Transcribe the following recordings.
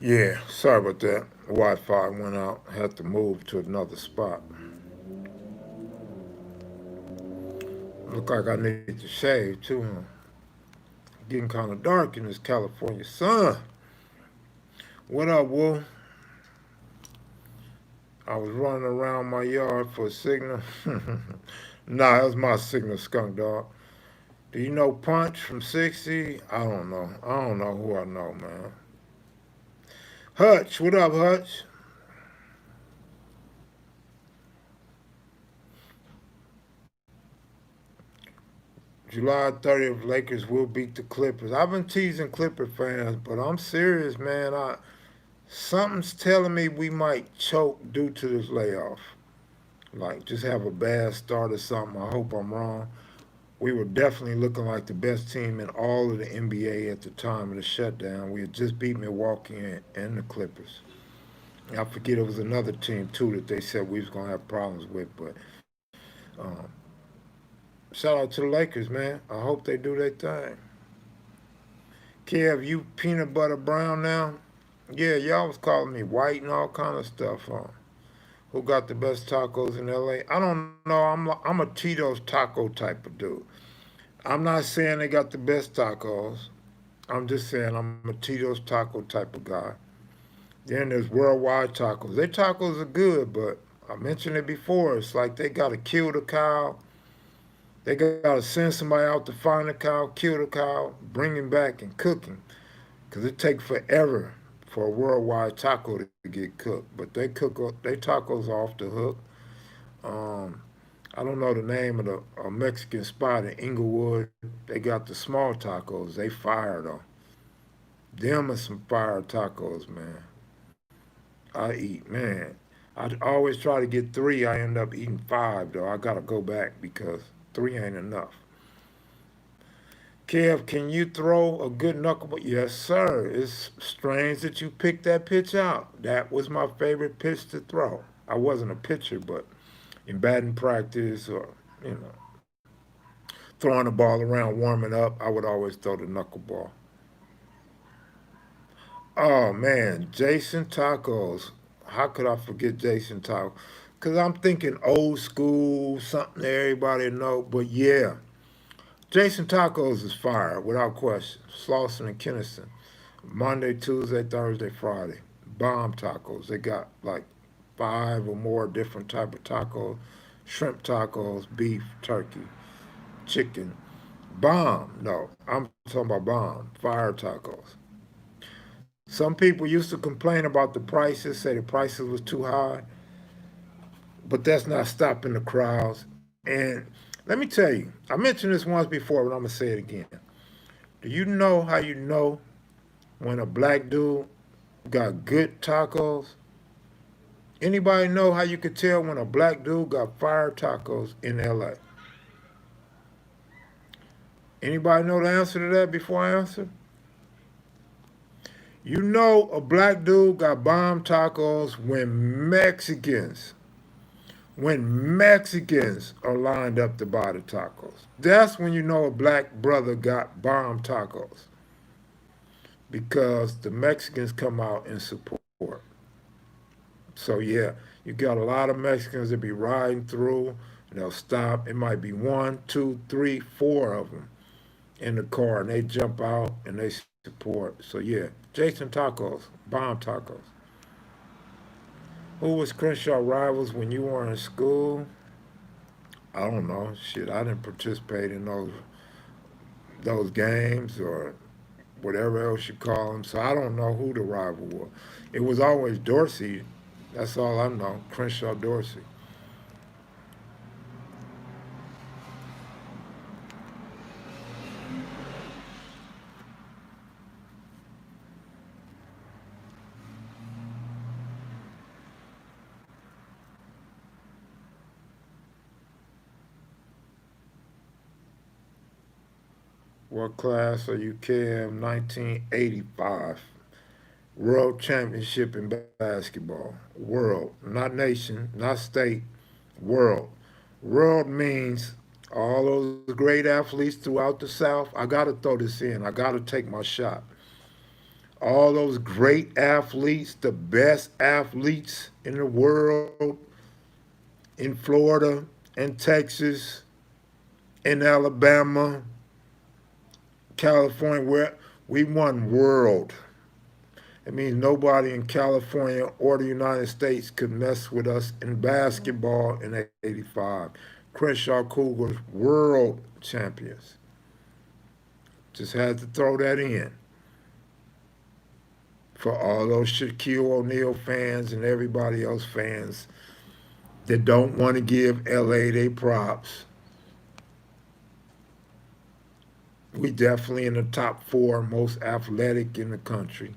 Yeah, sorry about that. Wi-Fi went out. Had to move to another spot. Look like I need to shave too, huh? Getting kind of dark in this California sun. What up, Will? I was running around my yard for a signal. Nah, that was my signal, skunk dog. Do you know Punch from 60? I don't know. I don't know who I know, man. Hutch, what up, Hutch? July 30th, Lakers will beat the Clippers. I've been teasing Clipper fans, but I'm serious, man. Something's telling me we might choke due to this layoff. Like, just have a bad start or something. I hope I'm wrong. We were definitely looking like the best team in all of the NBA at the time of the shutdown. We had just beat Milwaukee and the Clippers. I forget it was another team too that they said we was gonna have problems with, but um, shout out to the Lakers, man. I hope they do their thing. Kev, you peanut butter brown now? Yeah, y'all was calling me white and all kind of stuff. Who got the best tacos in LA? I don't know. I'm a Tito's taco type of dude. I'm not saying they got the best tacos. I'm just saying I'm a Tito's taco type of guy. Then there's worldwide tacos. Their tacos are good, but I mentioned it before. It's like they got to kill the cow. They got to send somebody out to find the cow, kill the cow, bring him back and cook him. Because it takes forever for a worldwide taco to get cooked. But they tacos are off the hook. Um, I don't know the name of the Mexican spot in Inglewood. They got the small tacos. They fire though. Them are some fire tacos, man. I eat, man. I always try to get three. I end up eating five though. I gotta go back because three ain't enough. Kev, can you throw a good knuckleball? Yes, sir. It's strange that you picked that pitch out. That was my favorite pitch to throw. I wasn't a pitcher, but in batting practice or, you know, throwing the ball around, warming up, I would always throw the knuckleball. Oh, man, Jason Tacos. How could I forget Jason Tacos? Because I'm thinking old school, something everybody know. But yeah, Jason Tacos is fire, without question. Slauson and Kinnison. Monday, Tuesday, Thursday, Friday. Bomb tacos. They got like five or more different type of tacos. Shrimp tacos, beef, turkey, chicken. Bomb. No, I'm talking about bomb. Fire tacos. Some people used to complain about the prices, say the prices was too high, but that's not stopping the crowds. And let me tell you, I mentioned this once before, but I'm gonna say it again. Do you know how you know when a black dude got good tacos? Anybody know how you could tell when a black dude got fire tacos in LA? Anybody know the answer to that before I answer? You know a black dude got bomb tacos when Mexicans are lined up to buy the tacos. That's when you know a black brother got bomb tacos because the Mexicans come out and support. So yeah, you got a lot of Mexicans that be riding through. And they'll stop. It might be one, two, three, four of them in the car, and they jump out and they support. So yeah, Jason Tacos, bomb tacos. Who was Crenshaw rivals when you were in school? I don't know. Shit, I didn't participate in those games or whatever else you call them. So I don't know who the rival was. It was always Dorsey. That's all I know. Crenshaw Dorsey. What class are you, Cam? 1985. World Championship in basketball. World, not nation, not state. World. World means all those great athletes throughout the South. I got to throw this in. I got to take my shot. All those great athletes, the best athletes in the world, in Florida, in Texas, in Alabama, California, where we won world. It means nobody in California or the United States could mess with us in basketball in '85. Crenshaw Cougars, world champions. Just had to throw that in for all those Shaquille O'Neal fans and everybody else fans that don't want to give LA their props. We definitely in the top four most athletic in the country.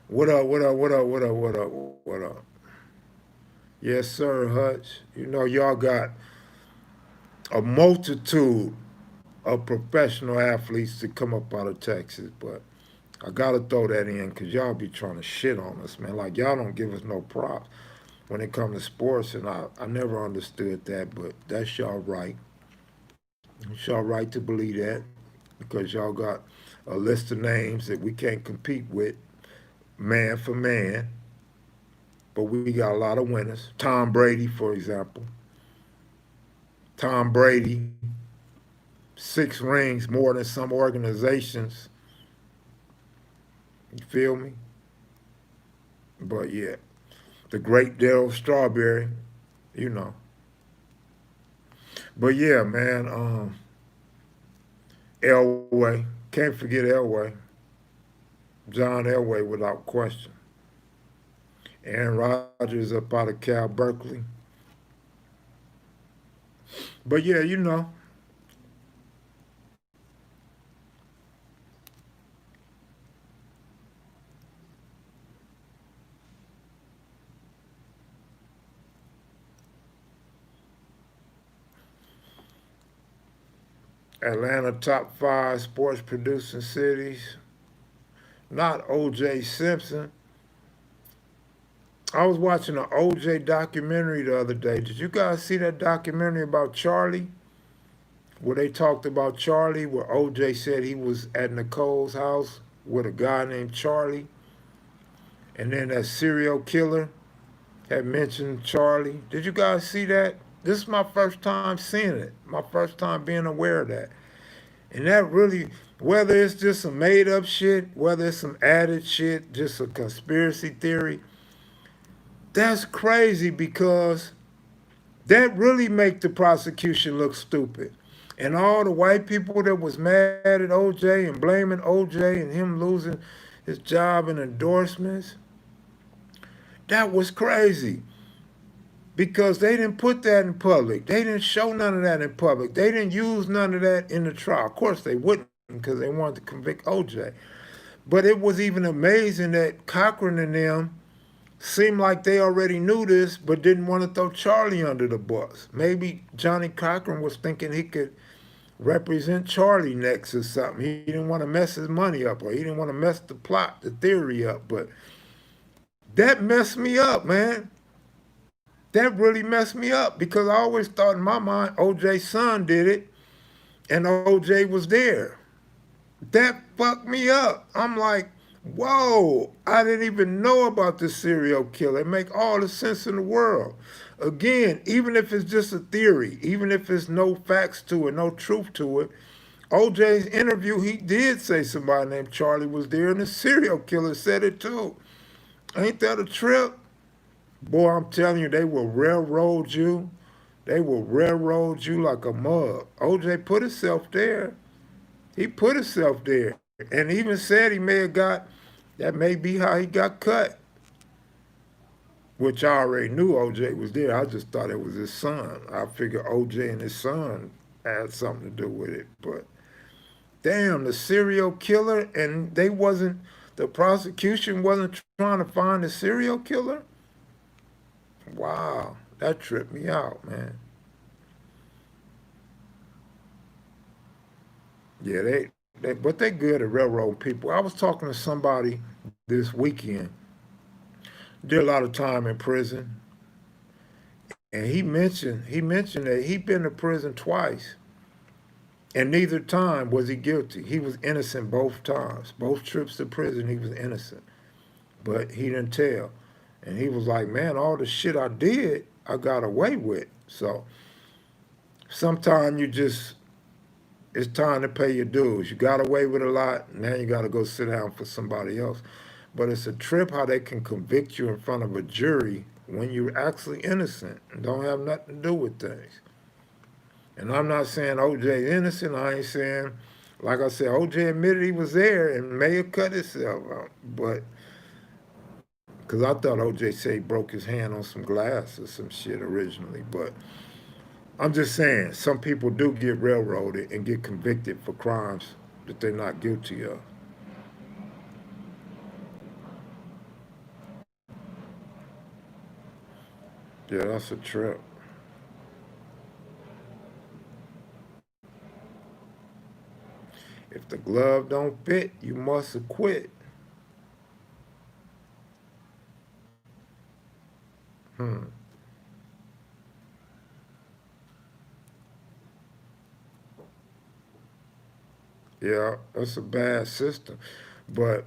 What up, what up, what up, what up, what up, what up? Yes, sir, Hutch. You know, y'all got a multitude of professional athletes that come up out of Texas, but I gotta throw that in because y'all be trying to shit on us, man. Like, y'all don't give us no props when it comes to sports, and I never understood that, but that's y'all right. It's y'all right to believe that because y'all got a list of names that we can't compete with man for man, but we got a lot of winners. Tom Brady, for example. Tom Brady, 6 rings more than some organizations. You feel me? But yeah, the great Daryl Strawberry, you know. But yeah, man, Elway, can't forget Elway. John Elway without question. Aaron Rodgers up out of Cal Berkeley. But yeah, you know, Atlanta top 5 sports producing cities. Not O.J. Simpson. I was watching an O.J. documentary the other day. Did you guys see that documentary about Charlie? Where they talked about Charlie, where O.J. said he was at Nicole's house with a guy named Charlie, and then that serial killer had mentioned Charlie. Did you guys see that? This is my first time seeing it. My first time being aware of that. And that really, whether it's just some made up shit, whether it's some added shit, just a conspiracy theory, that's crazy because that really make the prosecution look stupid. And all the white people that was mad at OJ and blaming OJ and him losing his job and endorsements, that was crazy because they didn't put that in public. They didn't show none of that in public. They didn't use none of that in the trial. Of course, they wouldn't because they wanted to convict OJ. But it was even amazing that Cochran and them seemed like they already knew this but didn't want to throw Charlie under the bus. Maybe Johnny Cochran was thinking he could represent Charlie next or something. He didn't want to mess his money up or he didn't want to mess the plot, the theory up. But that messed me up, man. That really messed me up because I always thought in my mind OJ's son did it and OJ was there. That fucked me up. I'm like, whoa, I didn't even know about this serial killer. It make all the sense in the world. Again, even if it's just a theory, even if there's no facts to it, no truth to it, OJ's interview, he did say somebody named Charlie was there, and the serial killer said it too. Ain't that a trip? Boy, I'm telling you, they will railroad you. They will railroad you like a mug. OJ put himself there. He put himself there. And even said he may have got, that may be how he got cut. Which I already knew OJ was there. I just thought it was his son. I figured OJ and his son had something to do with it. But damn, the serial killer, and they wasn't, the prosecution wasn't trying to find the serial killer? Wow, that tripped me out, man. Yeah, but they good at railroad people. I was talking to somebody this weekend. Did a lot of time in prison, And he mentioned that he'd been to prison twice, and neither time was he guilty. He was innocent both times. Both trips to prison, he was innocent, but he didn't tell. And he was like, "Man, all the shit I did, I got away with." So sometimes you just it's time to pay your dues. You got away with a lot. Now you got to go sit down for somebody else. But it's a trip how they can convict you in front of a jury when you're actually innocent and don't have nothing to do with things. And I'm not saying OJ innocent. I ain't saying, like I said, OJ admitted he was there and may have cut himself out. But because I thought OJ said he broke his hand on some glass or some shit originally. But I'm just saying, some people do get railroaded and get convicted for crimes that they're not guilty of. Yeah, that's a trip. If the glove don't fit, you must acquit. Hmm. Yeah, that's a bad system. But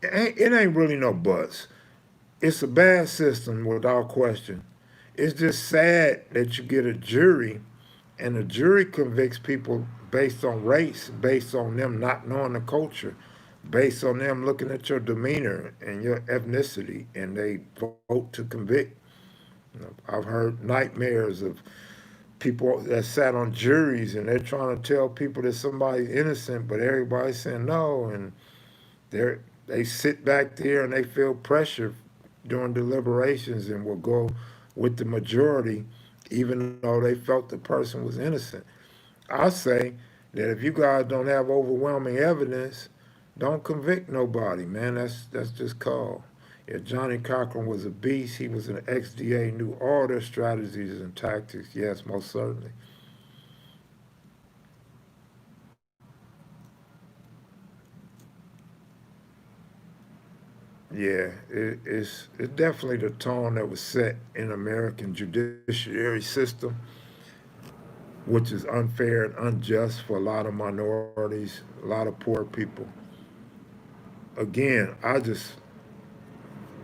it ain't really no buts. It's a bad system without question. It's just sad that you get a jury and the jury convicts people based on race, based on them not knowing the culture, based on them looking at your demeanor and your ethnicity, and they vote to convict. I've heard nightmares of people that sat on juries and they're trying to tell people that somebody's innocent, but everybody's saying no, and they sit back there and they feel pressure during deliberations and will go with the majority, even though they felt the person was innocent. I say that if you guys don't have overwhelming evidence, don't convict nobody, man. That's just called. Yeah, Johnny Cochran was a beast. He was an ex-DA, knew all their strategies and tactics. Yes, most certainly. Yeah, it's definitely the tone that was set in American judiciary system, which is unfair and unjust for a lot of minorities, a lot of poor people. Again, I just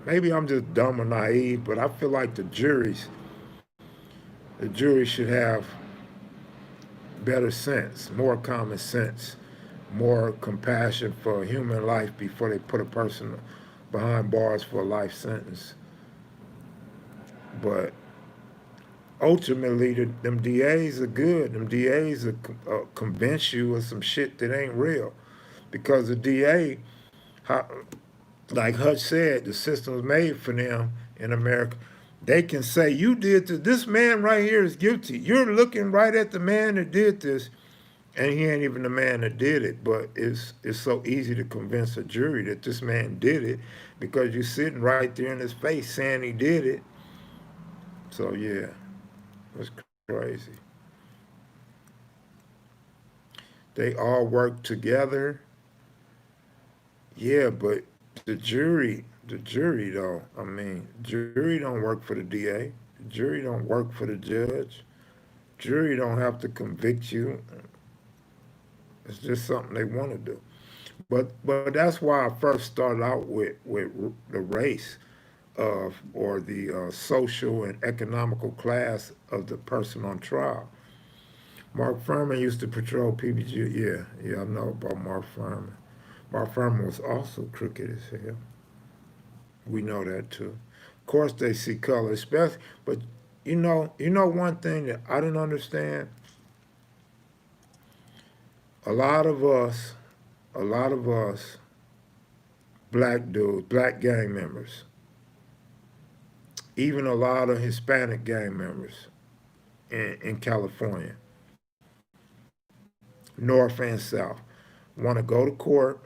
maybe I'm just dumb or naive, but I feel like the jury should have better sense, more common sense, more compassion for human life before they put a person behind bars for a life sentence. But ultimately, them DAs are good. Them DAs will convince you of some shit that ain't real. Because the DA, how, like Hutch said, the system's made for them in America. They can say, you did this. This man right here is guilty. You're looking right at the man that did this, and he ain't even the man that did it. But it's so easy to convince a jury that this man did it because you're sitting right there in his face saying he did it. So yeah, it's crazy. They all work together. Yeah, but the jury though. I mean, jury don't work for the DA. Jury don't work for the judge. Jury don't have to convict you. It's just something they want to do. But that's why I first started out with the race of or the social and economical class of the person on trial. Mark Furman used to patrol PBG. Yeah, yeah, I know about Mark Furman. Mark Furman was also crooked as hell. We know that too. Of course, they see color, especially. But you know one thing that I didn't understand. A lot of us, a lot of us, black dudes, black gang members, even a lot of Hispanic gang members in California, North and South, want to go to court,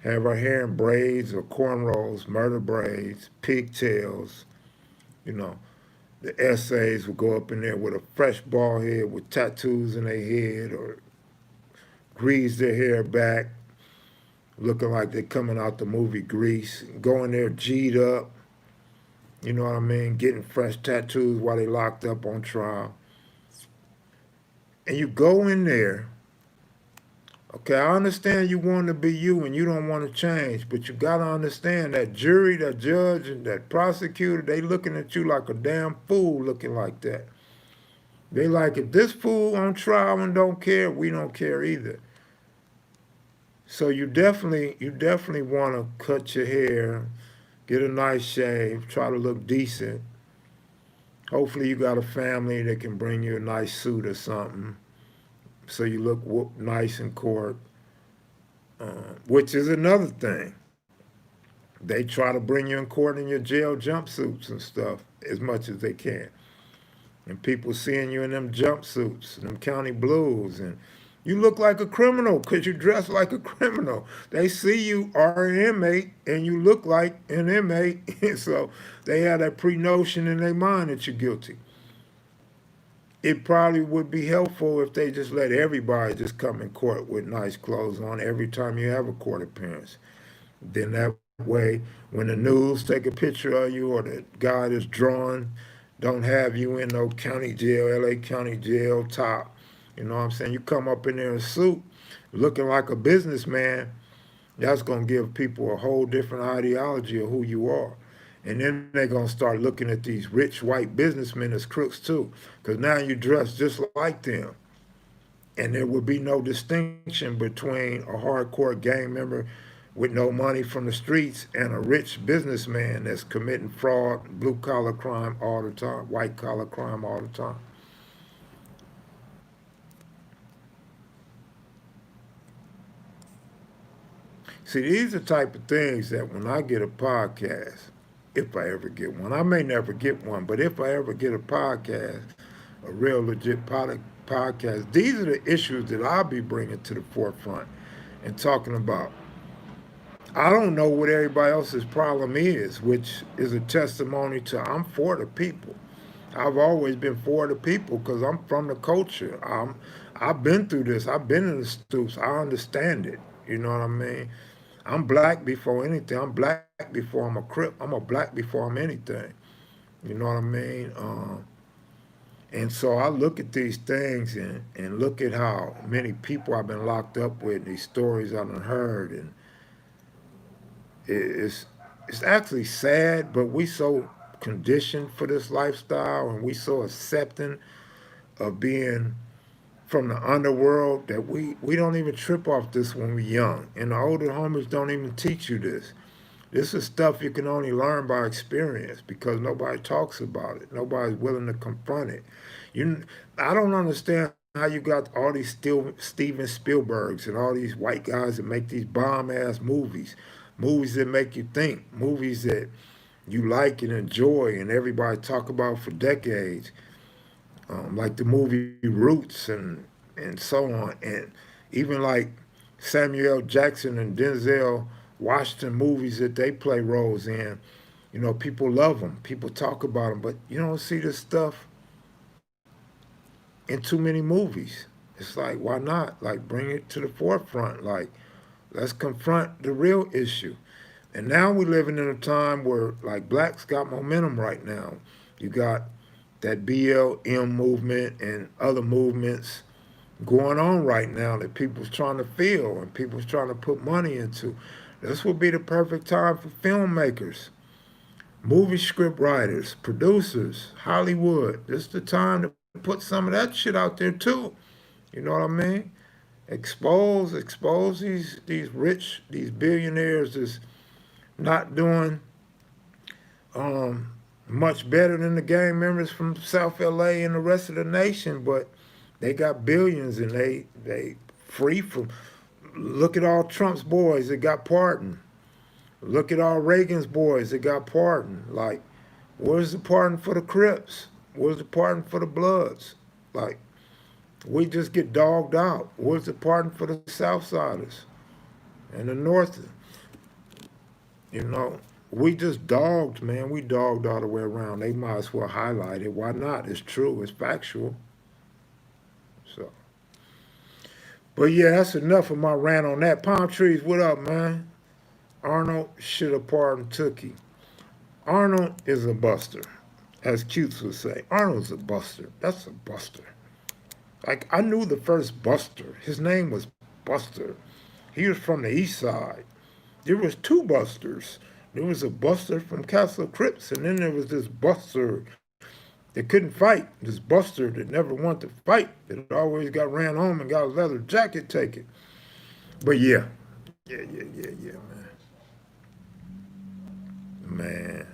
have our hair in braids or cornrows, murder braids, pigtails, you know, the essays will go up in there with a fresh bald head with tattoos in their head or grease their hair back, looking like they're coming out the movie Grease, go in there G'd up, You know what I mean? Getting fresh tattoos while they locked up on trial. And you go in there. Okay, I understand you want to be you and you don't want to change, but you gotta understand that jury, that judge, and that prosecutor, they looking at you like a damn fool looking like that. They like, if this fool on trial and don't care, we don't care either. So you definitely want to cut your hair, get a nice shave, try to look decent. Hopefully you got a family that can bring you a nice suit or something, so you look nice in court. Which is another thing. They try to bring you in court in your jail jumpsuits and stuff as much as they can. And people seeing you in them jumpsuits, them county blues, and you look like a criminal because you dress like a criminal. They see you are an inmate and you look like an inmate, so they have that pre-notion in their mind that you're guilty. It probably would be helpful if they just let everybody just come in court with nice clothes on every time you have a court appearance. Then that way, when the news take a picture of you or the guy that's drawn don't have you in no county jail, LA County jail top. You know what I'm saying? You come up in there in a suit looking like a businessman, that's going to give people a whole different ideology of who you are. And then they're going to start looking at these rich white businessmen as crooks too, because now you dress just like them. And there would be no distinction between a hardcore gang member with no money from the streets and a rich businessman that's committing fraud, blue collar crime all the time, white collar crime all the time. See, these are the type of things that when I get a podcast, if I ever get one, I may never get one, but if I ever get a podcast, a real legit podcast, these are the issues that I'll be bringing to the forefront and talking about. I don't know what everybody else's problem is, which is a testimony to I'm for the people. I've always been for the people because I'm from the culture. I've been through this. I've been in the stoops. I understand it. You know what I mean? I'm black before anything. I'm black before I'm a Crip. I'm a black before I'm anything. You know what I mean? And so I look at these things and look at how many people I've been locked up with, these stories I've heard, and it's it's actually sad, but we so conditioned for this lifestyle and we so accepting of being from the underworld that we don't even trip off this when we're young. And the older homies don't even teach you this. This is stuff you can only learn by experience because nobody talks about it. Nobody's willing to confront it. You, I don't understand how you got all these Steven Spielbergs and all these white guys that make these bomb ass movies, movies that make you think, movies that you like and enjoy, and everybody talk about for decades, like the movie Roots and so on, and even like Samuel Jackson and Denzel Washington movies that they play roles in. You know, people love them, people talk about them, but you don't see this stuff in too many movies. It's like, why not? Like, bring it to the forefront. Like, let's confront the real issue. And now we're living in a time where, like, blacks got momentum right now. You got that BLM movement and other movements going on right now that people's trying to feel and people's trying to put money into. This would be the perfect time for filmmakers, movie script writers, producers, Hollywood. This is the time to put some of that shit out there too. You know what I mean? Expose these rich, these billionaires that's not doing much better than the gang members from South LA and the rest of the nation, but they got billions and they free from. Look at all Trump's boys that got pardoned. Look at all Reagan's boys that got pardoned. Like, where's the pardon for the Crips? Where's the pardon for the Bloods? Like, we just get dogged out. Where's the pardon for the Southsiders and the North? You know, we just dogged, man. We dogged all the way around. They might as well highlight it. Why not? It's true. It's factual. So, but yeah, that's enough of my rant on that. Palm trees, what up, man? Arnold should have pardoned Tookie. Arnold is a buster. As Cutes would say, Arnold's a buster. That's a buster. Like, I knew the first buster. His name was Buster. He was from the east side. There was two busters. There was a buster from Castle Crips, and then there was this buster that couldn't fight. This buster that never wanted to fight, that always got ran home and got a leather jacket taken. But yeah. Yeah, man.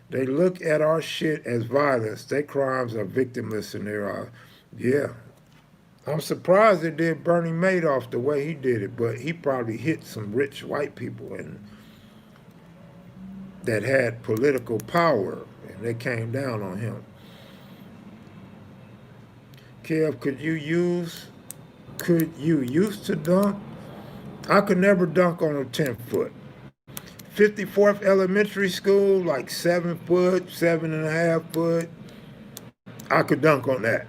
They look at our shit as violence. Their crimes are victimless in their eyes. Yeah. I'm surprised they did Bernie Madoff the way he did it, but he probably hit some rich white people and that had political power, and they came down on him. Kev, could you use to dunk? I could never dunk on a 10-foot. 54th Elementary School, like 7 foot, 7.5 foot. I could dunk on that.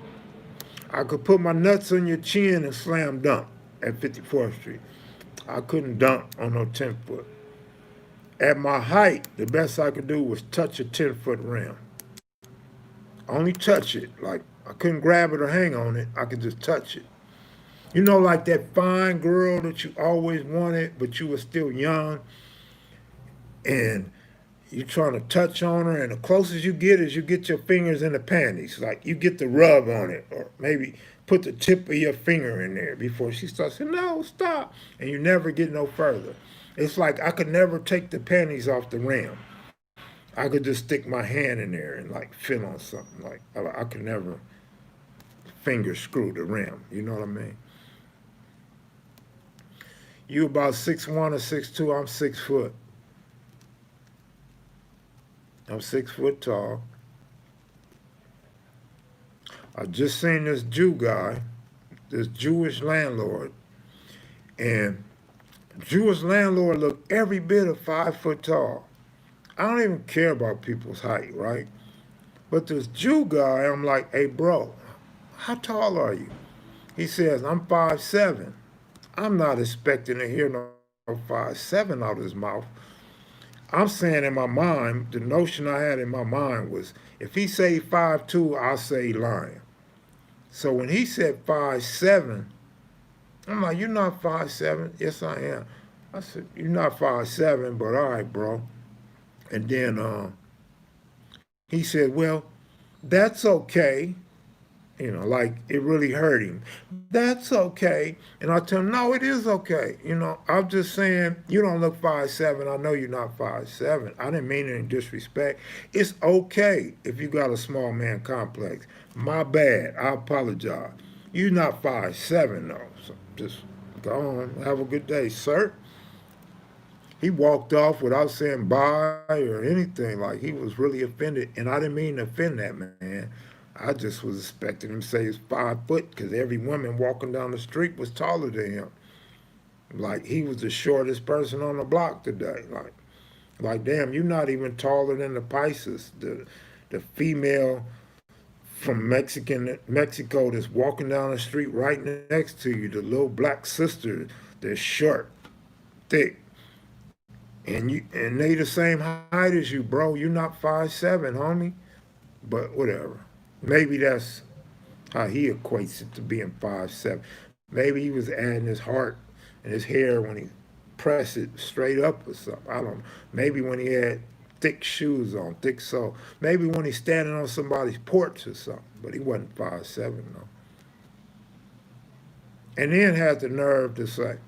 I could put my nuts on your chin and slam dunk at 54th Street. I couldn't dunk on no 10-foot. At my height, the best I could do was touch a 10-foot rim. Only touch it. Like, I couldn't grab it or hang on it. I could just touch it. You know, like that fine girl that you always wanted, but you were still young, and you're trying to touch on her, and the closest you get is you get your fingers in the panties. Like, you get the rub on it, or maybe put the tip of your finger in there before she starts saying, no, stop. And you never get no further. It's like I could never take the panties off the rim. I could just stick my hand in there and like feel on something. Like I could never finger screw the rim. You know what I mean? You about 6'1" or 6'2", I'm 6 foot. I'm 6 foot tall. I just seen this Jew guy, this Jewish landlord, and Jewish landlord looked every bit of 5 foot tall. I don't even care about people's height, right? But this Jew guy, I'm like, hey bro, how tall are you? He says, I'm 5'7". I'm not expecting to hear no 5'7" out of his mouth. I'm saying in my mind, the notion I had in my mind was, if he say 5'2", I'll say he lying. So when he said 5'7", I'm like, you're not 5'7". Yes, I am. I said, you're not 5'7", but all right, bro. And then he said, well, that's okay. You know, like it really hurt him. That's okay. And I tell him, no, it is okay. You know, I'm just saying, you don't look 5'7". I know you're not 5'7". I didn't mean any disrespect. It's okay if you got a small man complex. My bad. I apologize. You're not 5'7", though. So just go on. Have a good day, sir. He walked off without saying bye or anything. Like, he was really offended. And I didn't mean to offend that man. I just was expecting him to say he's 5 foot because every woman walking down the street was taller than him. Like, he was the shortest person on the block today. Like damn, you're not even taller than the Pisces, the female from Mexico that's walking down the street right next to you, the little black sister that's short, thick. And they the same height as you, bro. You're not 5'7", homie. But whatever. Maybe that's how he equates it to being 5'7". Maybe he was adding his heart and his hair when he pressed it straight up or something. I don't know. Maybe when he had thick shoes on, thick sole. Maybe when he's standing on somebody's porch or something. But he wasn't 5'7", though. And then had the nerve to say,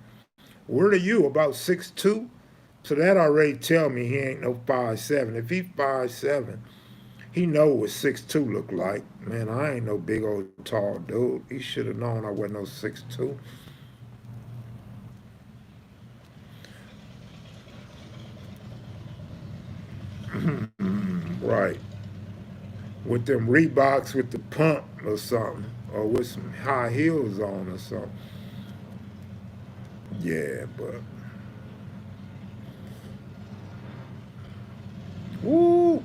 what are you, about 6'2"? So that already tell me he ain't no 5'7". If he 5'7", he know what 6'2" look like. Man, I ain't no big old tall dude. He should have known I wasn't no 6'2". Right. With them Reeboks with the pump or something. Or with some high heels on or something. Yeah, but woo,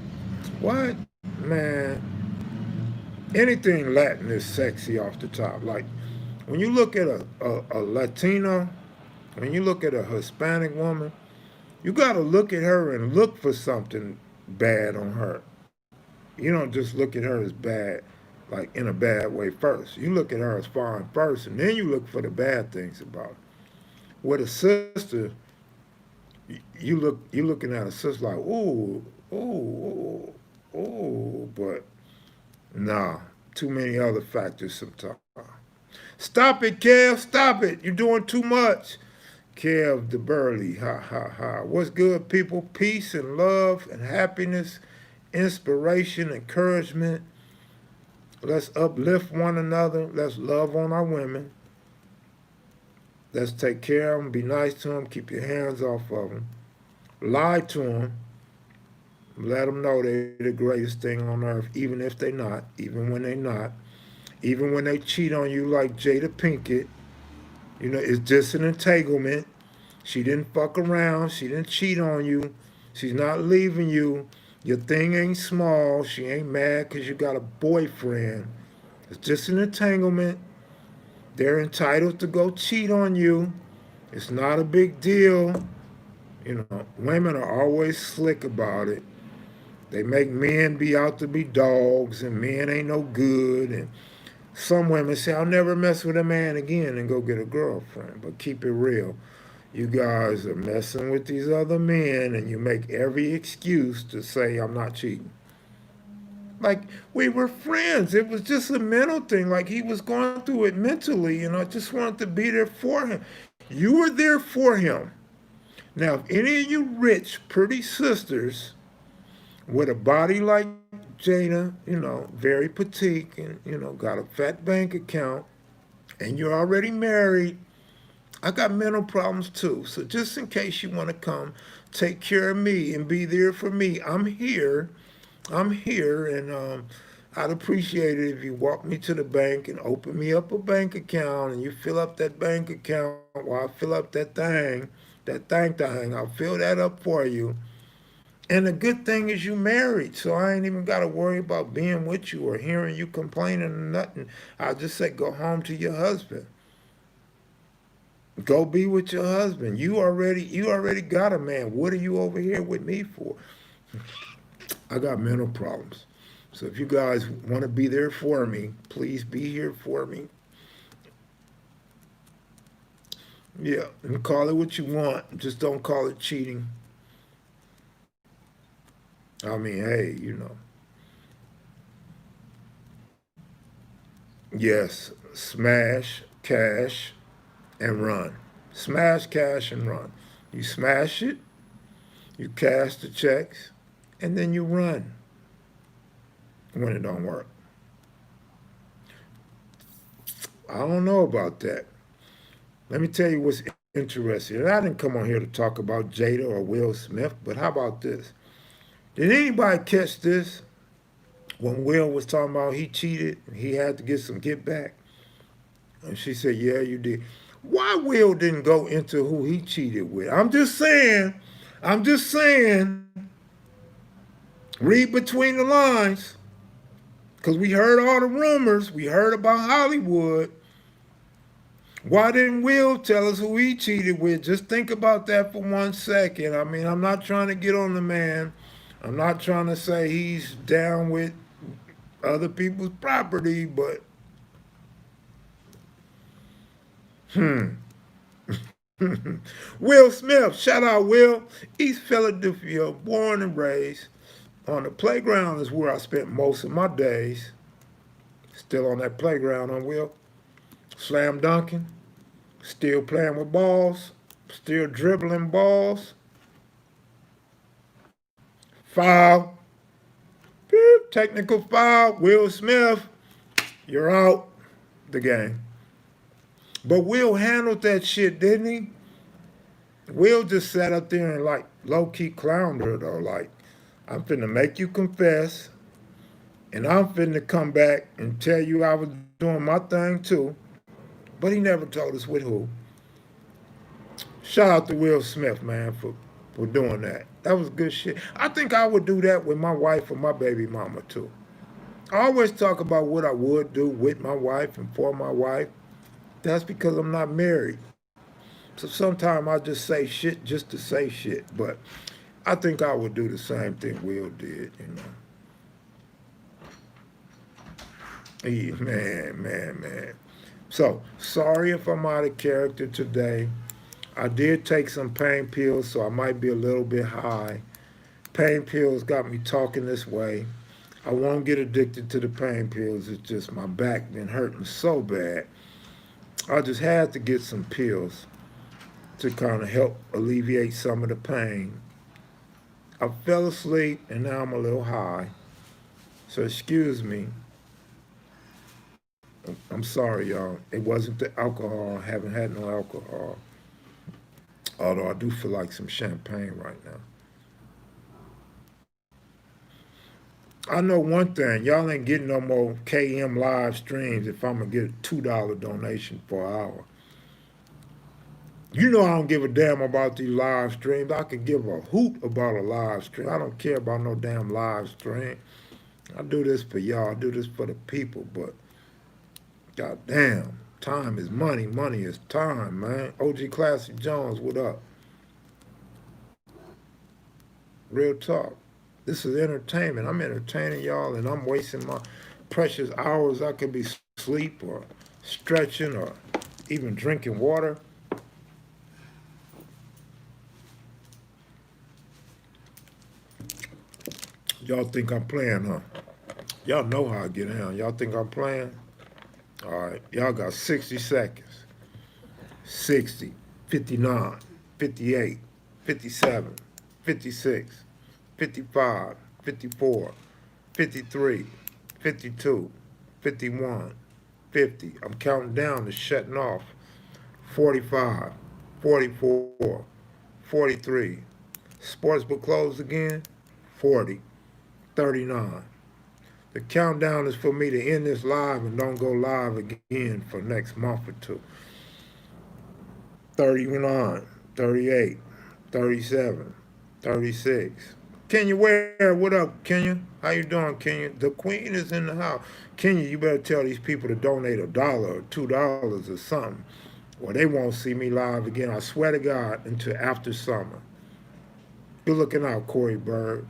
what? Man, anything Latin is sexy off the top. Like, when you look at a Latino, when you look at a Hispanic woman, You got to look at her and look for something bad on her. You don't just look at her as bad, like in a bad way first. You look at her as fine first, and then you look for the bad things about her. With a sister, you looking at a sister like, ooh, ooh, ooh, ooh, but nah, too many other factors sometimes. Stop it, Kev, stop it. You're doing too much. Kev the Burley, ha ha ha. What's good, people? Peace and love and happiness, inspiration, encouragement. Let's uplift one another. Let's love on our women. Let's take care of them, be nice to them, keep your hands off of them. Lie to them, let them know they're the greatest thing on earth, even if they're not, even when they're not. Even when they cheat on you like Jada Pinkett, you know, it's just an entanglement. She didn't fuck around. She didn't cheat on you. She's not leaving you. Your thing ain't small. She ain't mad because you got a boyfriend. It's just an entanglement. They're entitled to go cheat on you. It's not a big deal. You know, women are always slick about it. They make men be out to be dogs and men ain't no good. And some women say, I'll never mess with a man again and go get a girlfriend. But keep it real. You guys are messing with these other men and you make every excuse to say, I'm not cheating. Like, we were friends. It was just a mental thing. Like, he was going through it mentally, and I just wanted to be there for him. You were there for him. Now, if any of you rich, pretty sisters with a body like Jada, you know, very petite, and, you know, got a fat bank account, and you're already married, I got mental problems too. So just in case you want to come take care of me and be there for me, I'm here. I'm here, and I'd appreciate it if you walk me to the bank and open me up a bank account, and you fill up that bank account while I fill up that thing. I'll fill that up for you. And the good thing is you married, so I ain't even got to worry about being with you or hearing you complaining or nothing. I'll just say go home to your husband. Go be with your husband. You already got a man. What are you over here with me for? I got mental problems. So if you guys want to be there for me, please be here for me. Yeah, and call it what you want. Just don't call it cheating. I mean, hey, you know. Yes, smash, cash, and run. Smash, cash, and run. You smash it, you cash the checks, and then you run when it don't work. I don't know about that. Let me tell you what's interesting. And I didn't come on here to talk about Jada or Will Smith, but how about this? Did anybody catch this when Will was talking about he cheated and he had to get some get back? And she said, yeah, you did. Why Will didn't go into who he cheated with? I'm just saying, read between the lines. Because we heard all the rumors. We heard about Hollywood. Why didn't Will tell us who he cheated with? Just think about that for 1 second. I mean, I'm not trying to get on the man. I'm not trying to say he's down with other people's property, but Will Smith, shout out Will, East Philadelphia, born and raised. On the playground is where I spent most of my days. Still on that playground, on Will. Slam dunking, still playing with balls, still dribbling balls. Foul. Beep, technical foul. Will Smith, you're out the game. But Will handled that shit, didn't he? Will just sat up there and like low key clowned her though. Like, I'm finna make you confess, and I'm finna come back and tell you I was doing my thing too. But he never told us with who. Shout out to Will Smith, man, for doing that. That was good shit. I think I would do that with my wife or my baby mama too. I always talk about what I would do with my wife and for my wife. That's because I'm not married. So sometimes I just say shit just to say shit. But I think I would do the same thing Will did, you know. Man. So, sorry if I'm out of character today. I did take some pain pills, so I might be a little bit high. Pain pills got me talking this way. I won't get addicted to the pain pills. It's just my back been hurting so bad. I just had to get some pills to kind of help alleviate some of the pain. I fell asleep and now I'm a little high. So excuse me. I'm sorry, y'all. It wasn't the alcohol. I haven't had no alcohol. Although I do feel like some champagne right now. I know one thing. Y'all ain't getting no more KM live streams if I'm going to get a $2 donation for an hour. You know I don't give a damn about these live streams. I could give a hoot about a live stream. I don't care about no damn live stream. I do this for y'all. I do this for the people. But goddamn, time is money. Money is time, man. OG Classic Jones, what up? Real talk. This is entertainment. I'm entertaining y'all, and I'm wasting my precious hours. I could be asleep or stretching or even drinking water. Y'all think I'm playing, huh? Y'all know how I get down. Y'all think I'm playing? All right. Y'all got 60 seconds. 60, 59, 58, 57, 56, 55, 54, 53, 52, 51, 50. I'm counting down to shutting off. 45, 44, 43. Sportsbook closed again. 40, 39. The countdown is for me to end this live and don't go live again for next month or two. 39, 38, 37, 36. Kenya Ware, what up, Kenya? How you doing, Kenya? The queen is in the house. Kenya, you better tell these people to donate $1 or $2 or something, or they won't see me live again. I swear to God, until after summer. Good looking out, Corey Bird.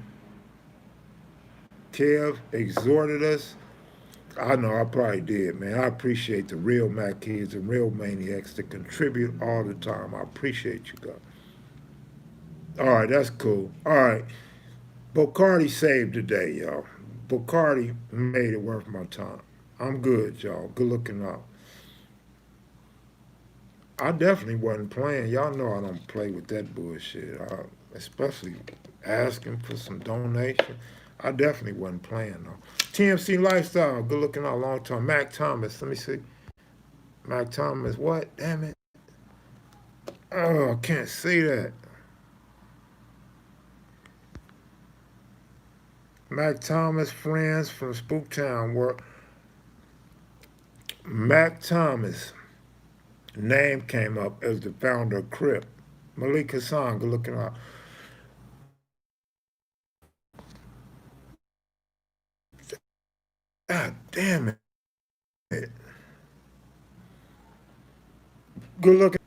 Kev exhorted us. I know I probably did, man. I appreciate the real Mac kids and real maniacs that contribute all the time. I appreciate you guys. All right, that's cool. All right. Bacardi saved the day, y'all. Bacardi made it worth my time. I'm good, y'all. Good looking out. I definitely wasn't playing. Y'all know I don't play with that bullshit. Especially asking for some donation. I definitely wasn't playing though. TMC Lifestyle, good looking out long time. Mac Thomas, let me see. Mac Thomas, what? Damn it. Oh, I can't see that. Mac Thomas, friends from Spooktown, were Mac Thomas name came up as the founder of Crip. Malik Hassan, good looking out. God damn it. Good looking.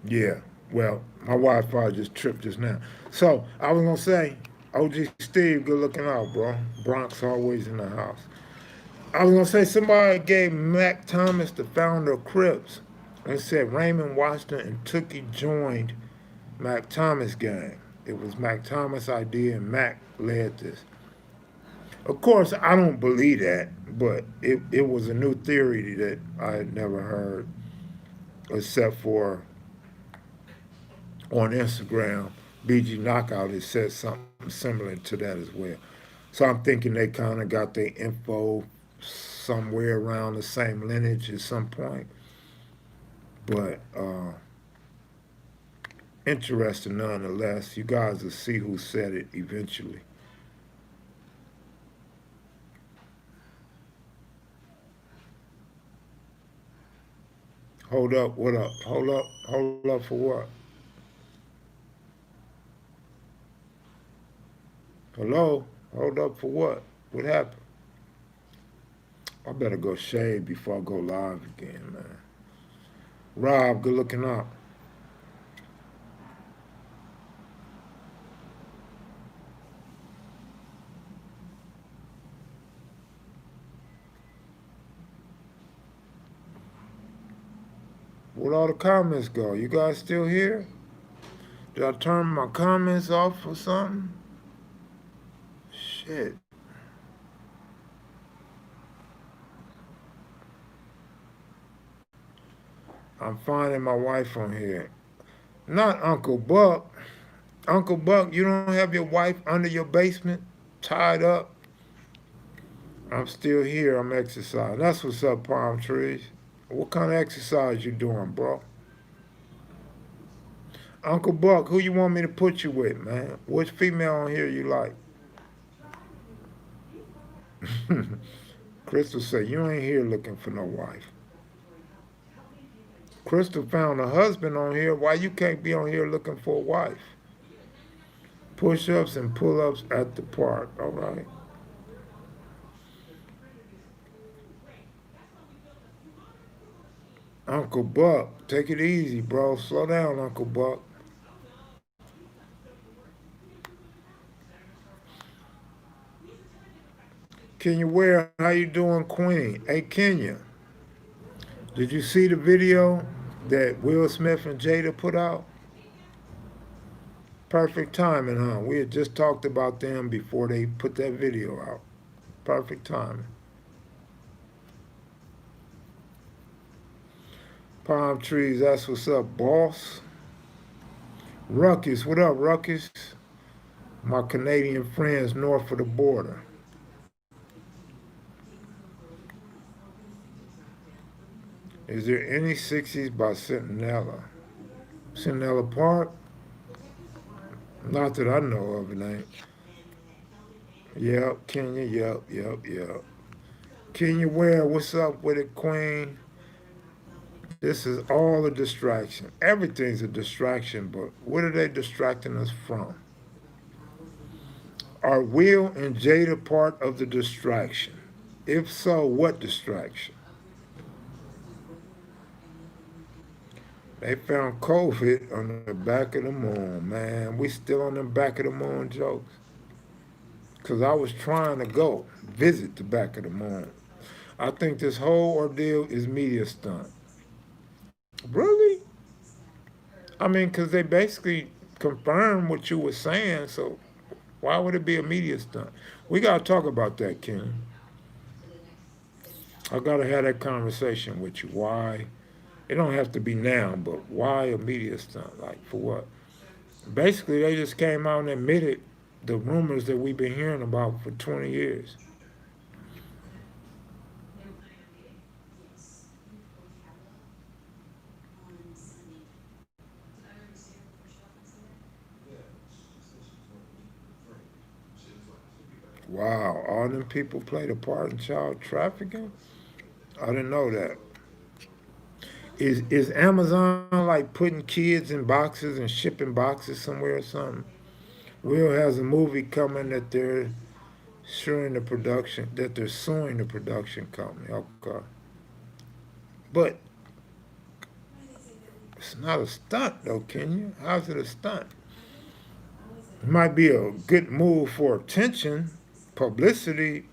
Yeah, well, my Wi-Fi just tripped just now. So I was gonna say, OG Steve, good looking out, bro. Bronx always in the house. I was gonna say somebody gave Mac Thomas, the founder of Crips, and said Raymond Washington and Tookie joined Mac Thomas gang. It was Mac Thomas' idea, and Mac led this. Of course, I don't believe that, but it was a new theory that I had never heard, except for on Instagram. BG Knockout has said something similar to that as well. So I'm thinking they kind of got their info somewhere around the same lineage at some point. But interesting nonetheless. You guys will see who said it eventually. Hold up, what up? Hold up for what? Hello? Hold up for what? What happened? I better go shave before I go live again, man. Rob, good looking out. Where'd all the comments go? You guys still here? Did I turn my comments off or something? Shit. I'm finding my wife on here. Not Uncle Buck. Uncle Buck, you don't have your wife under your basement, tied up? I'm still here. I'm exercising. That's what's up, palm trees. What kind of exercise you doing, bro? Uncle Buck, who you want me to put you with, man? Which female on here you like? Crystal said, you ain't here looking for no wife. Crystal found a husband on here. Why you can't be on here looking for a wife? Push-ups and pull-ups at the park, all right? Uncle Buck, take it easy, bro. Slow down, Uncle Buck. Kenya Ware, how you doing, Queen? Hey, Kenya, did you see the video that Will Smith and Jada put out? Perfect timing, huh? We had just talked about them before they put that video out. Perfect timing. Palm trees, that's what's up, boss. Ruckus, what up, Ruckus? My Canadian friends north of the border. Is there any 60s by Centinela? Centinela Park? Not that I know of, it ain't. Yep, Kenya, yep. Kenya Ware, what's up with it, Queen? This is all a distraction. Everything's a distraction, but what are they distracting us from? Are Will and Jada part of the distraction? If so, what distraction? They found COVID on the back of the moon, man. We still on the back of the moon jokes. Because I was trying to go visit the back of the moon. I think this whole ordeal is media stunt. Really? I mean, because they basically confirmed what you were saying, so why would it be a media stunt? We got to talk about that, Ken. I got to have that conversation with you. Why? It don't have to be now, but why a media stunt? Like, for what? Basically, they just came out and admitted the rumors that we've been hearing about for 20 years. Wow, all them people played a part in child trafficking? I didn't know that. Is Amazon like putting kids in boxes and shipping boxes somewhere or something? Will has a movie coming that they're suing the production company. Okay. But it's not a stunt though, can you? How's it a stunt? It might be a good move for attention, publicity,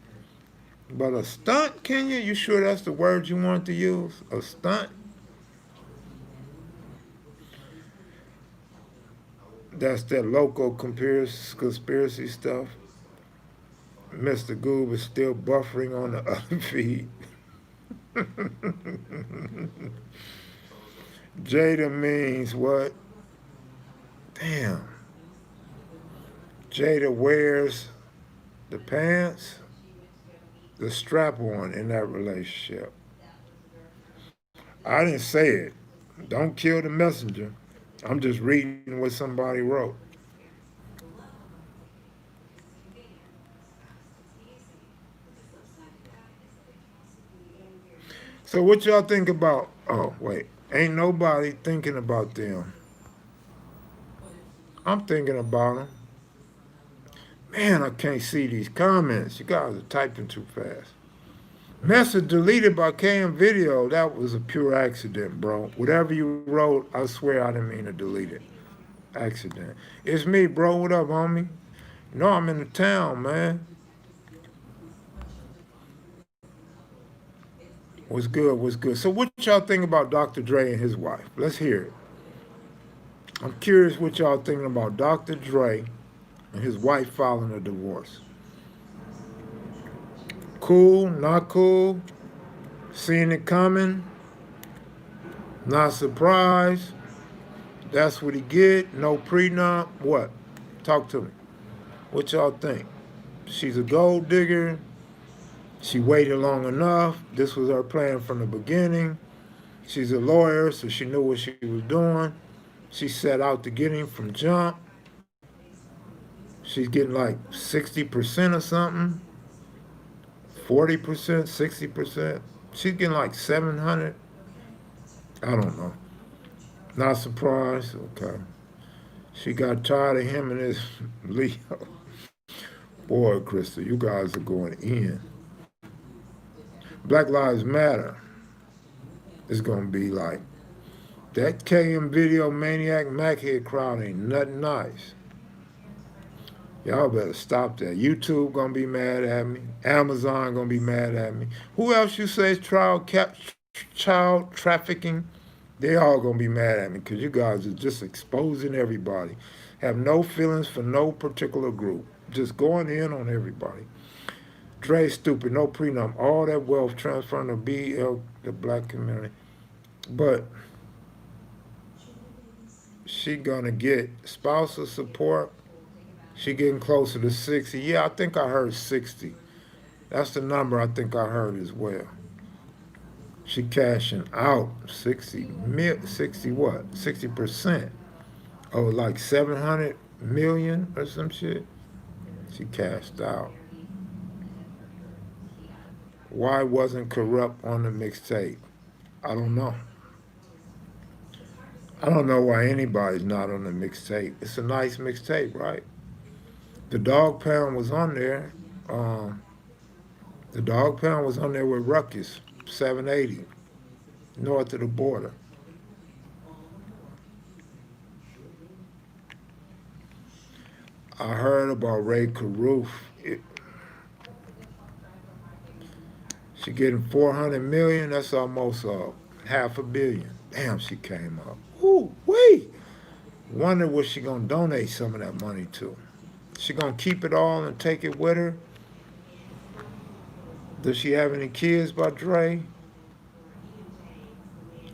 but a stunt, can you? You sure that's the word you want to use? A stunt? That's that local conspiracy stuff. Mr. Goob is still buffering on the other feed. Jada means what? Damn. Jada wears the pants, the strap on in that relationship. I didn't say it. Don't kill the messenger. I'm just reading what somebody wrote. So what y'all think about? Oh wait, ain't nobody thinking about them. I'm thinking about them. Man, I can't see these comments. You guys are typing too fast. Message deleted by KM Video. That was a pure accident, bro. Whatever you wrote, I swear I didn't mean to delete it. Accident. It's me, bro. What up, homie? You know I'm in the town, man. What's good? What's good? So what y'all think about Dr. Dre and his wife? Let's hear it. I'm curious what y'all thinking about Dr. Dre and his wife filing a divorce. Cool? Not cool? Seeing it coming? Not surprised? That's what he get? No prenup? What? Talk to me. What y'all think? She's a gold digger. She waited long enough. This was her plan from the beginning. She's a lawyer, so she knew what she was doing. She set out to get him from jump. She's getting like 60% or something, 40%, 60%. She's getting like 700. I don't know. Not surprised. Okay. She got tired of him and his Leo. Boy, Crystal, you guys are going in. Black Lives Matter is going to be like, that KM Video Maniac Machead crowd ain't nothing nice. Y'all better stop that. YouTube gonna be mad at me. Amazon gonna be mad at me. Who else you say is child trafficking? They all gonna be mad at me because you guys are just exposing everybody. Have no feelings for no particular group. Just going in on everybody. Dre stupid, no prenup. All that wealth transferring to BL, the black community. But she gonna get spousal support. She getting closer to 60. Yeah, I think I heard 60. That's the number I think I heard as well. She cashing out 60 what? 60%. Oh, like 700 million or some shit. She cashed out. Why wasn't Corrupt on the mixtape? I don't know. I don't know why anybody's not on the mixtape. It's a nice mixtape, right? The Dog Pound was on there. Um, the Dog Pound was on there with Ruckus, 780, north of the border. I heard about Ray Caruth. She getting 400 million. That's almost half a billion. Damn, she came up. Ooh, wait. Wonder what she gonna donate some of that money to. She gonna keep it all and take it with her? Does she have any kids by Dre?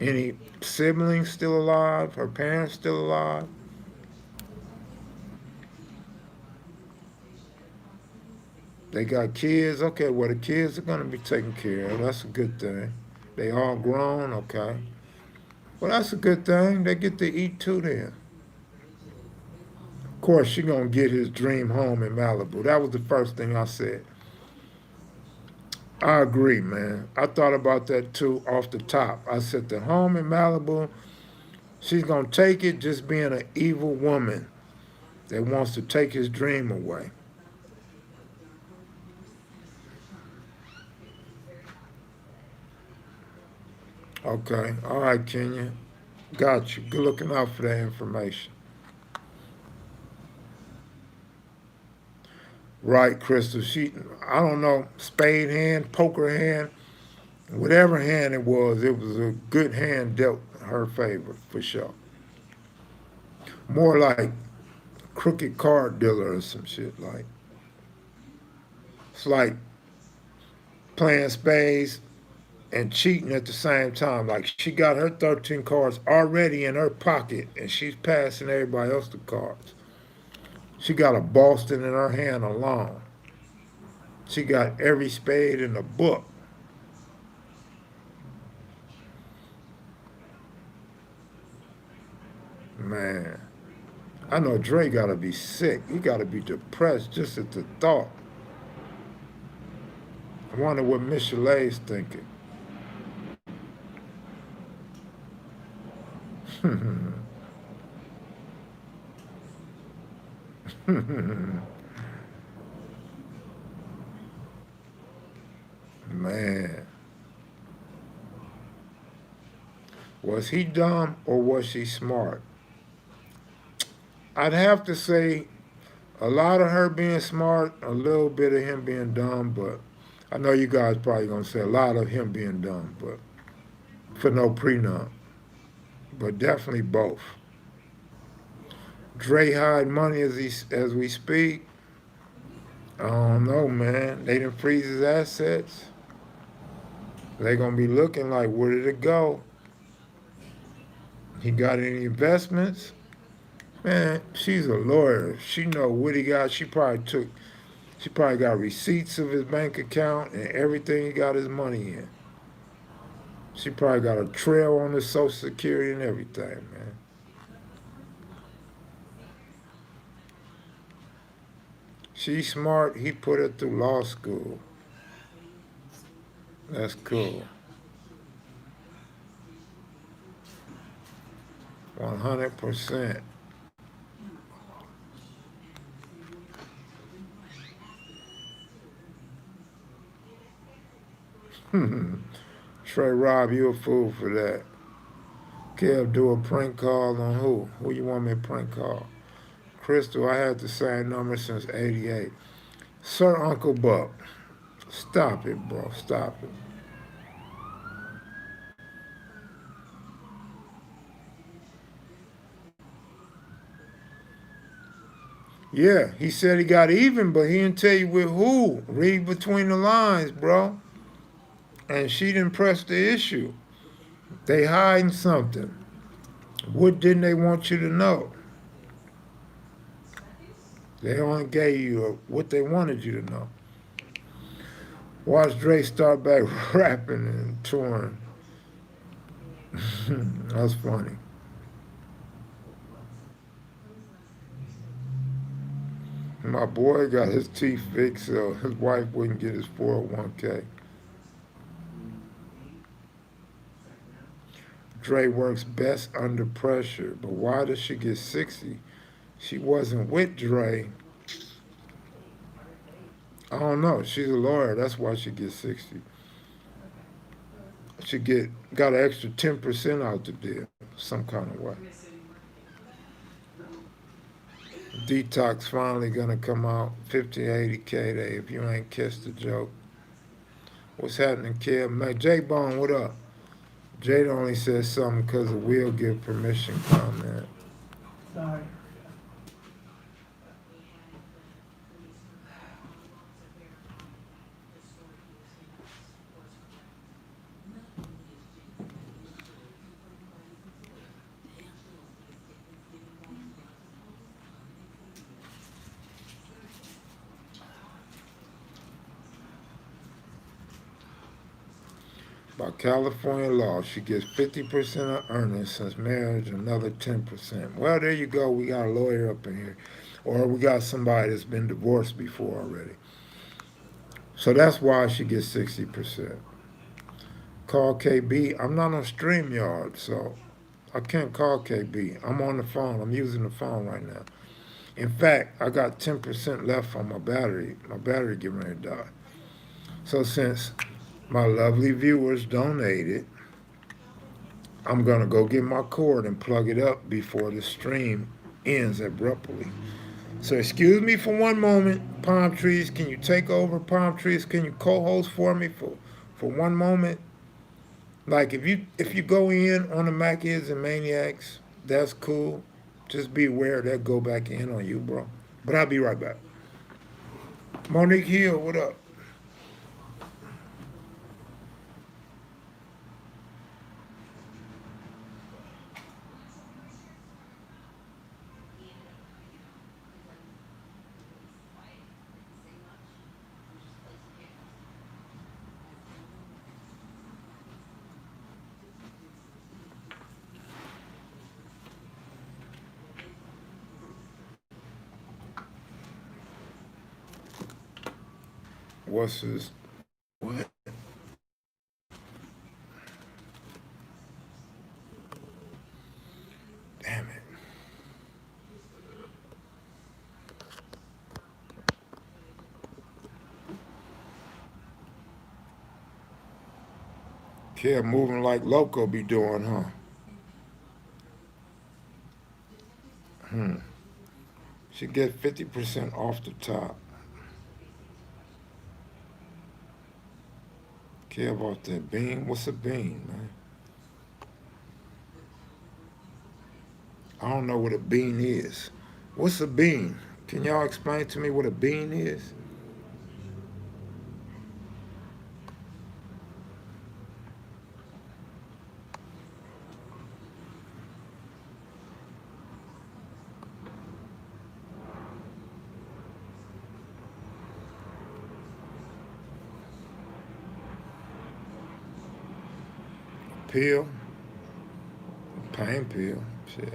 Any siblings still alive? Her parents still alive? They got kids? Okay, well, the kids are gonna be taken care of. That's a good thing. They all grown? Okay. Well, that's a good thing. They get to eat too then. Of course, she gonna get his dream home in Malibu. That was the first thing I said. I agree, man. I thought about that too off the top. I said the home in Malibu, she's gonna take it just being an evil woman that wants to take his dream away. Okay, all right, Kenya. Got you. Good looking out for that information. Right, Crystal. I don't know, spade hand, poker hand, whatever hand it was a good hand dealt her favor for sure. More like crooked card dealer or some shit. Like it's like playing spades and cheating at the same time. Like she got her 13 cards already in her pocket and she's passing everybody else the cards. She got a Boston in her hand alone. She got every spade in the book. Man, I know Dre gotta be sick. He gotta be depressed just at the thought. I wonder what Michelet's thinking. Man, was he dumb or was she smart? I'd have to say a lot of her being smart, a little bit of him being dumb, but I know you guys probably gonna say a lot of him being dumb, but for no prenup. But definitely both. Dre hide money as we speak. I don't know, man. They didn't freeze his assets. They gonna be looking like, where did it go? He got any investments? Man, she's a lawyer. She know what he got. She probably got receipts of his bank account and everything he got his money in. She probably got a trail on his social security and everything, man. She's smart. He put her through law school. That's cool. 100%. Trey Rob, you a fool for that. Kev, do a prank call on who? Who you want me to prank call? Crystal, I had the same number since '88. Sir Uncle Buck, stop it, bro. Stop it. Yeah, he said he got even, but he didn't tell you with who. Read between the lines, bro. And she didn't press the issue. They hiding something. What didn't they want you to know? They only gave you what they wanted you to know. Watch Dre start back rapping and touring. That's funny. My boy got his teeth fixed so his wife wouldn't get his 401k. Dre works best under pressure, but why does she get 60? She wasn't with Dre. I don't know. She's a lawyer. That's why she gets 60. She got an extra 10% out the deal, some kind of way. Detox finally gonna come out 50, 80K day if you ain't kissed the joke. What's happening, Kev? Man, J Bone, what up? Jada only said something because of Will give permission comment. Sorry. By California law, she gets 50% of earnings since marriage, another 10%. Well, there you go. We got a lawyer up in here. Or we got somebody that's been divorced before already. So that's why she gets 60%. Call KB. I'm not on StreamYard, so I can't call KB. I'm on the phone. I'm using the phone right now. In fact, I got 10% left on my battery. My battery getting ready to die. So since my lovely viewers donated, I'm gonna go get my cord and plug it up before the stream ends abruptly. So excuse me for one moment, palm trees. Can you take over, palm trees? Can you co-host for me for one moment? Like if you go in on the Mackids and Maniacs, that's cool. Just be aware that go back in on you, bro. But I'll be right back. Monique Hill, what up? What's this? What? Damn it. Kev moving like Loco be doing, huh? Hmm. She get 50% off the top. Kev off that bean. What's a bean, man? I don't know what a bean is. What's a bean? Can y'all explain to me what a bean is? Pill? Pain pill? Shit.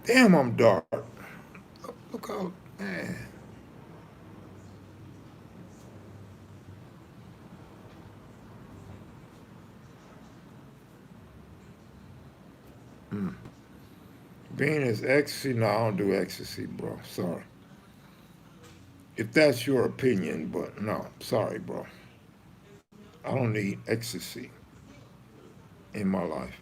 Damn, I'm dark. Look how, man. Mm. Bean is ecstasy? No, I don't do ecstasy, bro. Sorry. If that's your opinion, but no, sorry, bro. I don't need ecstasy in my life.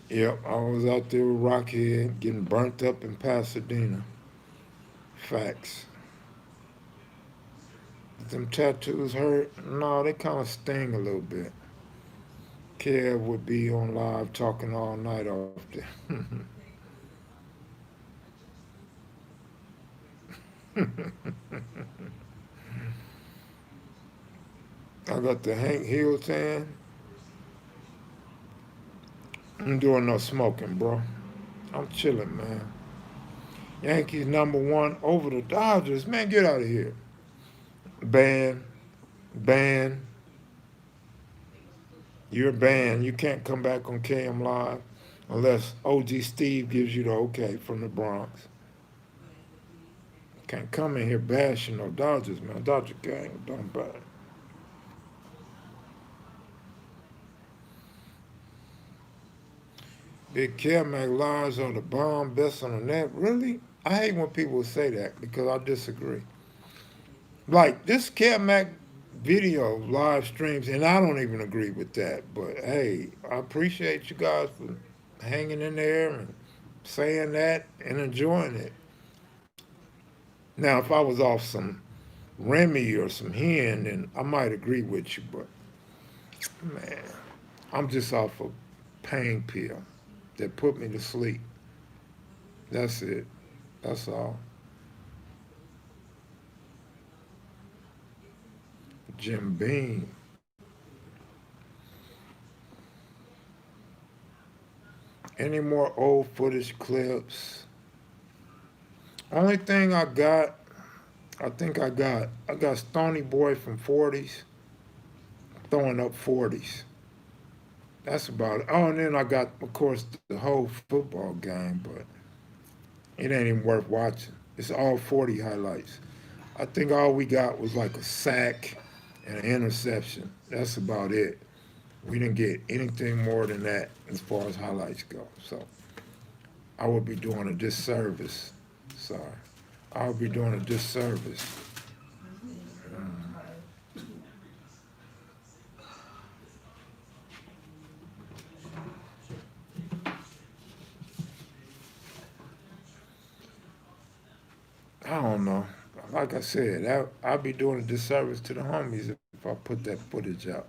Yep, I was out there with Rockhead getting burnt up in Pasadena. Facts. Them tattoos hurt? No, they kind of sting a little bit. Kev would be on live talking all night off there. I got the Hank Hill tan. I'm doing no smoking, bro. I'm chilling, man. Yankees #1 over the Dodgers. Man, get out of here. Ban, ban. You're banned. You can't come back on KM Live unless OG Steve gives you the okay from the Bronx. Can't come in here bashing no Dodgers, man. Dodger gang, don't bad. Big Mac lives are the bomb, best on the net. Really? I hate when people say that because I disagree. Like this Mac video live streams, and I don't even agree with that. But hey, I appreciate you guys for hanging in there and saying that and enjoying it. Now, if I was off some Remy or some hen, then I might agree with you. But man, I'm just off a pain pill that put me to sleep. That's it. That's all. Jim Beam. Any more old footage clips? Only thing I got Stony Boy from 40s throwing up 40s. That's about it. Oh, and then I got, of course, the whole football game, but it ain't even worth watching. It's all 40 highlights. I think all we got was like a sack and an interception. That's about it. We didn't get anything more than that as far as highlights go. So I would be doing a disservice. Sorry. I would be doing a disservice. I don't know. Like I said, I'd be doing a disservice to the homies if I put that footage out.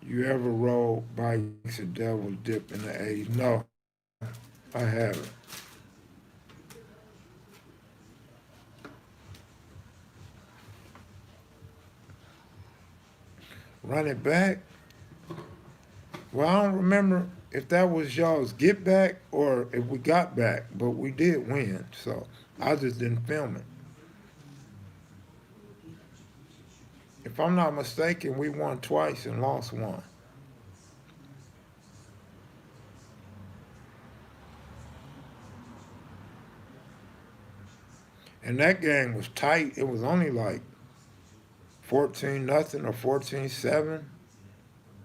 You ever rode bikes or devil dip in the 80s? No, I haven't. Run it back? Well, I don't remember if that was y'all's get back or if we got back, but we did win, so I just didn't film it. If I'm not mistaken, we won twice and lost one. And that game was tight. It was only like 14 nothing or 14-7.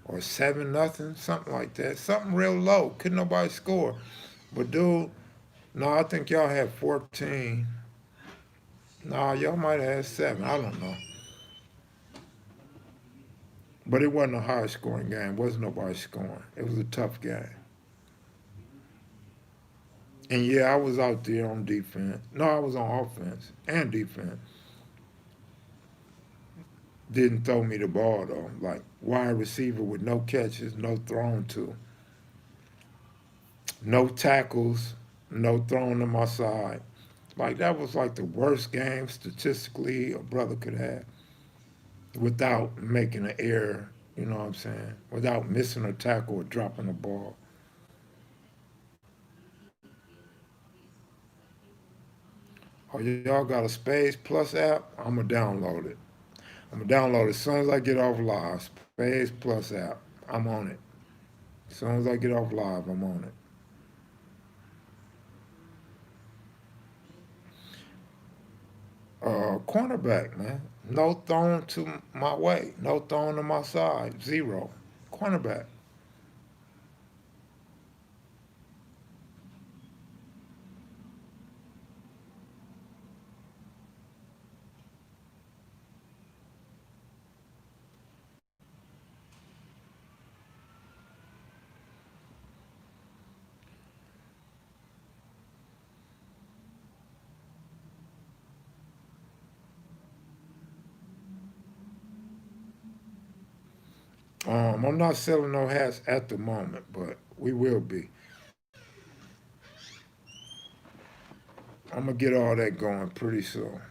or 7-0, something like that. Something real low. Couldn't nobody score. But dude, no, I think y'all had 14. No, y'all might have had 7. I don't know. But it wasn't a high scoring game. Wasn't nobody scoring. It was a tough game. And yeah, I was out there on defense. No, I was on offense and defense. Didn't throw me the ball though. Like wide receiver with no catches, no thrown to, no tackles, no thrown to my side. Like that was like the worst game statistically a brother could have without making an error. You know what I'm saying? Without missing a tackle or dropping a ball. Oh, y'all got a Space Plus app? I'ma download it. I'm gonna download it as soon as I get off live. Space Plus app. I'm on it. As soon as I get off live, I'm on it. Cornerback, man. No thrown to my way. No thrown to my side. Zero. Cornerback. I'm not selling no hats at the moment, but we will be. I'm gonna get all that going pretty soon.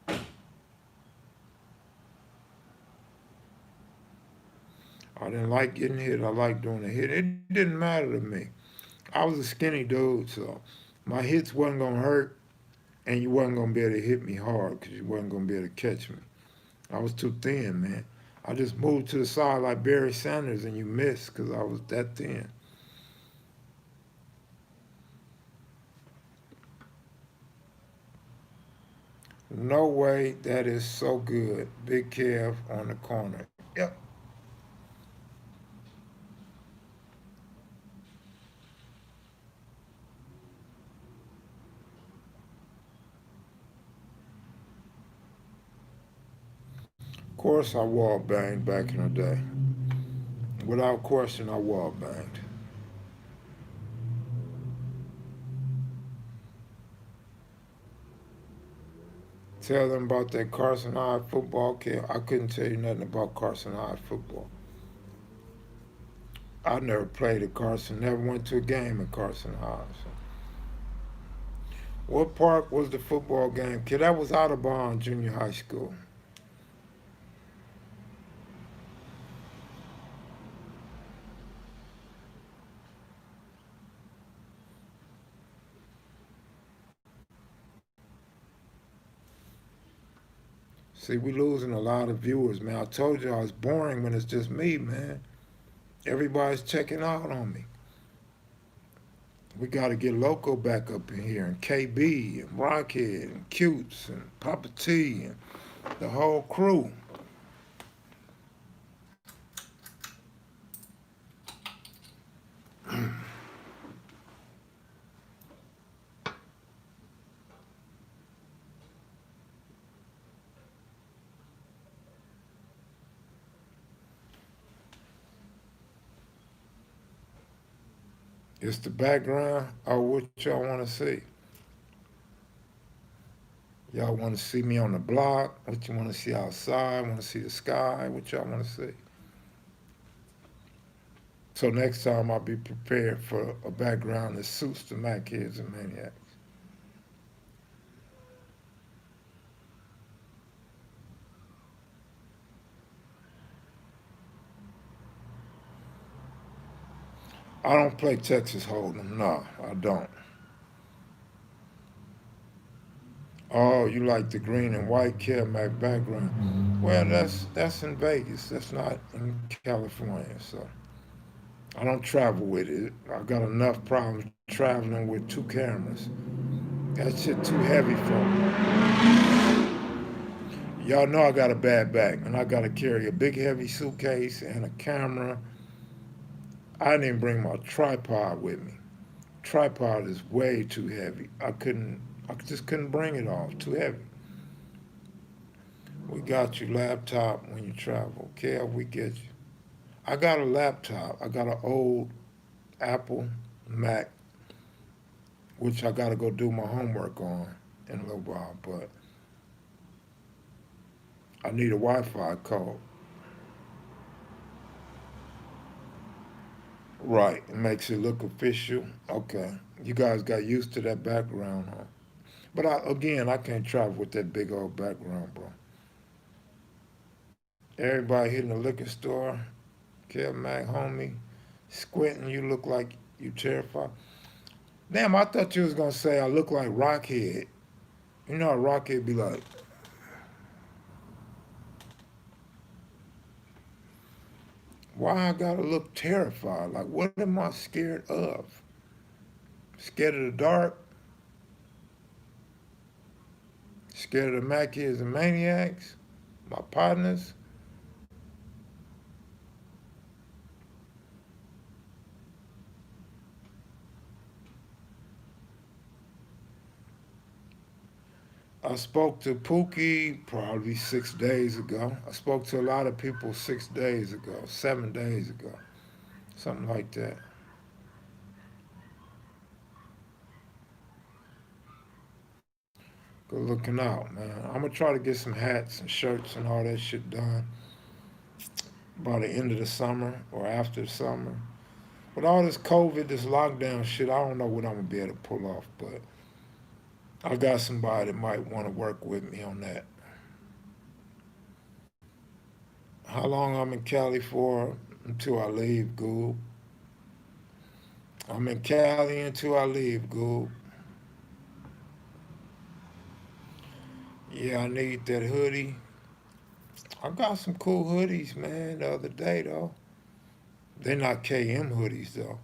I didn't like getting hit. I like doing a hit. It didn't matter to me. I was a skinny dude, so my hits wasn't gonna hurt, and you wasn't gonna be able to hit me hard because you wasn't gonna be able to catch me. I was too thin, man. I just moved to the side like Barry Sanders, and you missed because I was that thin. No way, that is so good. Big Kev on the corner. Yep. Of course, I wall banged back in the day. Without question, I wall banged. Tell them about that Carson High football camp. I couldn't tell you nothing about Carson High football. I never played at Carson, never went to a game at Carson High. So. What park was the football game? Kid, that was Audubon Junior High School. See, we losing a lot of viewers, man. I told you I was boring when it's just me, man. Everybody's checking out on me. We got to get Loco back up in here, and KB, and Rockhead, and Cutes, and Papa T, and the whole crew. It's the background. Oh, what y'all want to see? Y'all want to see me on the block? What you want to see outside? Want to see the sky? What y'all want to see? So next time I'll be prepared for a background that suits the Mac kids and maniacs. I don't play Texas Hold'em. No, I don't. Oh, you like the green and white Mac background? Well, that's in Vegas. That's not in California. So I don't travel with it. I got enough problems traveling with two cameras. That shit too heavy for me. Y'all know I got a bad back, and I gotta carry a big heavy suitcase and a camera. I didn't even bring my tripod with me. Tripod is way too heavy. I just couldn't bring it all. Too heavy. We got you laptop when you travel. Okay, we get you. I got a laptop. I got an old Apple Mac, which I gotta go do my homework on in a little while. But I need a Wi-Fi code. Right, it makes it look official. Okay, you guys got used to that background, huh? But again, I can't travel with that big old background, bro. Everybody hitting the liquor store. Kev Mac, homie, squinting. You look like you terrified. Damn, I thought you was gonna say I look like Rockhead. You know how Rockhead be like, why I gotta look terrified? Like, what am I scared of? Scared of the dark? Scared of the Mackies and maniacs? My partners? I spoke to Pookie probably 6 days ago. I spoke to a lot of people 6 days ago, 7 days ago, something like that. Good looking out, man. I'm gonna try to get some hats and shirts and all that shit done by the end of the summer or after the summer. With all this COVID, this lockdown shit, I don't know what I'm gonna be able to pull off, but I got somebody that might want to work with me on that. How long I'm in Cali for? Until I leave, Goob. I'm in Cali until I leave, Goob. Yeah, I need that hoodie. I got some cool hoodies, man, the other day, though. They're not KM hoodies, though.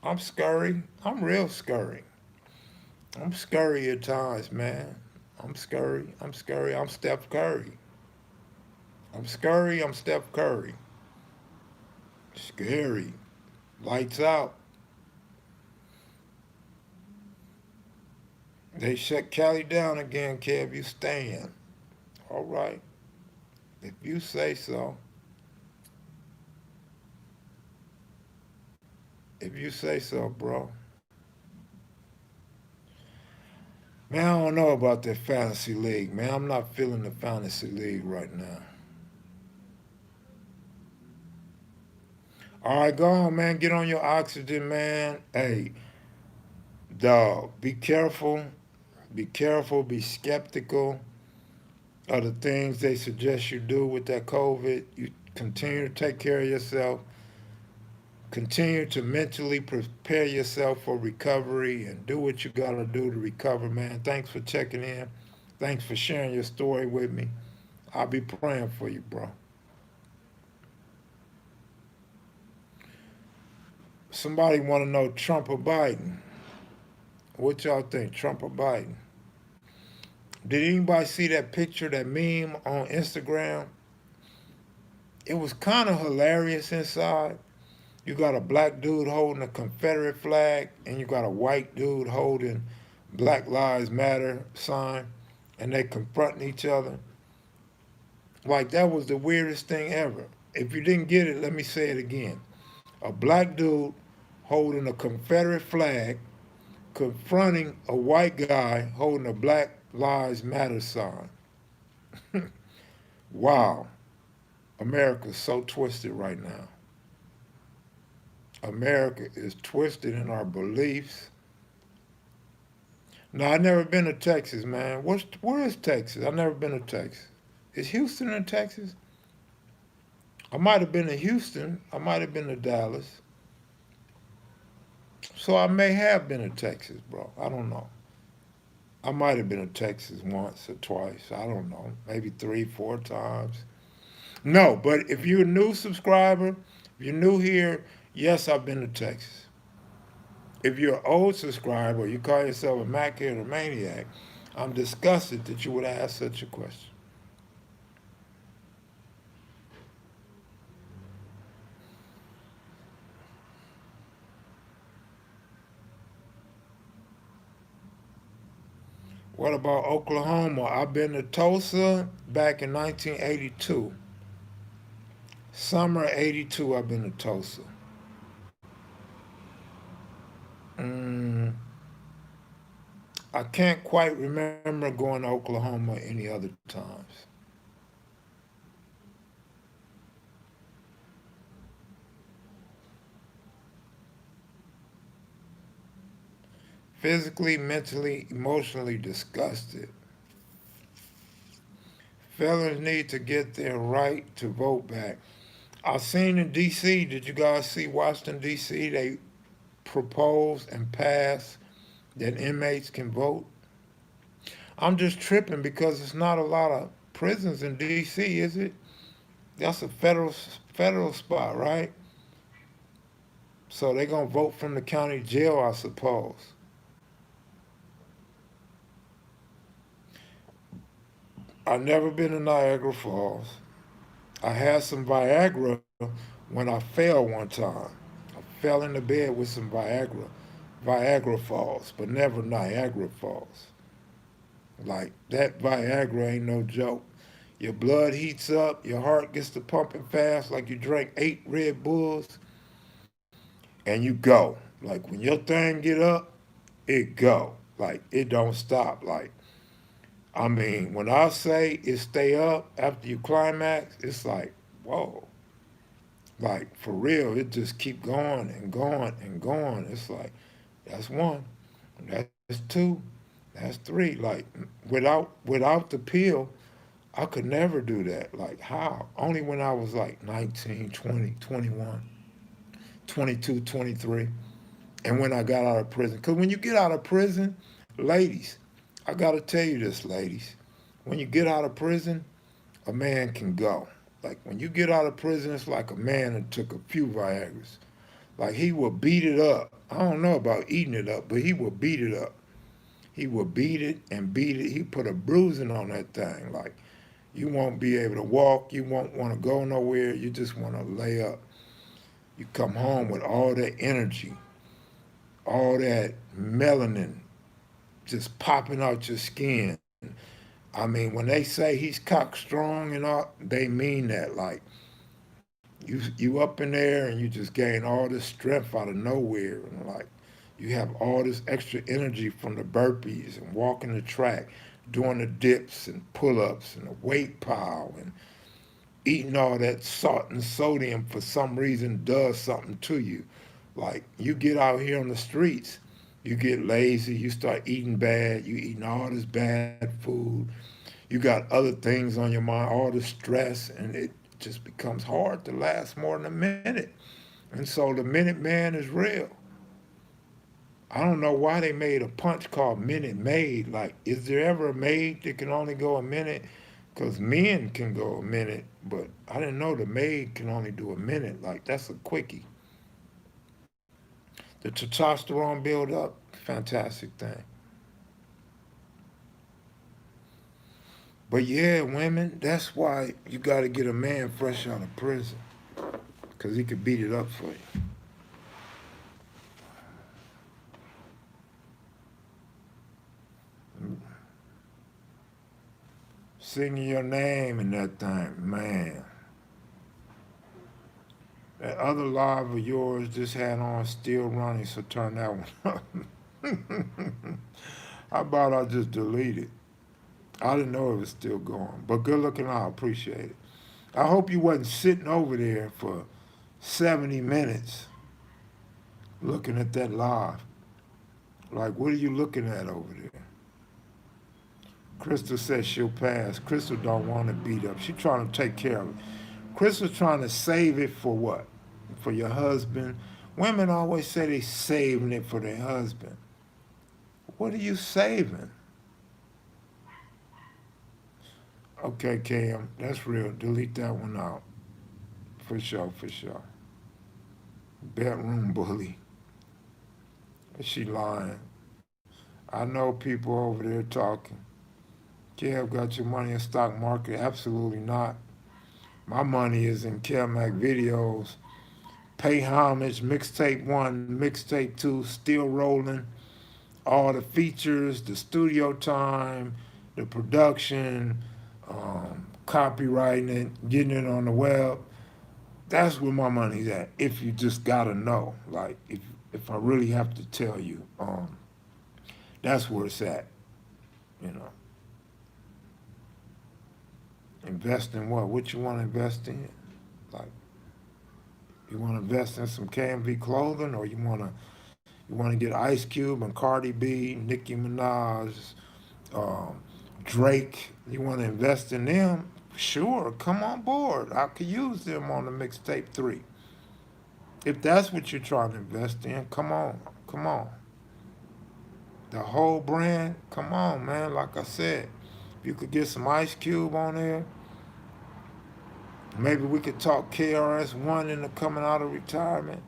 I'm scurry. I'm real scurry. I'm scurry at times, man. I'm scurry. I'm scurry. I'm Steph Curry. I'm scurry. I'm Steph Curry. Scary. Lights out. They shut Cali down again, Kev. You staying. All right. If you say so. If you say so, bro. Man, I don't know about that fantasy league, man. I'm not feeling the fantasy league right now. All right, go on, man. Get on your oxygen, man. Hey, dog, be careful. Be careful. Be skeptical of the things they suggest you do with that COVID. You continue to take care of yourself. Continue to mentally prepare yourself for recovery and do what you got to do to recover, man. Thanks for checking in. Thanks for sharing your story with me. I'll be praying for you, bro. Somebody want to know Trump or Biden. What y'all think, Trump or Biden? Did anybody see that picture, that meme on Instagram? It was kind of hilarious inside. You got a black dude holding a Confederate flag, and you got a white dude holding Black Lives Matter sign, and they confronting each other. Like, that was the weirdest thing ever. If you didn't get it, let me say it again. A black dude holding a Confederate flag, confronting a white guy holding a Black Lives Matter sign. Wow. America's so twisted right now. America is twisted in our beliefs. No, I've never been to Texas, man. Where is Texas? I've never been to Texas. Is Houston in Texas? I might have been to Houston. I might have been to Dallas. So I may have been to Texas, bro. I don't know. I might have been to Texas once or twice. I don't know. Maybe three, four times. No, but if you're a new subscriber, if you're new here, Yes, I've been to Texas. If you're an old subscriber, you call yourself a Mackhead or maniac, I'm disgusted that you would ask such a question. What about Oklahoma? I've been to Tulsa back in 1982. Summer 82, I've been to Tulsa. Mm, I can't quite remember going to Oklahoma any other times. Physically, mentally, emotionally disgusted. Felons need to get their right to vote back. I seen in D.C., did you guys see Washington, D.C.? They proposed and passed that inmates can vote. I'm just tripping because it's not a lot of prisons in D.C., is it? That's a federal spot, right? So they're gonna vote from the county jail, I suppose. I've never been to Niagara Falls. I had some Viagra when I fell one time. I fell in the bed with some Viagra, Viagra Falls, but never Niagara Falls. Like that Viagra ain't no joke. Your blood heats up, your heart gets to pumping fast like you drank 8 Red Bulls, and you go. Like when your thing get up, it go. Like it don't stop. Like I mean, when I say it stay up after you climax, it's like, whoa. Like for real, it just keep going and going and going. It's like that's one, that's two, that's three. Like without the pill, I could never do that. Like how? Only when I was like 19, 20, 21, 22, 23, and when I got out of prison. Cause when you get out of prison, ladies, I gotta tell you this, ladies, when you get out of prison, a man can go. Like when you get out of prison, it's like a man that took a few Viagra's. Like he will beat it up. I don't know about eating it up, but he will beat it up. He will beat it and beat it. He put a bruising on that thing. Like you won't be able to walk. You won't want to go nowhere. You just want to lay up. You come home with all that energy, all that melanin just popping out your skin. I mean, when they say he's cock strong and all, they mean that. Like you up in there and you just gain all this strength out of nowhere, and like you have all this extra energy from the burpees and walking the track, doing the dips and pull-ups and the weight pile and eating all that salt and sodium for some reason does something to you. Like you get out here on the streets, you get lazy, you start eating bad, you eating all this bad food, you got other things on your mind, all the stress, and it just becomes hard to last more than a minute. And so the Minute Man is real. I don't know why they made a punch called Minute Maid. Like, is there ever a maid that can only go a minute? Because men can go a minute, but I didn't know the maid can only do a minute. Like, that's a quickie. The testosterone build up, fantastic thing. But yeah, women, that's why you got to get a man fresh out of prison, because he could beat it up for you. Singing your name in that thing, man. That other live of yours just had on still running, so turn that one up. How about I just delete it? I didn't know it was still going, but good looking out. Appreciate it. I hope you wasn't sitting over there for 70 minutes looking at that live. Like, what are you looking at over there? Crystal says she'll pass. Crystal don't want to beat up. She trying to take care of it. Crystal trying to save it for what? For your husband. Women always say they saving it for their husband. What are you saving? Okay, Cam, that's real. Delete that one out. For sure, for sure. Bedroom bully. She lying. I know people over there talking. Kev got your money in stock market? Absolutely not. My money is in kevmacvideos. Pay homage, mixtape one, mixtape two, still rolling. All the features, the studio time, the production, copywriting it, getting it on the web. That's where my money's at. If you just gotta know, like if I really have to tell you, that's where it's at. You know, invest in what? What you want to invest in? Like you want to invest in some KMV clothing, or you want to get Ice Cube and Cardi B, Nicki Minaj, um, Drake. You want to invest in them? Sure, come on board. I could use them on the mixtape three. If that's what you're trying to invest in, come on, come on. The whole brand, come on, man. Like I said, if you could get some Ice Cube on there, maybe we could talk KRS-One into coming out of retirement.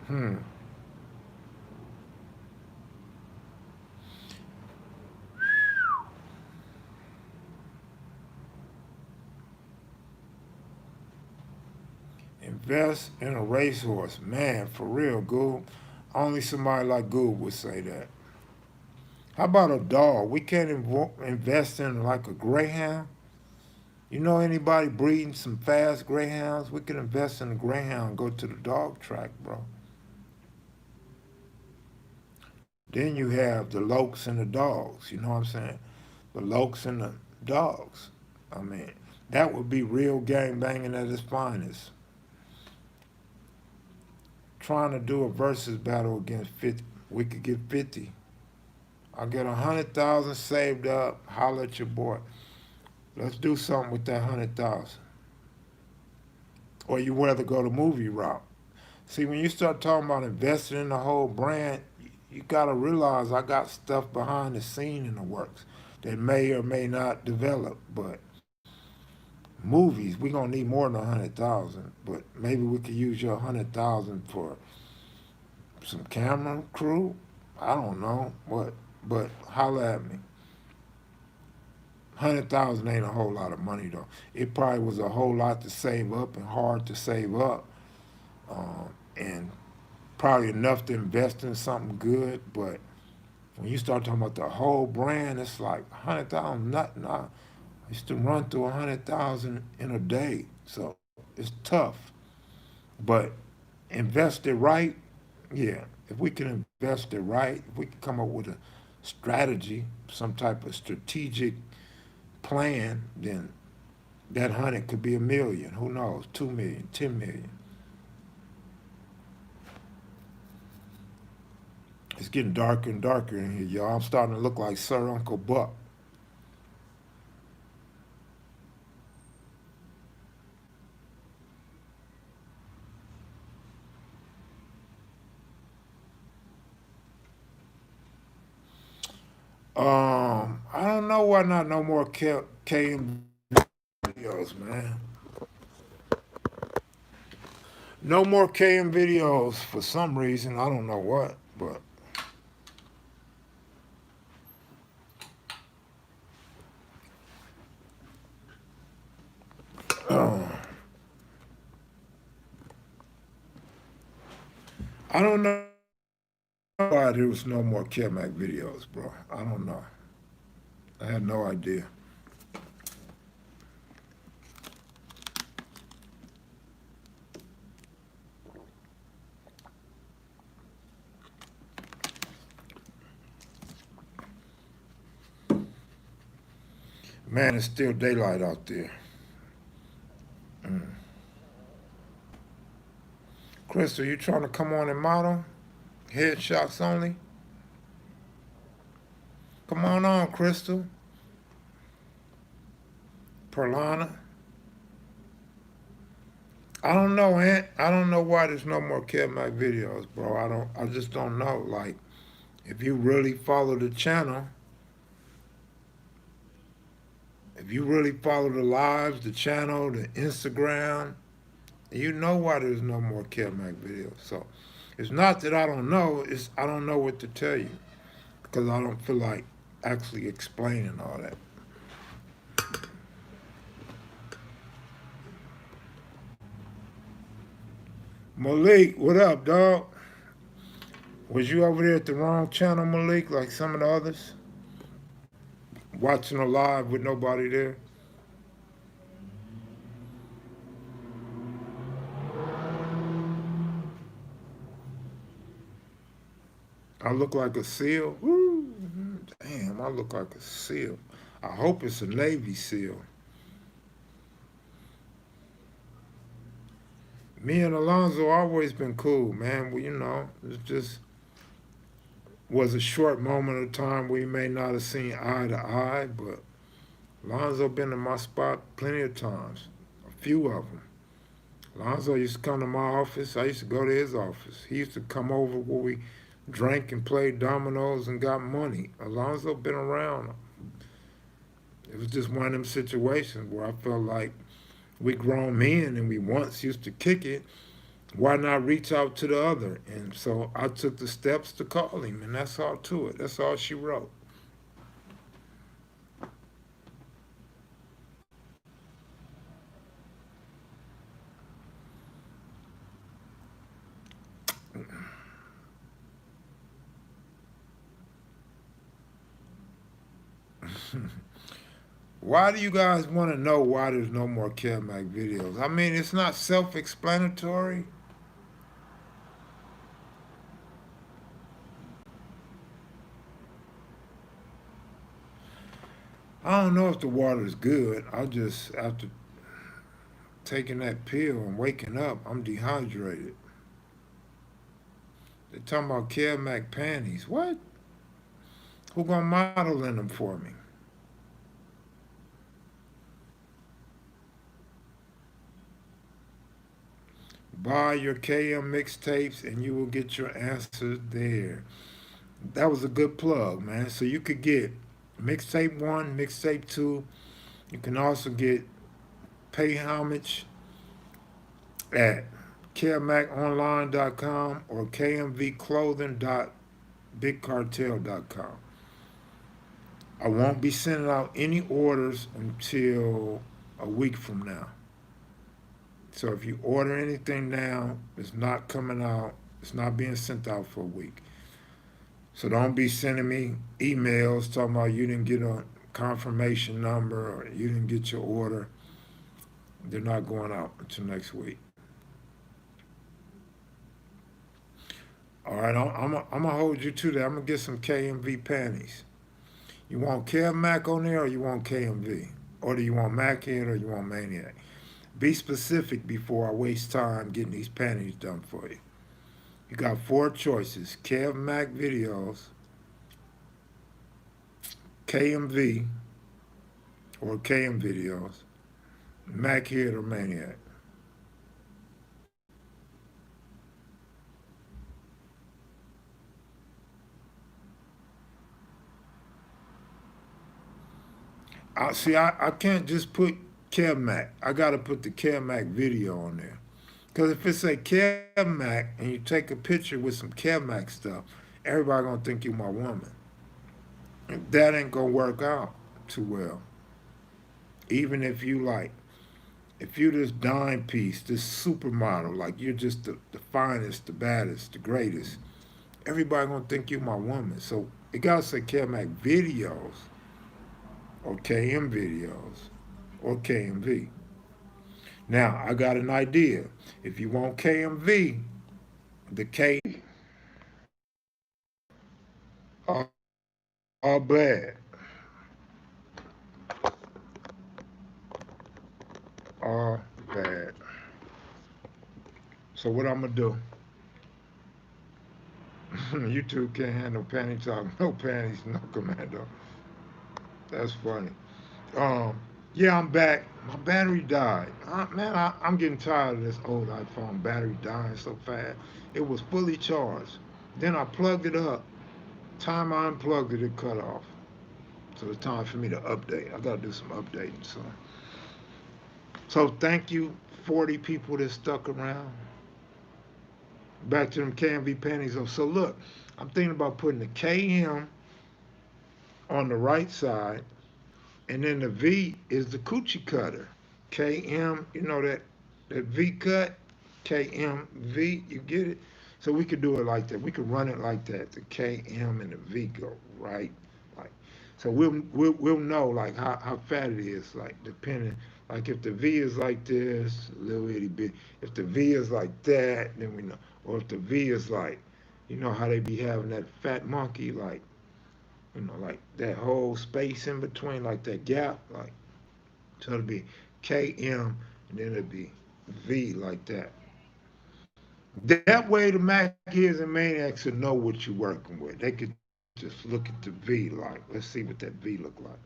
Hmm. Invest in a racehorse, man. For real, Goob. Only somebody like Goob would say that. How about a dog? We can't invest in like a greyhound. You know anybody breeding some fast greyhounds? We could invest in a greyhound and go to the dog track, bro. Then you have the lokes and the dogs. You know what I'm saying? The lokes and the dogs. I mean, that would be real gang banging at its finest. Trying to do a versus battle against 50. We could get 50. I'll get 100,000 saved up. Holler at your boy. Let's do something with that 100,000. Or you rather go the movie route. See, when you start talking about investing in the whole brand, you gotta realize I got stuff behind the scene in the works that may or may not develop. But movies, we gonna need more than 100,000. But maybe we could use your 100,000 for some camera crew. I don't know what, but holla at me. 100,000 ain't a whole lot of money though. It probably was a whole lot to save up and hard to save up, and probably enough to invest in something good. But when you start talking about the whole brand, it's like 100,000 nothing. I used to run through 100,000 in a day, so it's tough. But invest it right, yeah. If we can invest it right, if we can come up with a strategy, some type of strategic plan, then that 100 could be a million. Who knows? 2 million, 10 million. It's getting darker and darker in here, y'all. I'm starting to look like Sir Uncle Buck. I don't know why not no more KM videos, man. No more KM videos for some reason. I don't know what, but I don't know why there was no more Kevmac videos, bro. I don't know. I had no idea. Man, it's still daylight out there. Crystal, you trying to come on and model? Headshots only? Come on, Crystal. Perlana. I don't know, Aunt. I don't know why there's no more Kevmac videos, bro. I just don't know. Like, if you really follow the channel, If you really follow the lives, the channel, the Instagram, you know why there's no more Kev Mac videos. So it's not that I don't know, it's I don't know what to tell you because I don't feel like actually explaining all that. Malik, what up, dog? Was you over there at the wrong channel, Malik, like some of the others? Watching a live with nobody there? I look like a SEAL? Woo! Damn, I look like a SEAL. I hope it's a Navy SEAL. Me and Alonzo always been cool, man. Well, it just was a short moment of time we may not have seen eye to eye, but Lonzo been in my spot plenty of times, a few of them. Lonzo used to come to my office. I used to go to his office. He used to come over where we drank and played dominoes and got money. Alonzo been around. It was just one of them situations where I felt like we grown men and we once used to kick it. Why not reach out to the other? And so I took the steps to call him, and that's all to it. That's all she wrote. Why do you guys want to know why there's no more Kev Mac videos? I mean, it's not self-explanatory. I don't know if the water's good. I just, after taking that pill and waking up, I'm dehydrated. They're talking about Kev Mac panties. What? Who gonna model in them for me? Buy your KM mixtapes and you will get your answers there. That was a good plug, man. So you could get mixtape one, mixtape two. You can also get Pay Homage at kevmaconline.com or kmvclothing.bigcartel.com. I won't be sending out any orders until a week from now. So if you order anything now, it's not coming out. It's not being sent out for a week. So don't be sending me emails talking about you didn't get a confirmation number or you didn't get your order. They're not going out until next week. All right, I'm going to hold you to that. I'm going to get some KMV panties. You want Kev Mac on there or you want KMV? Or do you want Mac Head or you want Maniac? Be specific before I waste time getting these panties done for you. You got four choices: Kev Mac videos, KMV or KM videos, Mac Head or Maniac. I can't just put Kev Mac. I got to put the Kev Mac video on there. Because if it's a Kev Mac and you take a picture with some Kev Mac stuff, everybody gonna think you my woman. That ain't gonna work out too well. Even if you like, if you this dime piece, this supermodel, like you're just the finest, the baddest, the greatest, everybody gonna think you my woman. So it gotta say Kev Mac videos or KM videos or KMV. Now I got an idea. If you want KMV, the K are, are bad. Are bad. So what I'm gonna do? You two can't handle panty talk. No panties, no commando. That's funny. Um, yeah, I'm back. My battery died. Man, I'm getting tired of this old iPhone battery dying so fast. It was fully charged. Then I plugged it up. Time I unplugged it, it cut off. So it's time for me to update. I gotta do some updating. So thank you, 40 people that stuck around. Back to them KMV panties. So look, I'm thinking about putting the KM on the right side, and then the V is the coochie cutter. KM, you know that V cut, KMV, you get it? So we could do it like that. We could run it like that. The KM and the V go right, like. So we'll know like how fat it is, like depending. Like if the V is like this, a little itty bit. If the V is like that, then we know. Or if the V is like, you know how they be having that fat monkey, like like that whole space in between, like that gap, like so it'll be KM and then it'll be V like that. That way the Mac and Maniacs will know what you're working with. They could just look at the V like, let's see what that V look like.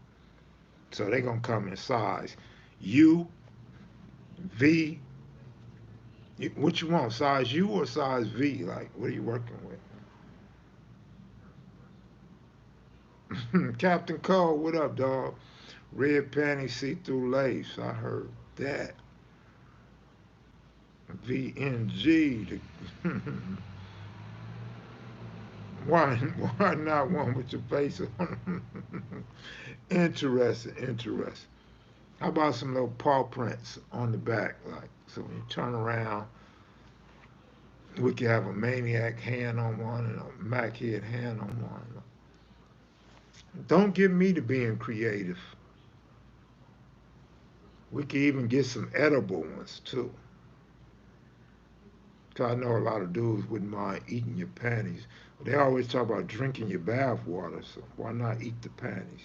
So they're gonna come in size U, V. What you want, size U or size V? Like, what are you working with? Captain Cole, what up, dog? Red panty, see-through lace. I heard that. VNG. Why, why not one with your face on? Interesting, interesting. How about some little paw prints on the back? Like, so when you turn around, we could have a maniac hand on one and a Mac head hand on one. Don't get me to being creative. We could even get some edible ones too. Cause I know a lot of dudes wouldn't mind eating your panties. But they always talk about drinking your bath water, so why not eat the panties?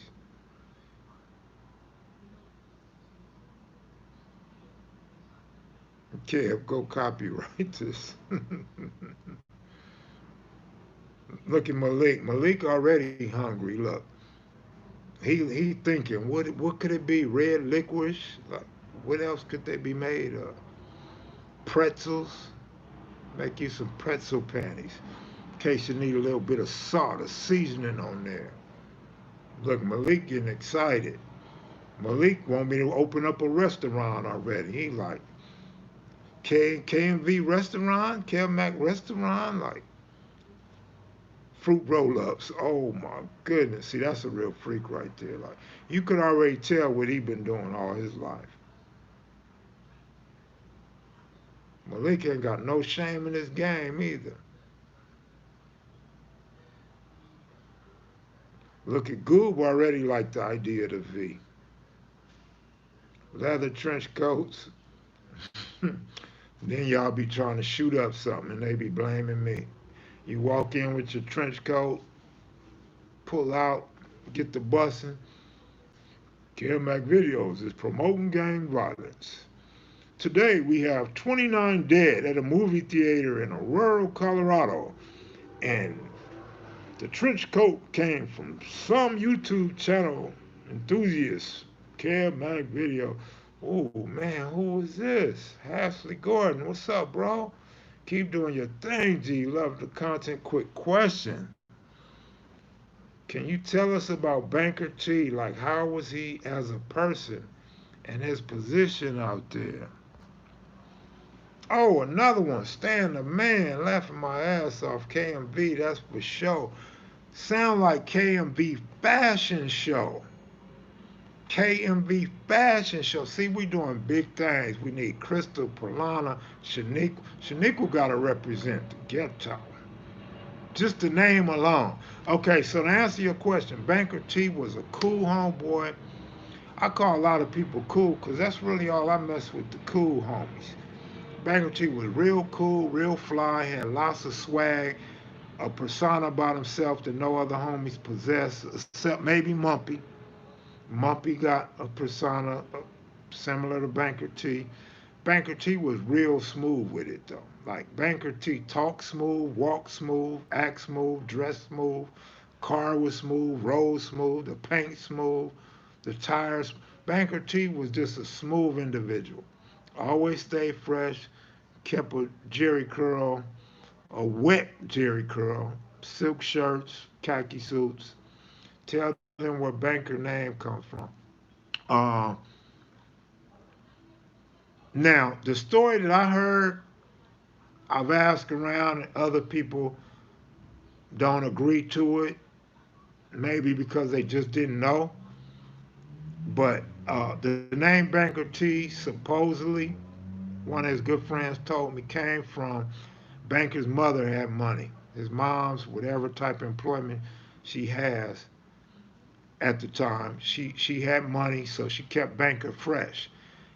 Kev, go copyright this. Look at Malik. Malik already hungry. Look, he thinking, what could it be? Red licorice? Like, what else could they be made of? Pretzels? Make you some pretzel panties. In case you need a little bit of salt or seasoning on there. Look, Malik getting excited. Malik want me to open up a restaurant already. He like, KMV restaurant, Mac restaurant, like fruit roll-ups. Oh my goodness. See, that's a real freak right there. Like you could already tell what he been doing all his life. Malik ain't got no shame in his game either. Look at Goob already like the idea of the V. Leather trench coats. Then y'all be trying to shoot up something and they be blaming me. You walk in with your trench coat, pull out, get the bussing. kevmacvideos is promoting gang violence. Today we have 29 dead at a movie theater in a rural Colorado, and the trench coat came from some YouTube channel enthusiast. kevmacvideo. Oh man, who is this? Ashley Gordon. What's up, bro? Keep doing your thing, G. Love the content. Quick question. Can you tell us about Banker T? Like, how was he as a person and his position out there? Oh, another one. Stan the man, laughing my ass off. KMV, that's for sure. Sound like KMV fashion show. KMV fashion show. See, we doing big things. We need Crystal, Polana, Shaniqua. Shaniqua got to represent the ghetto. Just the name alone. Okay, so to answer your question, Banker T was a cool homeboy. I call a lot of people cool because that's really all I mess with, the cool homies. Banker T was real cool, real fly, had lots of swag, a persona about himself that no other homies possess, except maybe Mumpy. Mumpy got a persona similar to Banker T. Banker T was real smooth with it though. Like Banker T talk smooth, walk smooth, act smooth, dress smooth, car was smooth, road smooth, the paint smooth, the tires. Banker T was just a smooth individual. Always stayed fresh, kept a Jerry curl, a wet Jerry curl, silk shirts, khaki suits. Tell them where banker name comes from. Uh, Now, the story that I heard, I've asked around and other people don't agree to it, maybe because they just didn't know. But the name Banker T supposedly, one of his good friends told me, came from Banker's mother had money. His mom's, whatever type of employment she has at the time, she had money, so she kept Banker fresh.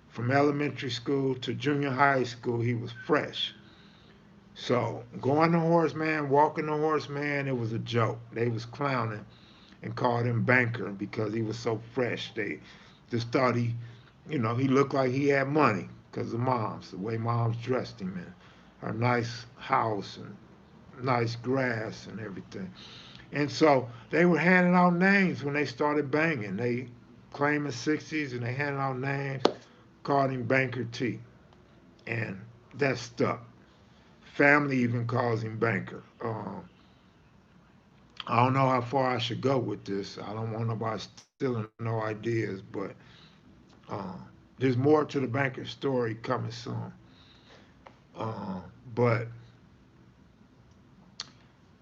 From elementary school to junior high school, he was fresh. So going to Horseman, walking to Horseman, it was a joke. They was clowning and called him Banker because he was so fresh. They just thought he looked like he had money because of moms, the way moms dressed him in her nice house and nice grass and everything. And so they were handing out names when they started banging. They claiming 60s and they handed out names, called him Banker T. And that stuck. Family even calls him Banker. I don't know how far I should go with this. I don't want nobody stealing no ideas, but uh, there's more to the Banker story coming soon. But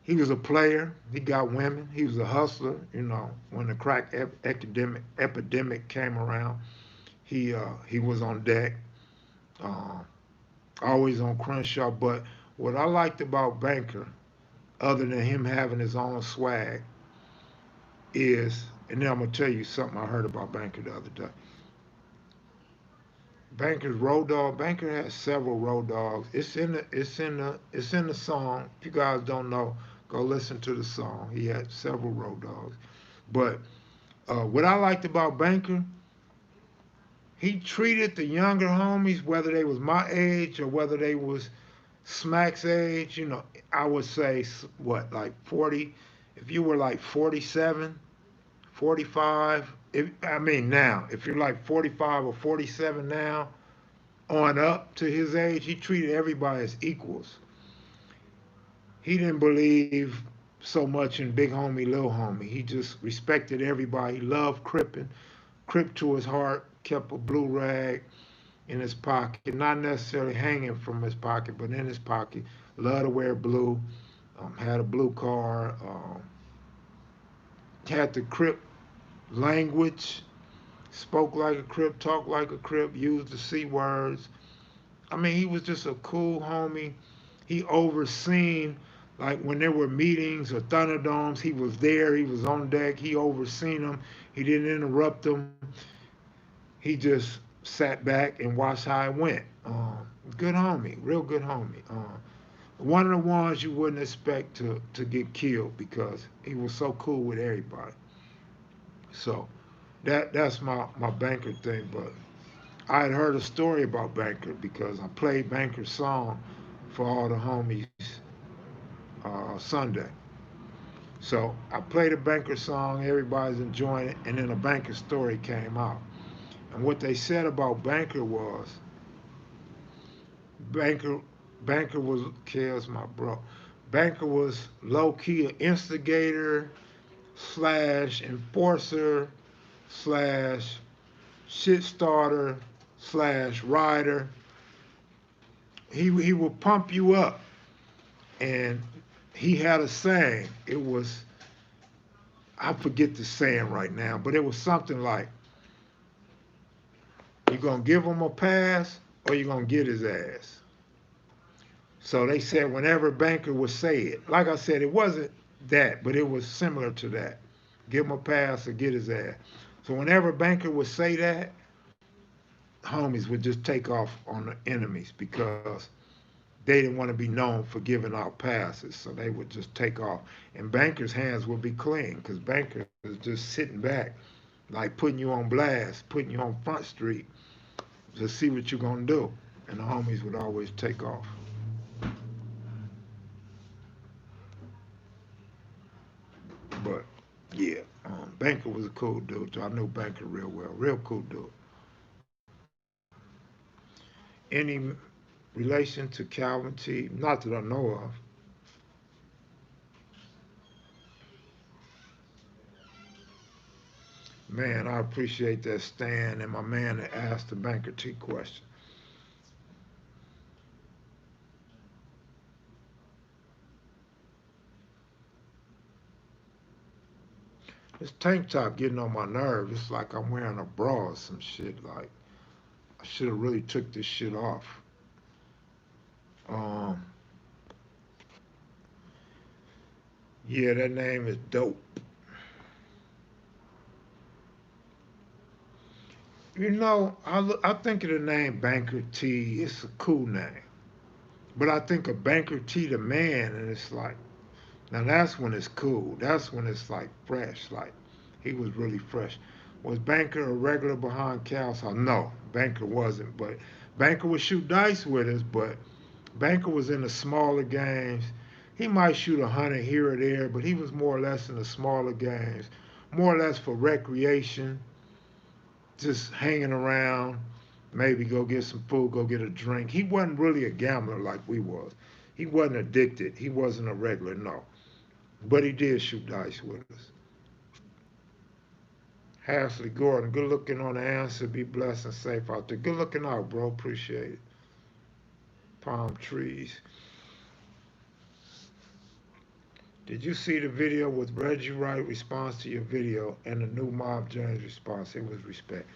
he was a player. He got women. He was a hustler. When the crack epidemic came around, he was on deck, uh, always on Crenshaw. But what I liked about Banker, other than him having his own swag, is, and then I'm gonna tell you something I heard about Banker the other day. Banker's road dog. Banker has several road dogs. It's in the song. If you guys don't know, go listen to the song. He had several road dogs. But what I liked about Banker, he treated the younger homies, whether they was my age or whether they was Smack's age. I would say what, like 40. If you were like 47, 45. Now, if you're like 45 or 47 now, on up to his age, he treated everybody as equals. He didn't believe so much in big homie, little homie. He just respected everybody. He loved cripping, crip to his heart, kept a blue rag in his pocket, not necessarily hanging from his pocket, but in his pocket. Loved to wear blue, had a blue car, had the crip language, spoke like a crip, talked like a crip, used the C words. He was just a cool homie. He overseen, like when there were meetings or Thunderdomes, he was there. He was on deck. He overseen them. He didn't interrupt them. He just sat back and watched how it went. Good homie, real good homie. One of the ones you wouldn't expect to get killed because he was so cool with everybody. So that's my Banker thing. But I had heard a story about Banker because I played Banker's song for all the homies Sunday. So I played a Banker song, everybody's enjoying it, and then a Banker story came out. And what they said about Banker was Banker Banker was Kels, my bro. Banker was low key an instigator slash enforcer slash shit starter slash rider. He would pump you up, and he had a saying. It was, I forget the saying right now, but it was something like, "You gonna give him a pass, or you gonna get his ass." So they said whenever Banker would say it, like I said, it wasn't that, but it was similar to that. Give him a pass or get his ass. So whenever Banker would say that, homies would just take off on the enemies because they didn't want to be known for giving out passes. So they would just take off. And Banker's hands would be clean because Banker is just sitting back, like putting you on blast, putting you on Front Street to see what you're going to do. And the homies would always take off. But yeah, Banker was a cool dude. I knew Banker real well. Real cool dude. Any relation to Calvin T? Not that I know of. Man, I appreciate that stand and my man that asked the Banker T question. This tank top getting on my nerves. It's like I'm wearing a bra or some shit. Like I should have really took this shit off. Um, yeah, that name is dope. I think of the name Banker T. It's a cool name, but I think of Banker T the man, and it's like now that's when it's cool. That's when it's like fresh. Like he was really fresh. Was Banker a regular behind Cal's house? No, Banker wasn't. But Banker would shoot dice with us. But Banker was in the smaller games. He might shoot 100 here or there, but he was more or less in the smaller games, more or less for recreation, just hanging around, maybe go get some food, go get a drink. He wasn't really a gambler like we was. He wasn't addicted. He wasn't a regular, no. But he did shoot dice with us. Ashley Gordon, good looking on the answer. Be blessed and safe out there. Good looking out, bro. Appreciate it. Palm trees. Did you see the video with Reggie Wright response to your video and the new Mob James response? It was respect.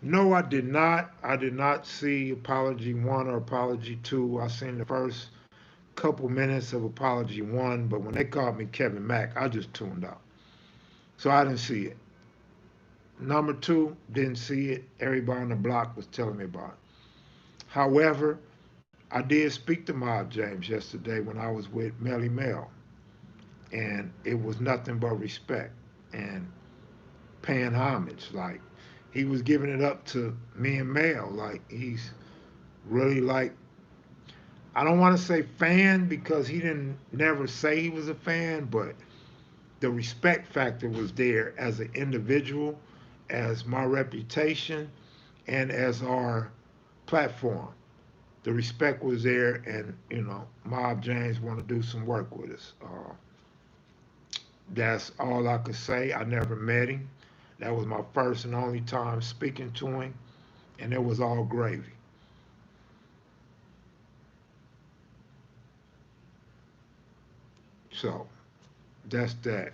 No, I did not. I did not see Apology 1 or Apology 2. I seen the first couple minutes of Apology 1, but when they called me Kevin Mack, I just tuned out. So I didn't see it. Number 2, didn't see it. Everybody on the block was telling me about it. However, I did speak to Mob James yesterday when I was with Melly Mel, and it was nothing but respect and paying homage. Like, he was giving it up to me and Mel. Like, he's really like, I don't want to say fan because he didn't never say he was a fan, but the respect factor was there as an individual, as my reputation, and as our platform. The respect was there, and Mob James want to do some work with us. That's all I could say. I never met him. That was my first and only time speaking to him, and it was all gravy. So that's that.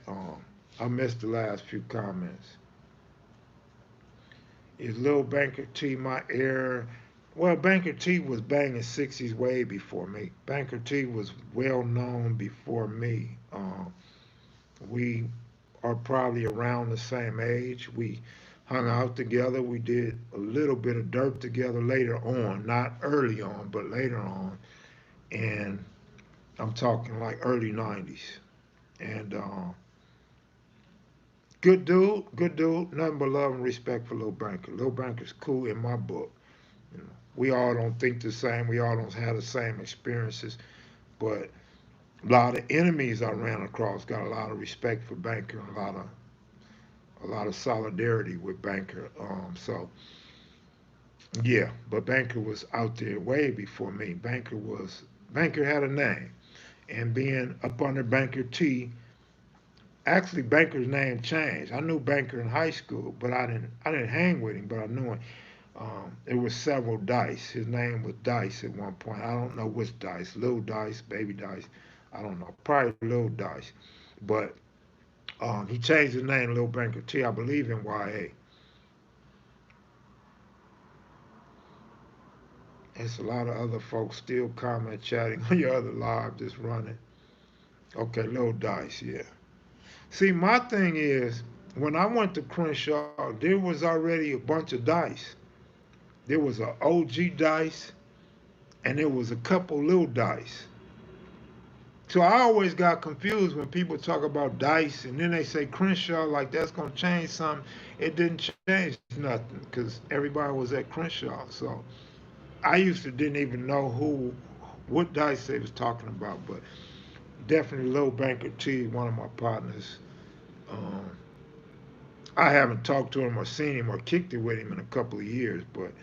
I missed the last few comments. Is Lil Banker T my heir? Well, Banker T was banging 60s way before me. Banker T was well known before me. We are probably around the same age. We hung out together. We did a little bit of dirt together later on, not early on, but later on. And I'm talking like early 90s. And good dude, nothing but love and respect for Lil Banker. Lil Banker's cool in my book. We all don't think the same. We all don't have the same experiences, but a lot of enemies I ran across got a lot of respect for Banker, a lot of solidarity with Banker. So yeah, but Banker was out there way before me. Banker had a name, and being up under Banker T, actually Banker's name changed. I knew Banker in high school, but I didn't hang with him, but I knew him. It was several Dice. His name was Dice at one point. I don't know which Dice, Little Dice, Baby Dice. I don't know, probably Little Dice. But he changed his name to Lil Banker T, I believe in YA. There's a lot of other folks still comment chatting on your other live just running. Okay, Little Dice, yeah. See, my thing is, when I went to Crenshaw, there was already a bunch of dice. There was an OG dice, and there was a couple little dice. So I always got confused when people talk about dice and then they say Crenshaw like that's gonna change something. It didn't change nothing because everybody was at Crenshaw. So I used to didn't even know what dice they was talking about, but definitely Low Banker T, one of my partners. Um, I haven't talked to him or seen him or kicked it with him in a couple of years, but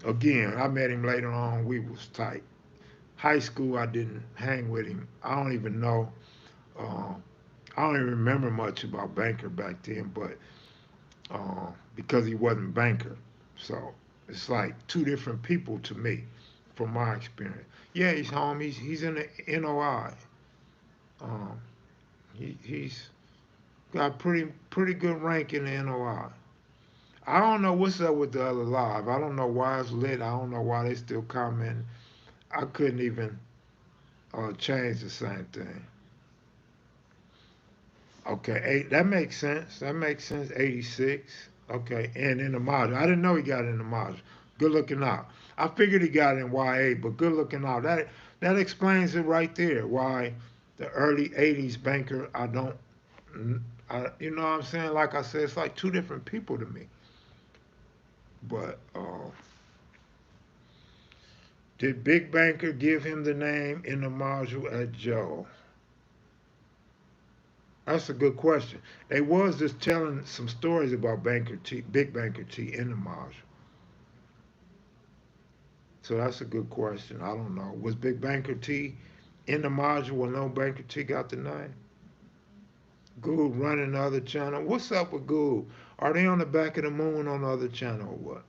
again, I met him later on. We was tight. High school, I didn't hang with him. I don't even know. Um, I don't even remember much about Banker back then, but because he wasn't banker. So it's like two different people to me, from my experience. Yeah, he's home. He's in the NOI. Um, he's got pretty good rank in the NOI. I don't know what's up with the other live. I don't know why it's lit. I don't know why they still comment. I couldn't even change the same thing. Okay, eight. That makes sense. That makes sense. 86. Okay, and in the module. I didn't know he got in the module. Good looking out. I figured he got in YA, but good looking out. That explains it right there. Why the early 80s banker. I don't. You know what I'm saying? Like I said, it's like two different people to me. But did Big Banker give him the name in the module at Joe? That's a good question. They was just telling some stories about Banker T, Big Banker T in the module. So that's a good question. I don't know. Was Big Banker T in the module when no Banker T got the name? Goob running the other channel. What's up with Goob? Are they on the back of the moon on the other channel or what?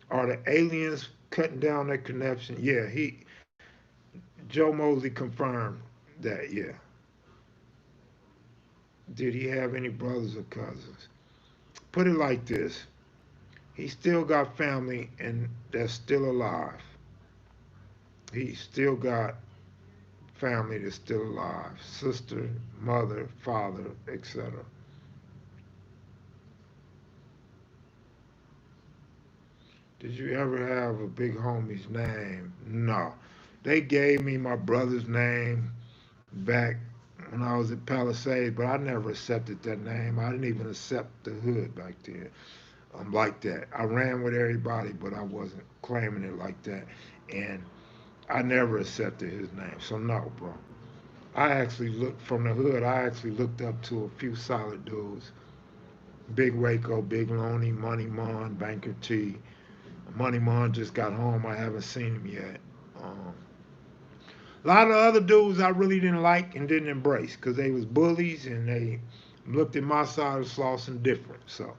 Are the aliens cutting down their connection? Yeah, Joe Mosley confirmed that, yeah. Did he have any brothers or cousins? Put it like this. He still got family and that's still alive. He still got family that's still alive. Sister, mother, father, etc. Did you ever have a big homie's name? No. They gave me my brother's name back when I was at Palisades, but I never accepted that name. I didn't even accept the hood back then. Like that. I ran with everybody, but I wasn't claiming it like that. And I never accepted his name. So no, bro. I actually looked from the hood. I actually looked up to a few solid dudes. Big Waco, Big Loney, Money Mon, Banker T. Money Mon just got home. I haven't seen him yet. A lot of other dudes I really didn't like and didn't embrace because they was bullies and they looked at my side of Slauson different. So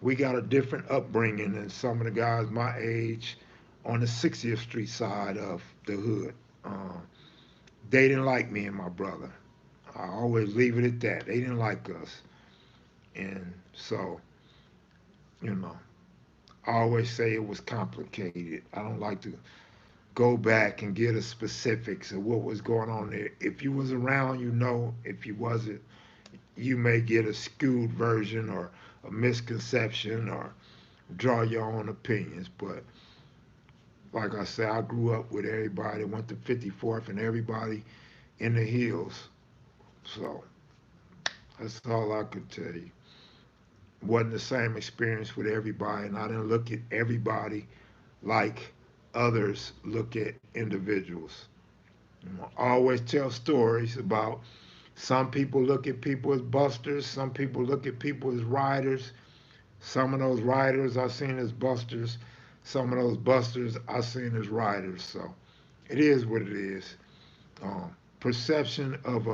we got a different upbringing than some of the guys my age on the 60th Street side of the hood. Um, they didn't like me and my brother. I always leave it at that. They didn't like us. And so, you know, I always say it was complicated. I don't like to go back and get the specifics of what was going on there. If you was around, you know. If you wasn't, you may get a skewed version or a misconception or draw your own opinions. But like I said, I grew up with everybody, went to 54th and everybody in the hills. So that's all I could tell you. Wasn't the same experience with everybody, and I didn't look at everybody like others look at individuals. I always tell stories about some people look at people as busters, some people look at people as riders. Some of those riders I seen as busters, some of those busters I seen as riders. So it is what it is. Perception of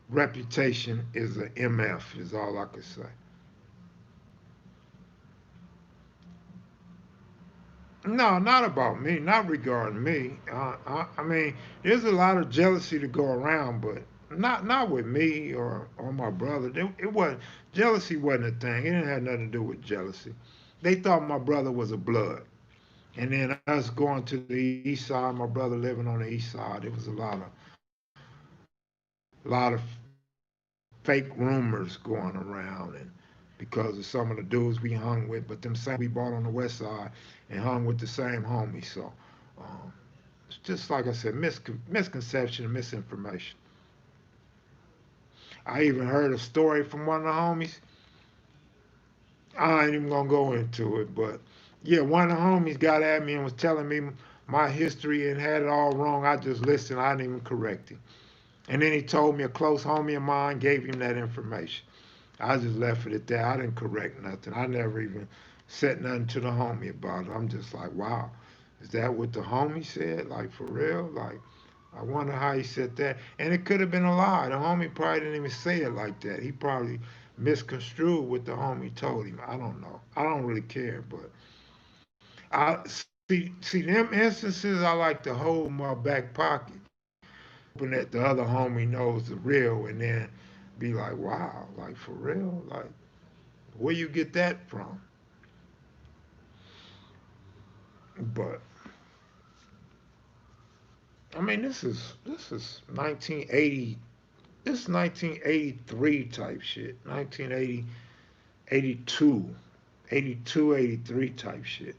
reputation is a MF. Is all I could say. No, not about me, not regarding me. I mean, there's a lot of jealousy to go around, but not with me or my brother. It wasn't jealousy wasn't a thing. It didn't have nothing to do with jealousy. They thought my brother was a blood, and then us going to the east side, my brother living on the east side. It was a lot of fake rumors going around, and because of some of the dudes we hung with, but them same we bought on the west side and hung with the same homies. So um, it's just like I said, misconception and misinformation. I even heard a story from one of the homies. I ain't even gonna go into it, but yeah, one of the homies got at me and was telling me my history and had it all wrong. I just listened. I didn't even correct him. And then he told me a close homie of mine gave him that information. I just left it at that. I didn't correct nothing. I never even said nothing to the homie about it. I'm just like, wow, is that what the homie said? Like for real? Like I wonder how he said that. And it could have been a lie. The homie probably didn't even say it like that. He probably misconstrued what the homie told him. I don't know. I don't really care, but I see them instances I like to hold in my back pocket, hoping that the other homie knows the real and then be like, wow, like for real? Like where you get that from? But I mean this is 1980, this is 1983 type shit. 1980, 82, 82, 83 type shit.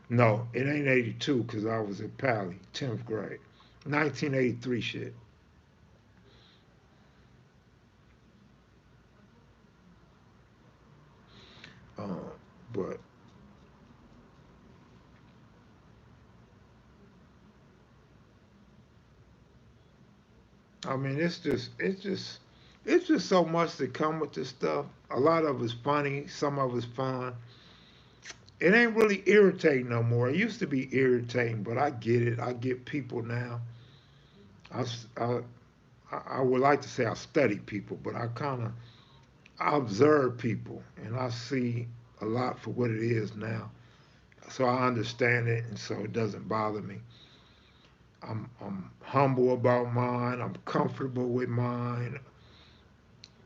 No, it ain't 82 because I was at Pally, 10th grade. 1983 shit. Uh, but I mean, it's just so much that come with this stuff. A lot of it's funny, some of it's fun. It ain't really irritating no more. It used to be irritating, but I get it. I get people now. I, s- I would like to say I study people, but I observe people and I see a lot for what it is now. So I understand it, and so it doesn't bother me. I'm humble about mine. I'm comfortable with mine.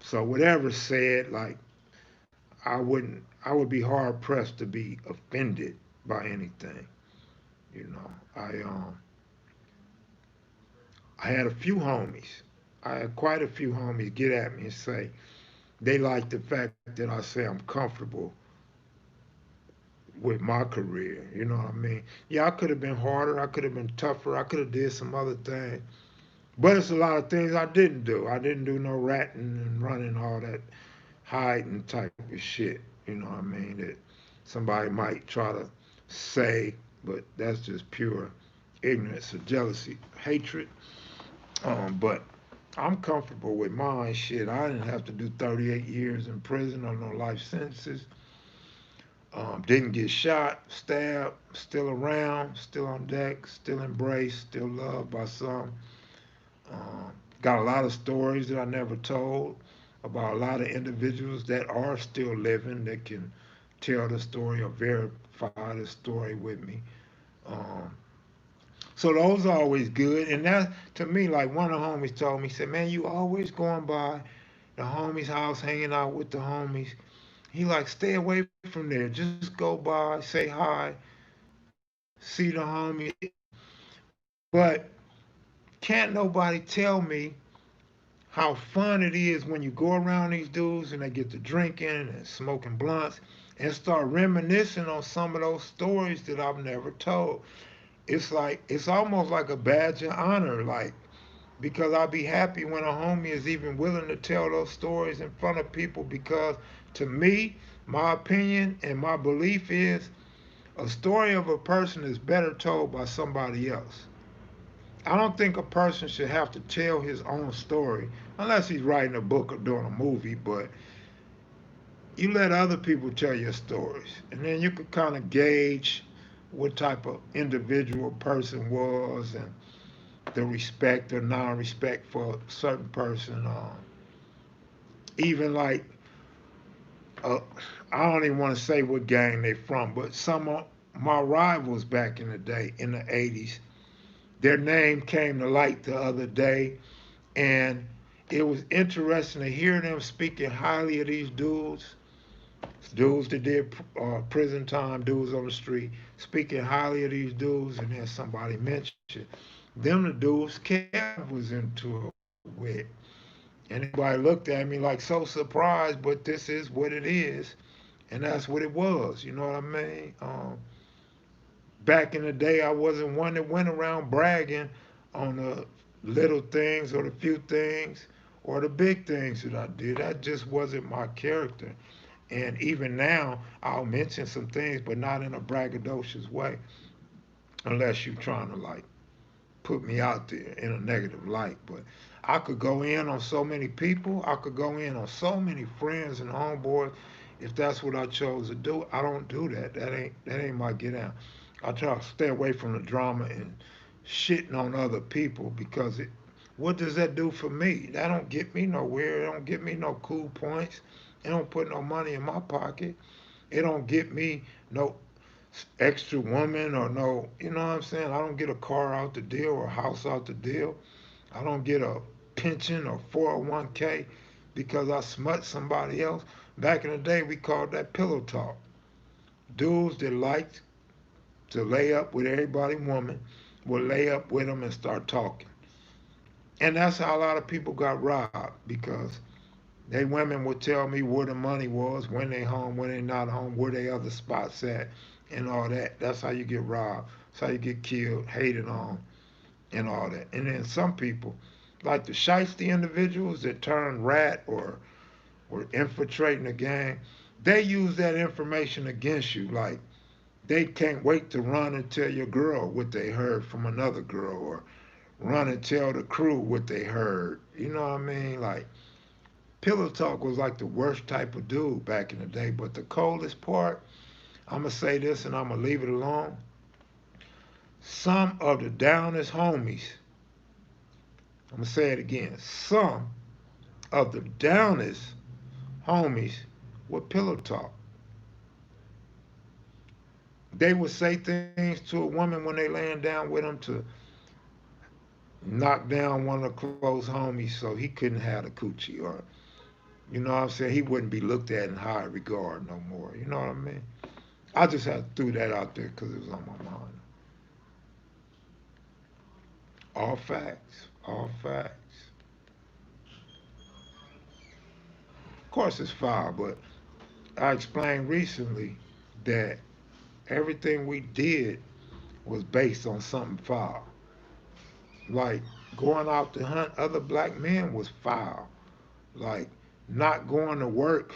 So whatever said, like I would be hard pressed to be offended by anything. You know, I had a few homies. I had quite a few homies get at me and say they like the fact that I say I'm comfortable with my career. You know what I mean? Yeah, I could have been harder. I could have been tougher. I could have did some other things. But it's a lot of things I didn't do. I didn't do no ratting and running all that hiding type of shit. You know what I mean? That somebody might try to say, but that's just pure ignorance or jealousy, hatred. But I'm comfortable with mine. Shit, I didn't have to do 38 years in prison or no life sentences. Didn't get shot, stabbed, still around, still on deck, still embraced, still loved by some. Um, got a lot of stories that I never told about a lot of individuals that are still living that can tell the story or verify the story with me. Um, so those are always good. And that, to me, like one of the homies told me, he said, man, you always going by the homie's house, hanging out with the homies. He like, stay away from there. Just go by, say hi, see the homie. But can't nobody tell me how fun it is when you go around these dudes and they get to drinking and smoking blunts and start reminiscing on some of those stories that I've never told. It's like it's almost like a badge of honor, like because I'll be happy when a homie is even willing to tell those stories in front of people because to me, my opinion and my belief is a story of a person is better told by somebody else. I don't think a person should have to tell his own story unless he's writing a book or doing a movie, but you let other people tell your stories. And then you could kind of gauge what type of individual person was and the respect or non respect for a certain person. Even like, uh, I don't even want to say what gang they from, but some of my rivals back in the day, in the 80s, their name came to light the other day and it was interesting to hear them speaking highly of these dudes that did prison time, dudes on the street, speaking highly of these dudes, and then somebody mentioned them the dudes Kev was into it with. And everybody looked at me like so surprised, but this is what it is, and that's what it was. You know what I mean? Back in the day, I wasn't one that went around bragging on the little things or the few things or the big things that I did. That just wasn't my character. And even now, I'll mention some things, but not in a braggadocious way, unless you're trying to like put me out there in a negative light. But I could go in on so many people. I could go in on so many friends and homeboys. If that's what I chose to do, I don't do that. That ain't my get out. I try to stay away from the drama and shitting on other people because what does that do for me? That don't get me nowhere. It don't get me no cool points. It don't put no money in my pocket. It don't get me no extra woman or no, you know what I'm saying? I don't get a car out the deal or a house out the deal. I don't get a pension or 401k because I smut somebody else. Back in the day, we called that pillow talk. Dudes that liked to lay up with everybody woman would lay up with them and start talking. And that's how a lot of people got robbed because they women would tell me where the money was, when they home, when they not home, where they other spots at, and all that. That's how you get robbed. That's how you get killed, hated on, and all that. And then some people, like the shiesty individuals that turn rat or were infiltrating the gang, they use that information against you. Like they can't wait to run and tell your girl what they heard from another girl, or run and tell the crew what they heard. You know what I mean? Like pillow talk was like the worst type of dude back in the day. But the coldest part, I'm gonna say this and I'm gonna leave it alone. Some of the downest homies, I'm gonna say it again. Some of the downest homies would pillow talk. They would say things to a woman when they laying down with them to knock down one of the close homies so he couldn't have the coochie, or you know what I'm saying, he wouldn't be looked at in high regard no more. You know what I mean? I just had to throw that out there because it was on my mind. All facts. All facts. Of course, it's foul, but I explained recently that everything we did was based on something foul. Like going out to hunt other black men was foul. Like not going to work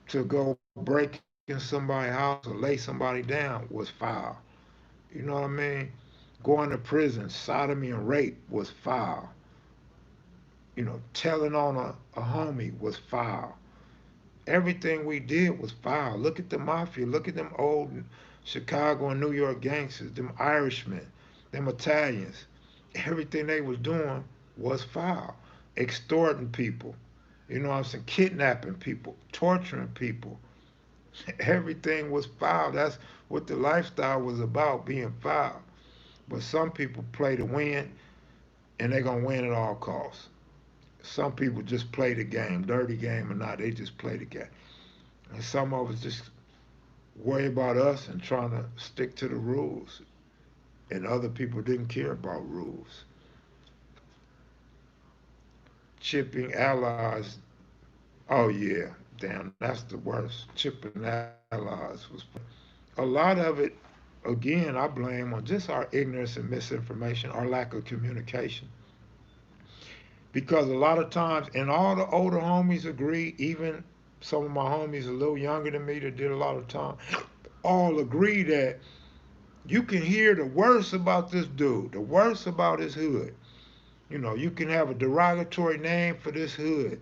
to go break in somebody's house or lay somebody down was foul. You know what I mean? Going to prison, sodomy and rape was foul. You know, telling on a homie was foul. Everything we did was foul. Look at the mafia. Look at them old Chicago and New York gangsters, them Irishmen, them Italians. Everything they was doing was foul. Extorting people, you know what I'm saying? Kidnapping people, torturing people. Everything was foul. That's what the lifestyle was about, being foul. But some people play to win, and they're going to win at all costs. Some people just play the game, dirty game or not, they just play the game. And some of us just worry about us and trying to stick to the rules. And other people didn't care about rules. Chipping allies, oh yeah, damn, that's the worst. Chipping allies was, a lot of it, again, I blame on just our ignorance and misinformation, our lack of communication. Because a lot of times, and all the older homies agree, even some of my homies a little younger than me that did a lot of time, all agree that you can hear the worst about this dude, the worst about his hood. You know, you can have a derogatory name for this hood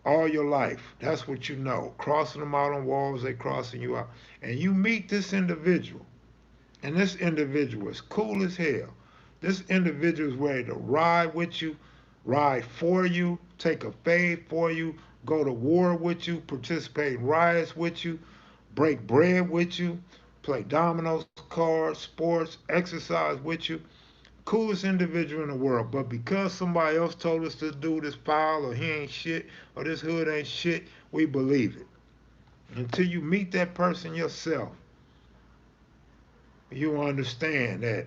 all your life. That's what you know. Crossing them out on walls, they crossing you out. And you meet this individual, and this individual is cool as hell. This individual is ready to ride with you, ride for you, take a fade for you, go to war with you, participate in riots with you, break bread with you, play dominoes, cards, sports, exercise with you. Coolest individual in the world. But because somebody else told us this dude is foul or he ain't shit or this hood ain't shit, we believe it. Until you meet that person yourself, you understand that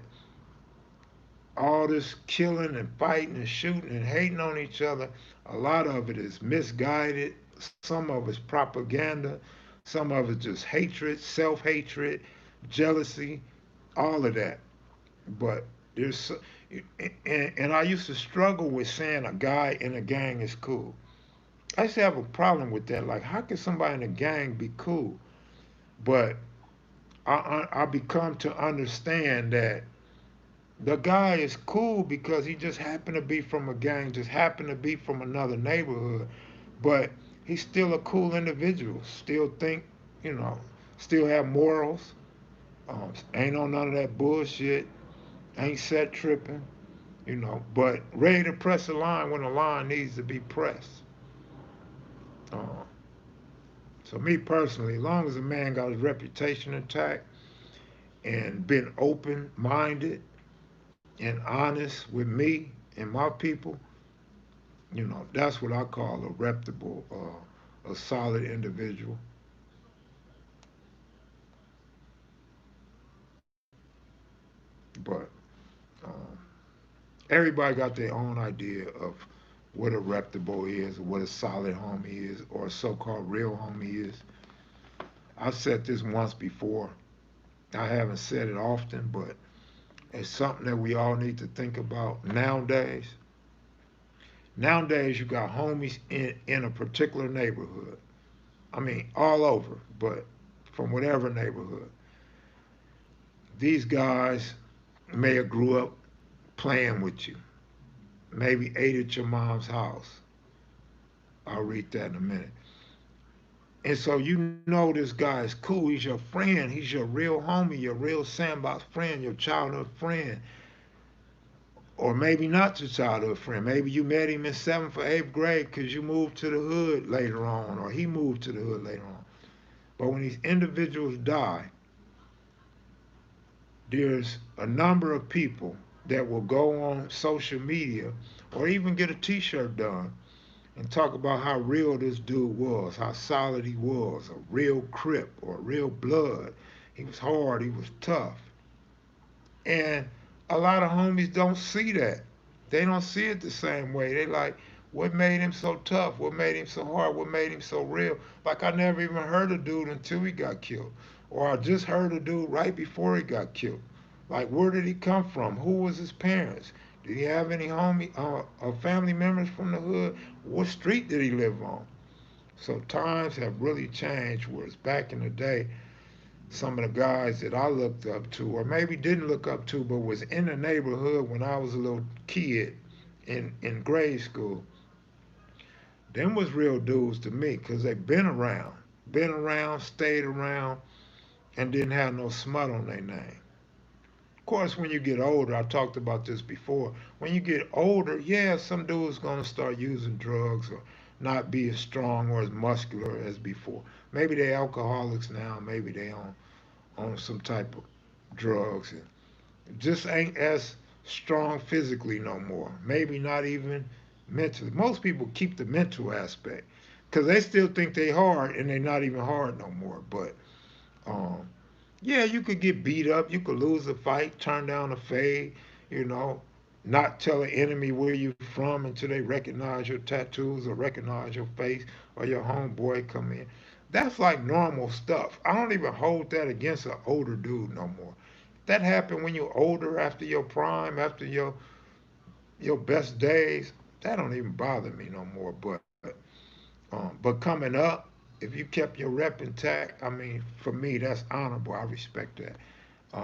all this killing and fighting and shooting and hating on each other, a lot of it is misguided. Some of it's propaganda. Some of it's just hatred, self hatred, jealousy, all of that. But there's, and I used to struggle with saying a guy in a gang is cool. I used to have a problem with that. Like, how can somebody in a gang be cool? But I become to understand that the guy is cool because he just happened to be from a gang, just happened to be from another neighborhood. But he's still a cool individual. Still think, you know, still have morals. Ain't on none of that bullshit. ain't set tripping, but ready to press a line when a line needs to be pressed. Uh, so me personally, as long as a man got his reputation intact and been open-minded and honest with me and my people, that's what I call a reputable, a solid individual. But um, everybody got their own idea of what a reputable is, or what a solid homie is, or a so-called real homie is. I've said this once before. I haven't said it often, but it's something that we all need to think about nowadays. Nowadays, you got homies in a particular neighborhood. I mean, all over, but from whatever neighborhood. These guys may have grew up playing with you, maybe ate at your mom's house. I'll read that in a minute. And so you know this guy is cool. He's your friend. He's your real homie, your real sandbox friend, your childhood friend. Or maybe not your childhood friend. Maybe you met him in seventh or eighth grade because you moved to the hood later on, or he moved to the hood later on. But when these individuals die, there's a number of people that will go on social media or even get a t-shirt done and talk about how real this dude was, how solid he was, a real Crip or a real blood. He was hard, he was tough. And a lot of homies don't see that. They don't see it the same way. They like, what made him so tough? What made him so hard? What made him so real? Like I never even heard a dude until he got killed. Or I just heard a dude right before he got killed. Like where did he come from? Who was his parents? Did he have any family members from the hood? What street did he live on? So times have really changed. Whereas back in the day, some of the guys that I looked up to, or maybe didn't look up to, but was in the neighborhood when I was a little kid in grade school, them was real dudes to me because they been around, stayed around, and didn't have no smut on their name. Of course, when you get older, I talked about this before. When you get older, yeah, some dudes gonna start using drugs or not be as strong or as muscular as before. Maybe they alcoholics now. Maybe they on some type of drugs and just ain't as strong physically no more. Maybe not even mentally. Most people keep the mental aspect because they still think they hard and they're not even hard no more. But um, yeah, you could get beat up. You could lose a fight, turn down a fade, you know, not tell an enemy where you from until they recognize your tattoos or recognize your face or your homeboy come in. That's like normal stuff. I don't even hold that against an older dude no more. That happened when you're older, after your prime, after your best days. That don't even bother me no more. But coming up, if you kept your rep intact, I mean, for me, that's honorable. I respect that.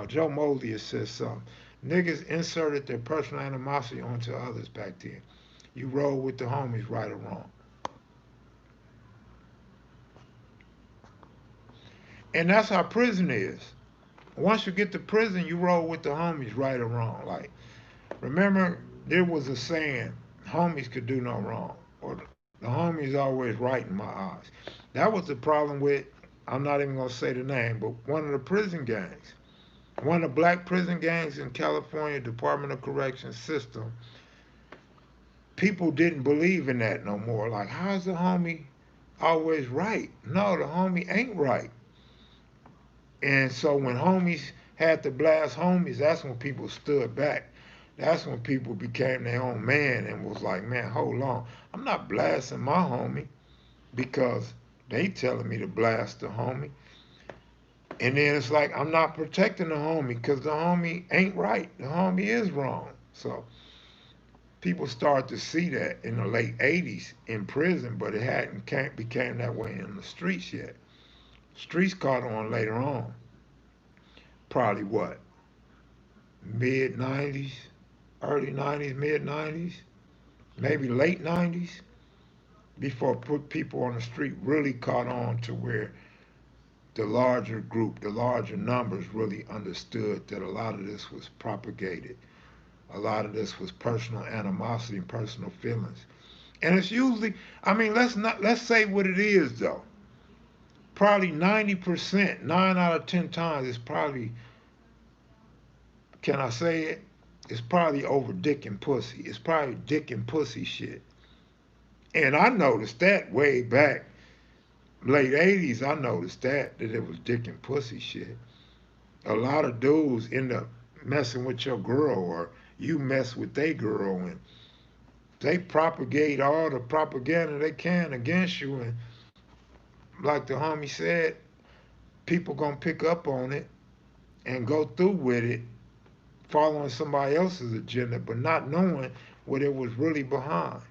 Joe Moses says something. Niggas inserted their personal animosity onto others back then. You roll with the homies, right or wrong. And that's how prison is. Once you get to prison, you roll with the homies, right or wrong. Like, remember, there was a saying, homies could do no wrong. Or the homies always right in my eyes. That was the problem with, I'm not even going to say the name, but one of the prison gangs. One of the black prison gangs in California Department of Corrections system, people didn't believe in that no more. Like, how's the homie always right? No, the homie ain't right. And so when homies had to blast homies, that's when people stood back. That's when people became their own man and was like, man, hold on. I'm not blasting my homie because they telling me to blast the homie. And then it's like, I'm not protecting the homie because the homie ain't right. The homie is wrong. So people started to see that in the late 80s in prison, but it hadn't became that way in the streets yet. Streets caught on later on. Probably what? Mid 90s, early 90s, mid 90s, maybe late 90s before put people on the street really caught on to where the larger group, the larger numbers really understood that a lot of this was propagated. A lot of this was personal animosity and personal feelings. And it's usually, I mean, let's say what it is though. Probably 90%, 9 out of 10 times, it's probably, can I say it? It's probably over dick and pussy. It's probably dick and pussy shit. And I noticed that way back, late 80s, I noticed that it was dick and pussy shit. A lot of dudes end up messing with your girl or you mess with their girl and they propagate all the propaganda they can against you. And like the homie said, people gonna pick up on it and go through with it, following somebody else's agenda, but not knowing what it was really behind.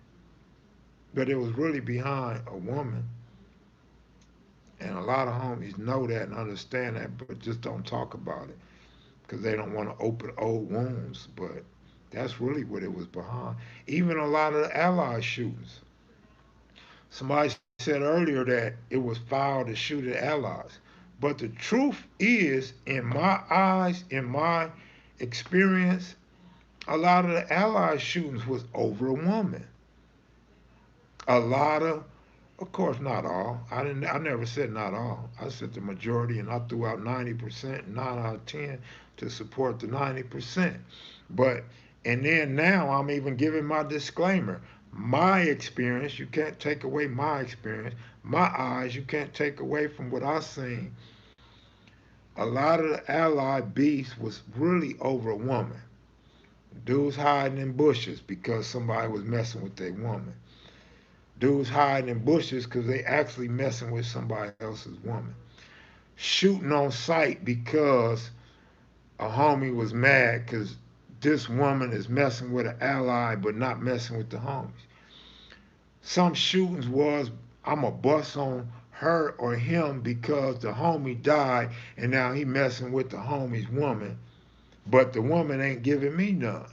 But it was really behind a woman. And a lot of homies know that and understand that, but just don't talk about it because they don't want to open old wounds. But that's really what it was behind. Even a lot of the Allied shootings. Somebody said earlier that it was foul to shoot at allies. But the truth is, in my eyes, in my experience, a lot of the allied shootings was over a woman. A lot of course, not all. I didn't. I never said not all. I said the majority, and I threw out 90%, 9 out of 10, to support the 90%. But and then now I'm even giving my disclaimer. My experience, you can't take away my experience. My eyes, you can't take away from what I seen. A lot of the allied beefs was really over a woman. Dudes hiding in bushes because somebody was messing with their woman. Dudes hiding in bushes because they actually messing with somebody else's woman. Shooting on sight because a homie was mad because this woman is messing with an ally but not messing with the homies. Some shootings was I'm a bust on her or him because the homie died and now he messing with the homie's woman, but the woman ain't giving me none.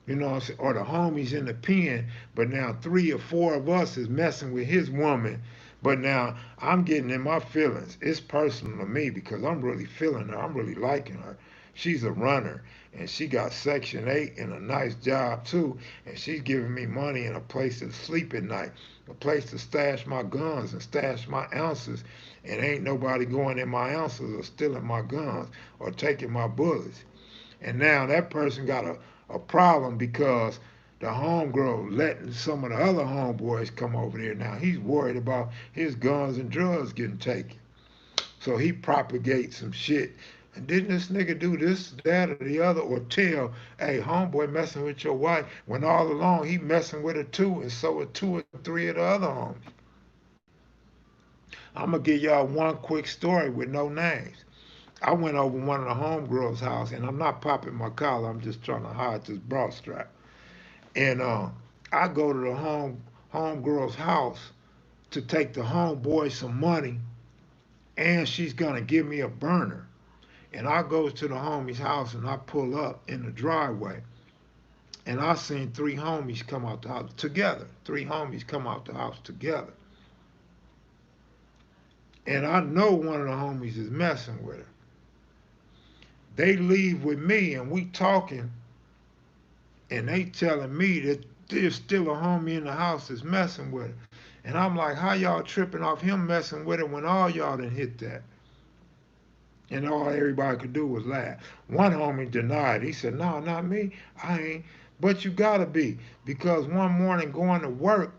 You know what I'm saying? Or the homies in the pen, but now 3 or 4 of us is messing with his woman. But now I'm getting in my feelings. It's personal to me because I'm really feeling her. I'm really liking her. She's a runner and she got Section 8 and a nice job too. And she's giving me money and a place to sleep at night, a place to stash my guns and stash my ounces. And ain't nobody going in my ounces or stealing my guns or taking my bullets. And now that person got a problem because the homegirl letting some of the other homeboys come over there. Now he's worried about his guns and drugs getting taken. So he propagates some shit. And didn't this nigga do this, that, or the other? Or tell, hey, homeboy messing with your wife when all along he messing with her too, and so are 2 or 3 of the other homies. I'm gonna give y'all one quick story with no names. I went over one of the homegirls' house, and I'm not popping my collar. I'm just trying to hide this bra strap. And I go to the homegirl's house to take the homeboy some money, and she's gonna give me a burner. And I go to the homie's house, and I pull up in the driveway, and I seen 3 homies come out the house together. 3 homies come out the house together, and I know one of the homies is messing with her. They leave with me, and we talking, and they telling me that there's still a homie in the house that's messing with her. And I'm like, how y'all tripping off him messing with her when all y'all done hit that? And all everybody could do was laugh. One homie denied. He said, no, not me. I ain't. But you gotta be. Because one morning going to work,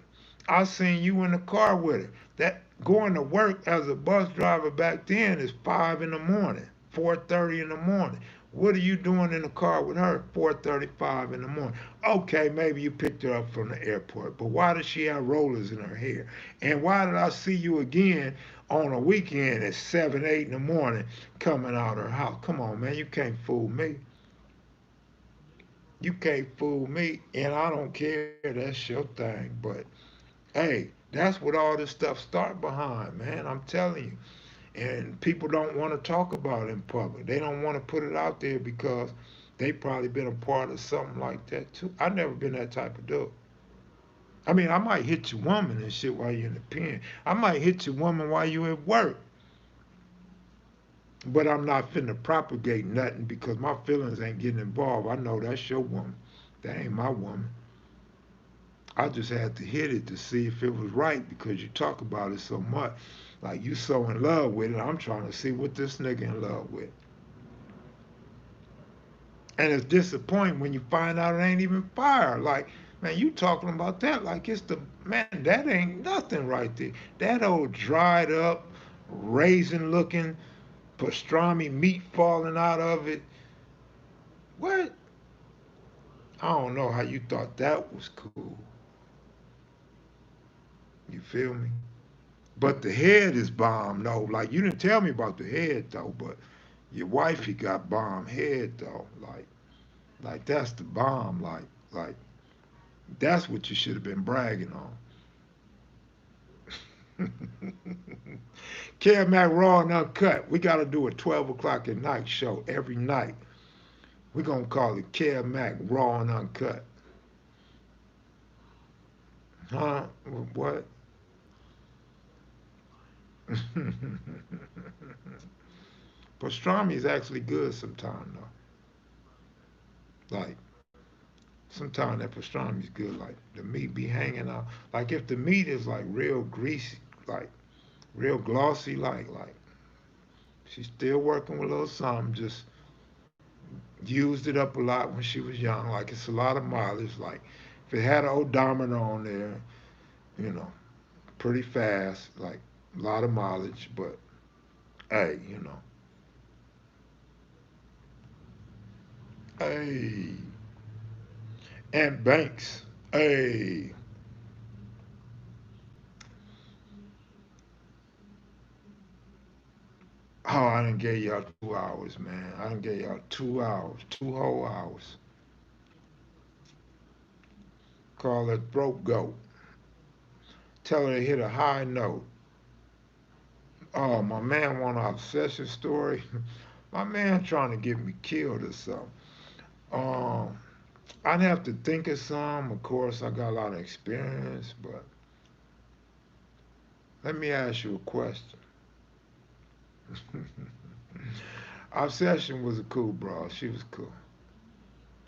I seen you in the car with her. That going to work as a bus driver back then is 5 in the morning, 4:30 in the morning. What are you doing in the car with her 4:35 in the morning? Okay, maybe you picked her up from the airport, but why does she have rollers in her hair? And why did I see you again on a weekend at 7, 8 in the morning coming out her house? Come on, man, you can't fool me. You can't fool me, and I don't care. That's your thing, but hey, that's what all this stuff start behind, man. I'm telling you. And people don't want to talk about it in public. They don't want to put it out there because they probably been a part of something like that too. I never been that type of dude. I mean, I might hit your woman and shit while you're in the pen. I might hit your woman while you at work. But I'm not finna propagate nothing because my feelings ain't getting involved. I know that's your woman. That ain't my woman. I just had to hit it to see if it was right because you talk about it so much. Like you so in love with it. I'm trying to see what this nigga in love with. And it's disappointing when you find out it ain't even fire. Like, man, you talking about that like it's the man, that ain't nothing right there. That old dried up, raisin looking pastrami meat falling out of it. What? I don't know how you thought that was cool. You feel me? But the head is bomb, no. Like you didn't tell me about the head though, but your wifey got bomb head though. Like that's the bomb. Like that's what you should have been bragging on. Kev Mac Raw and Uncut. We gotta do a 12 o'clock at night show every night. We're gonna call it Kev Mac Raw and Uncut. Huh? What? Pastrami is actually good sometimes though. Like sometimes that pastrami is good. Like the meat be hanging out. Like if the meat is like real greasy, like real glossy, like she's still working with a little something. Just used it up a lot when she was young. Like it's a lot of mileage. Like if it had an odometer on there, you know, pretty fast. Like a lot of mileage, but hey, hey, and Banks, hey. Oh, I done gave y'all 2 hours, man. I done gave y'all 2 hours, 2 whole hours. Call it throat goat. Tell her to hit a high note. Oh, my man want an obsession story. My man trying to get me killed or something. Um, I'd have to think of some. Of course, I got a lot of experience, but let me ask you a question. Obsession was a cool bro. She was cool.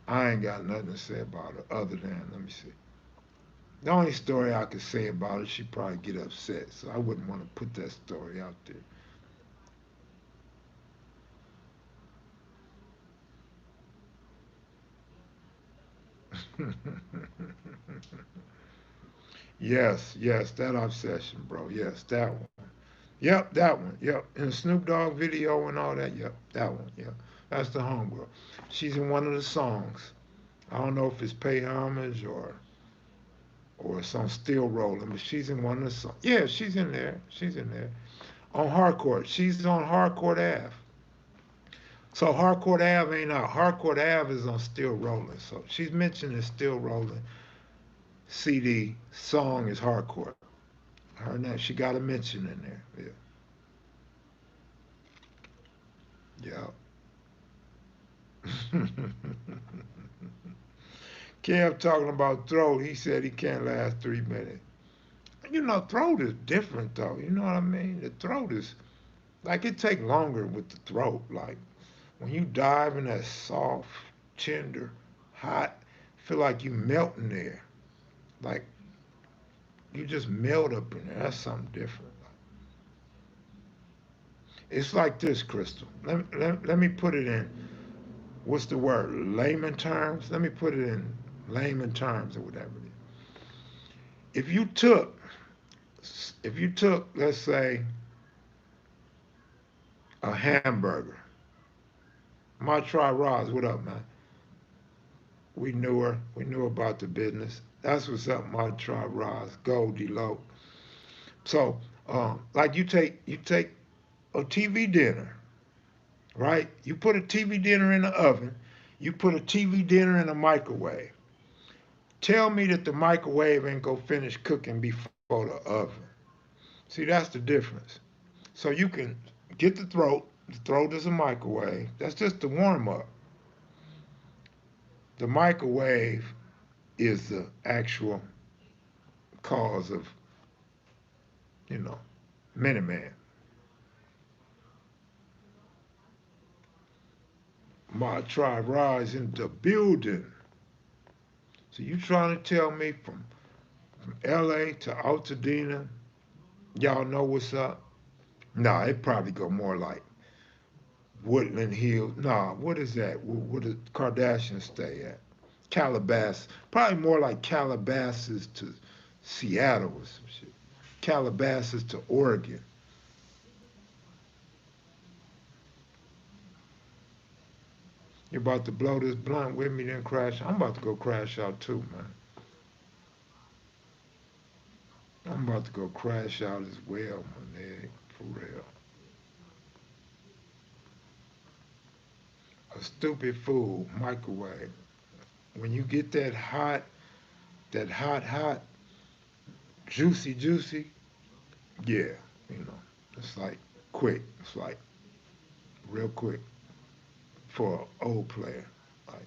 I ain't got nothing to say about her other than, let me see. The only story I could say about her, she'd probably get upset, so I wouldn't want to put that story out there. Yes, yes, that obsession, bro. Yes, that one. Yep, that one. Yep. In the Snoop Dogg video and all that. Yep, that one. Yep. That's the homegirl. She's in one of the songs. I don't know if it's Pay Homage or some Still Rolling, but she's in one of the songs. Yeah, she's in there. She's in there. On Hardcore. She's on Hardcore Ave. So Hardcore Ave ain't out. Hardcore Ave is on Still Rolling. So she's mentioned in Still Rolling. CD song is Hardcore. Her name, she got a mention in there. Yeah. Yeah. Kev talking about throat. He said he can't last 3 minutes. Throat is different though. You know what I mean? The throat is like it take longer with the throat. Like when you dive in that soft, tender, hot, feel like you melt in there. Like you just melt up in there. That's something different. It's like this, Crystal. Let me put it in, what's the word? Layman terms? Let me put it in layman terms or whatever it is. If you took, if you took, let's say, a hamburger. My try Roz, what up, man? We knew her. We knew about the business. That's what's up, my try Roz. Goldie Low. So, like you take a TV dinner, right? You put a TV dinner in the oven. You put a TV dinner in a microwave. Tell me that the microwave ain't gonna finish cooking before the oven. See, that's the difference. So you can get the throat. The throat is a microwave. That's just the warm up. The microwave is the actual cause of, you know, Minuteman. My tribe rise in the building. So you trying to tell me from LA to Altadena, y'all know what's up? Nah, it probably go more like Woodland Hills. Nah, what is that? Where the Kardashians stay at? Calabasas. Probably more like Calabasas to Seattle or some shit. Calabasas to Oregon. You about to blow this blunt with me, then crash? I'm about to go crash out too, man. I'm about to go crash out as well, my nigga. For real. A stupid fool, microwave. When you get that hot, juicy, yeah, you know, it's like quick. It's like real quick for an old player. Like,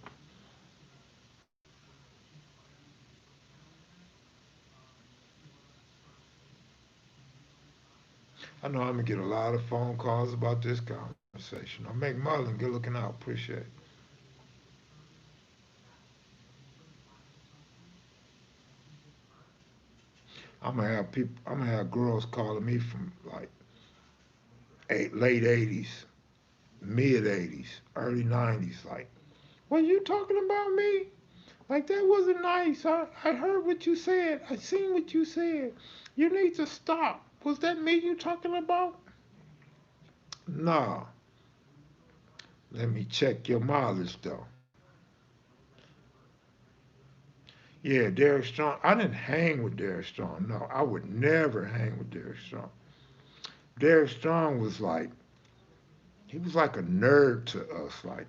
I know I'm gonna get a lot of phone calls about this conversation. I make Marlon good looking out. Appreciate it. I'm gonna have girls calling me from like late '80s, mid '80s, early '90s. Like, what you talking about me? Like that wasn't nice. I heard what you said. I seen what you said. You need to stop. Was that me you talking about? Nah. Let me check your mileage though. Yeah, Derek Strong. I didn't hang with Derek Strong. No, I would never hang with Derek Strong. Derek Strong was like he was like a nerd to us, like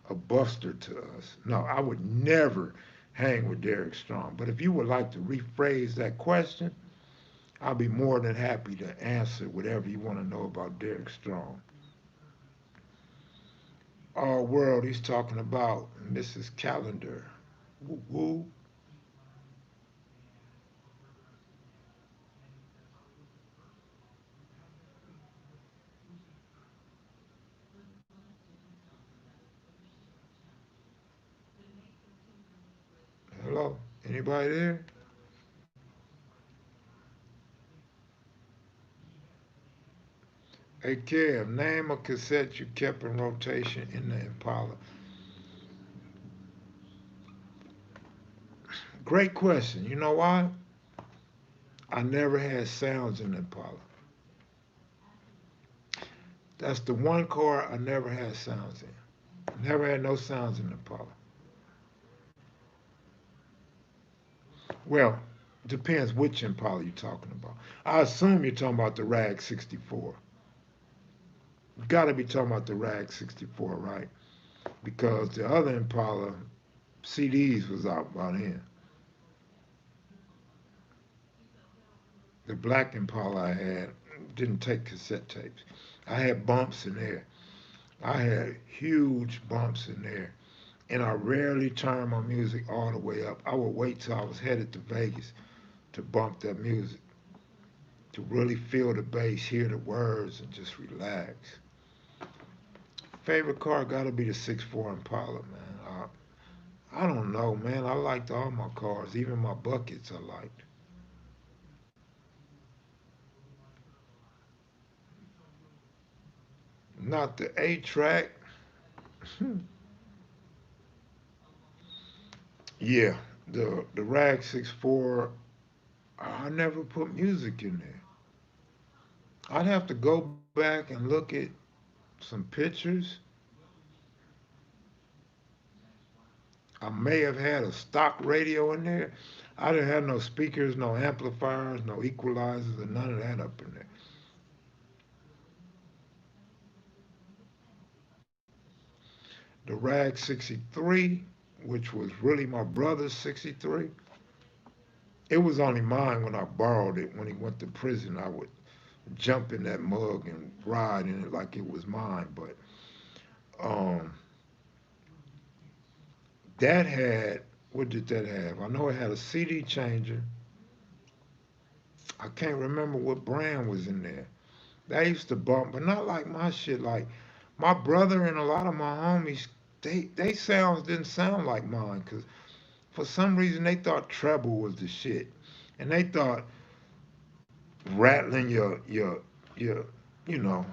a buster to us. No, I would never hang with Derek Strong. But if you would like to rephrase that question, I'll be more than happy to answer whatever you want to know about Derek Strong. All world, he's talking about Mrs. Calendar. Woo woo. Hello? Anybody there? Hey, Kev, name a cassette you kept in rotation in the Impala. Great question. You know why? I never had sounds in the Impala. That's the one car I never had sounds in. Never had no sounds in the Impala. Well, depends which Impala you're talking about. I assume you're talking about the RAG 64. You gotta be talking about the RAG 64, right? Because the other Impala CDs was out by then. The black Impala I had didn't take cassette tapes. I had bumps in there. I had huge bumps in there. And I rarely turned my music all the way up. I would wait till I was headed to Vegas to bump that music, to really feel the bass, hear the words, and just relax. Favorite car gotta be the 6'4" Impala, man. I don't know, man. I liked all my cars, even my buckets I liked. Not the A track. Yeah, the Rag 64. I never put music in there. I'd have to go back and look at some pictures. I may have had a stock radio in there. I didn't have no speakers, no amplifiers, no equalizers, or none of that up in there. The Rag 63, which was really my brother's 63, it was only mine when I borrowed it. When he went to prison, I would jump in that mug and ride in it like it was mine. But um, that had, what did that have? I know it had a CD changer. I can't remember what brand was in there. That used to bump, but not like my shit. Like my brother and a lot of my homies they sounds didn't sound like mine because for some reason they thought treble was the shit, and they thought rattling your you know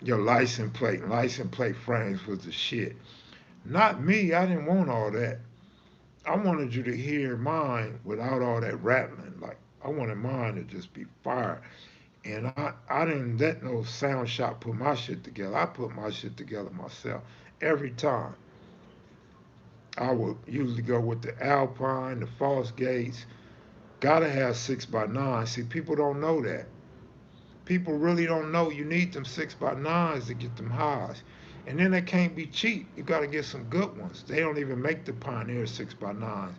your license plate frames was the shit. Not me. I didn't want all that. I wanted you to hear mine without all that rattling. Like I wanted mine to just be fire. And I didn't let no sound shop put my shit together. I put my shit together myself every time. I would usually go with the Alpine, the False Gates. Gotta have 6x9. See, people don't know that. People really don't know you need them 6x9s to get them highs. And then they can't be cheap. You gotta get some good ones. They don't even make the Pioneer 6x9s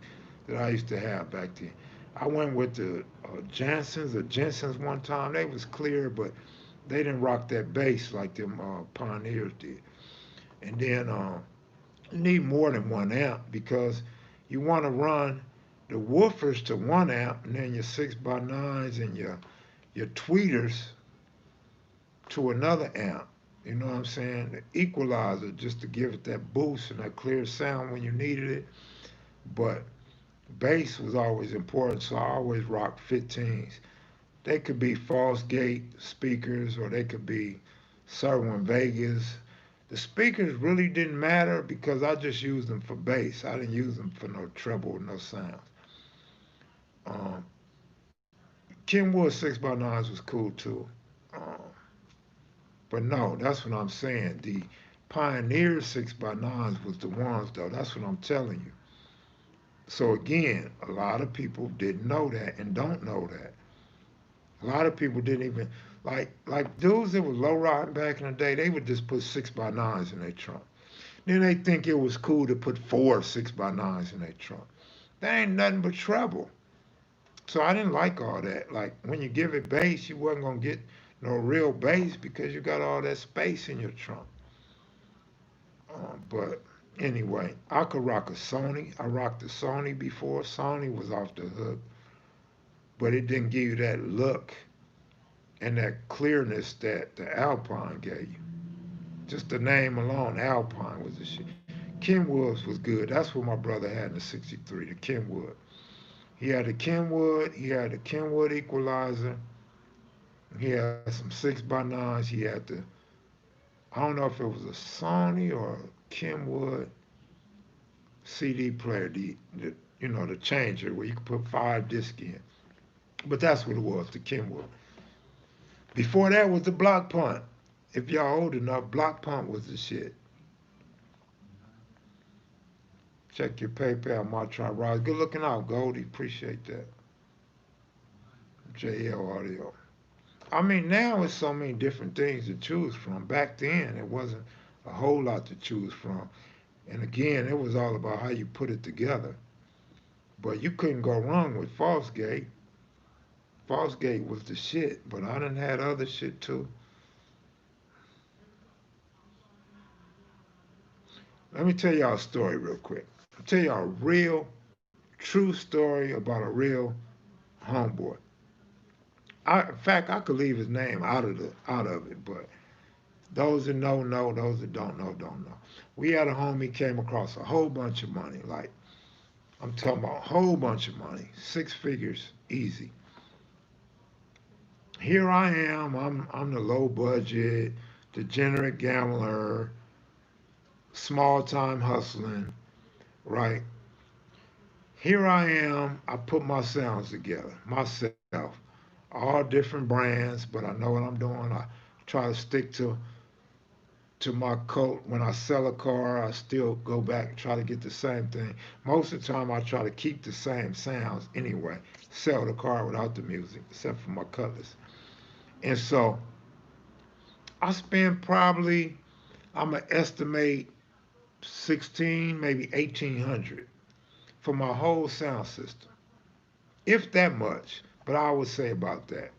that I used to have back then. I went with the Jensen's one time. They was clear, but they didn't rock that bass like them Pioneers did. And then you need more than one amp because you want to run the woofers to one amp and then your 6x9s and your tweeters to another amp. You know what I'm saying? The equalizer just to give it that boost and that clear sound when you needed it. But bass was always important, so I always rocked 15s. They could be false gate speakers or they could be Serwin Vegas. The speakers really didn't matter because I just used them for bass. I didn't use them for no treble or no sounds. Um, Kenwood 6x9s was cool too. Um, but no, that's what I'm saying. The Pioneer 6x9s was the ones though. That's what I'm telling you. So again, a lot of people didn't know that and don't know that. A lot of people didn't even like dudes that were low riding back in the day. They would just put 6x9s in their trunk. Then they think it was cool to put four 6x9s in their trunk. That ain't nothing but trouble. So I didn't like all that. Like when you give it bass, you wasn't gonna get no real bass because you got all that space in your trunk. But anyway, I could rock a Sony. I rocked a Sony before. Sony was off the hook, but it didn't give you that look and that clearness that the Alpine gave you. Just the name alone, Alpine was the shit. Kenwood's was good. That's what my brother had in the '63, the Kenwood. He had the Kenwood. He had the Kenwood equalizer. He had some 6x9s. He had the, I don't know if it was a Sony or a Kenwood CD player, the changer where you could put 5 discs in. But that's what it was, the Kenwood. Before that was the block punt. If y'all old enough, block punt was the shit. Check your PayPal, my try Rod. Good looking out, Goldie. Appreciate that. JL Audio. I mean, now it's so many different things to choose from. Back then, it wasn't a whole lot to choose from. And again, it was all about how you put it together. But you couldn't go wrong with False Gate. False Gate was the shit, but I done had other shit too. Let me tell y'all a story real quick. I'll tell y'all a real, true story about a real homeboy. In fact, I could leave his name out of it, but those that know. Those that don't know. We had a homie came across a whole bunch of money. Like I'm talking about a whole bunch of money, 6 figures, easy. Here I am. I'm the low budget, degenerate gambler, small time hustling. Right. Here I am. I put my sounds together myself, all different brands, but I know what I'm doing. I try to stick to my cult. When I sell a car, I still go back and try to get the same thing. Most of the time, I try to keep the same sounds anyway. Sell the car without the music, except for my Cutlass. And so I spend probably, I'm gonna estimate 16, maybe 1800 for my whole sound system, if that much. But I would say about that.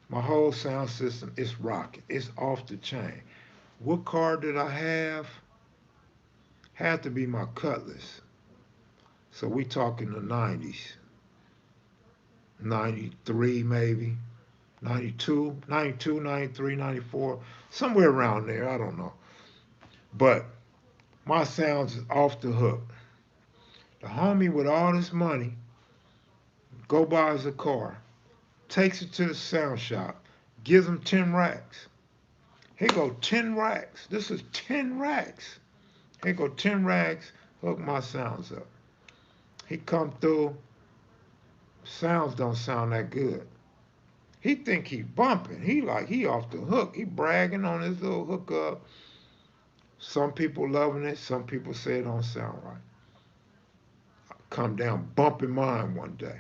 My whole sound system is rocking. It's off the chain. What car did I have? Had to be my Cutlass. So we talking the 90s, 93 maybe, 92, 92, 93, 94, somewhere around there. I don't know. But My sounds is off the hook. The homie with all this money go buys a car, takes it to the sound shop, gives him 10 racks. Here go 10 racks. This is 10 racks. Here go 10 racks, hook my sounds up. He come through, sounds don't sound that good. He think he bumping. He like he off the hook. He bragging on his little hookup. Some people loving it. Some people say it don't sound right. I come down bumping mine one day.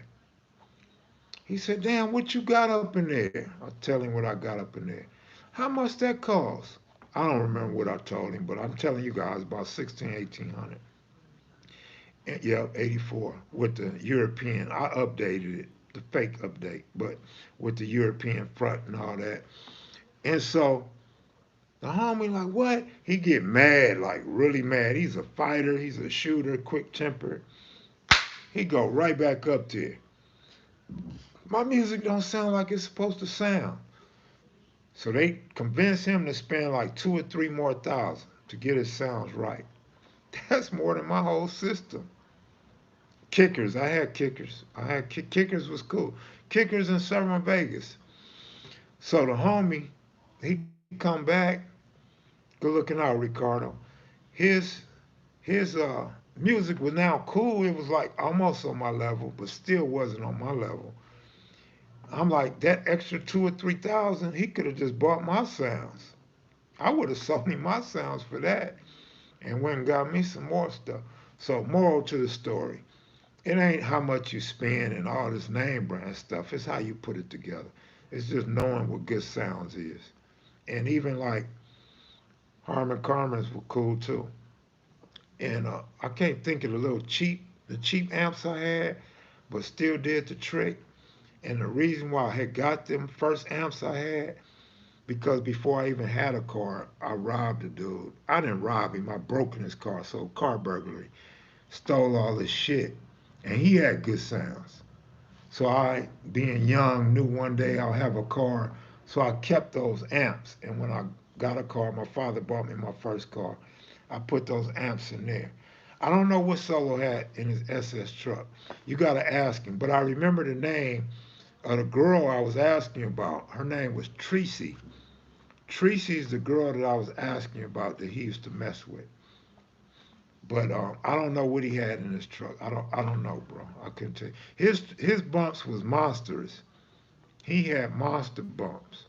He said, "Damn, what you got up in there?" I tell him what I got up in there. How much that cost? I don't remember what I told him, but I'm telling you guys about 16, 1800. Yeah, 84 with the European. I updated it, the fake update, but with the European front and all that. And so the homie like, what? He get mad, like really mad. He's a fighter. He's a shooter, quick tempered. He go right back up there. My music don't sound like it's supposed to sound. So they convince him to spend like 2 or 3 more thousand to get his sounds right. That's more than my whole system. Kickers, I had kickers. I had kickers was cool. Kickers in Summer Vegas. So the homie, he come back. Good looking out, Ricardo. His his music was now cool. It was like almost on my level, but still wasn't on my level. I'm like that extra 2 or 3 thousand. He could have just bought my sounds. I would have sold him my sounds for that, and went and got me some more stuff. So moral to the story: it ain't how much you spend and all this name brand stuff. It's how you put it together. It's just knowing what good sounds is. And even like Harman Kardon's were cool too. And I can't think of the cheap amps I had, but still did the trick. And the reason why I had got them first amps I had, because before I even had a car, I robbed a dude. I didn't rob him, I broke in his car, so car burglary. Stole all his shit. And he had good sounds. So I, being young, knew one day I'll have a car. So I kept those amps. And when I got a car, my father bought me my first car. I put those amps in there. I don't know what Solo had in his SS truck. You got to ask him. But I remember the name of the girl I was asking about. Her name was Tracy. Tracy's the girl that I was asking about that he used to mess with. But I don't know what he had in his truck. I don't know, bro. I couldn't tell you. His bumps was monsters. He had monster bumps.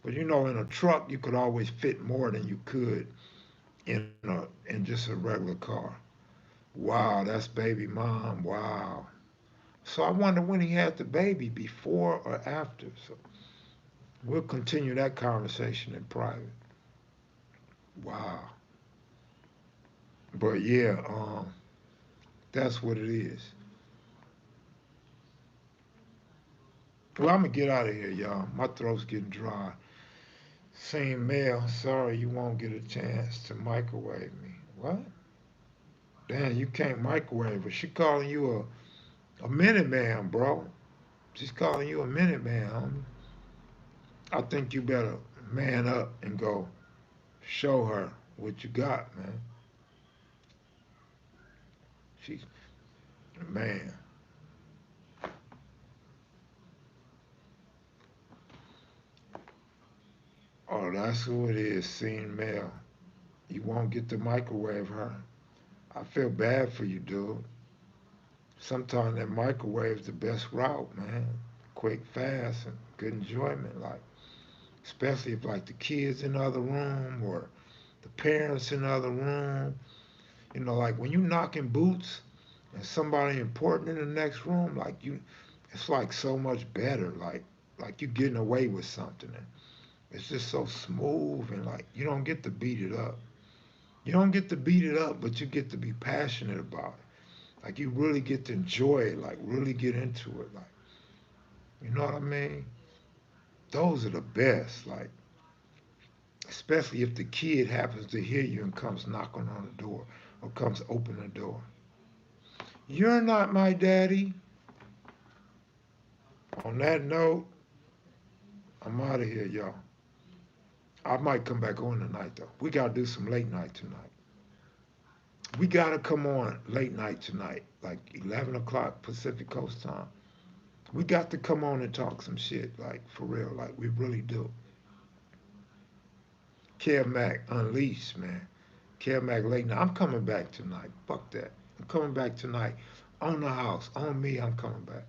But you know, in a truck you could always fit more than you could in just a regular car. Wow, that's baby mom. Wow. So I wonder when he had the baby, before or after. So we'll continue that conversation in private. Wow. But yeah, that's what it is. Well, I'm gonna get out of here, y'all. My throat's getting dry. Same mail. Sorry, you won't get a chance to microwave me. What? Damn, you can't microwave her. She calling you a minute man, bro. She's calling you a minute man, homie. I think you better man up and go show her what you got, man. She's man. Oh, that's who it is. Seeing mail. You won't get to microwave her. I feel bad for you, dude. Sometimes that microwave's the best route, man. Quick, fast, and good enjoyment. Like, especially if like the kids in the other room or the parents in the other room. You know, like when you knocking boots and somebody important in the next room, like you, it's like so much better. Like you getting away with something. And it's just so smooth and like you don't get to beat it up. You don't get to beat it up, but you get to be passionate about it. Like you really get to enjoy it, like really get into it. Like, you know what I mean? Those are the best. Like, especially if the kid happens to hear you and comes knocking on the door or comes open the door. You're not my daddy. On that note, I'm out of here, y'all. I might come back on tonight though. We gotta do some late night tonight. We gotta come on late night tonight, like 11 o'clock Pacific Coast time. We got to come on and talk some shit, like for real, like we really do. Kev Mac Unleashed, man. Kev Mac late night. I'm coming back tonight. Fuck that. I'm coming back tonight. On the house. On me, I'm coming back.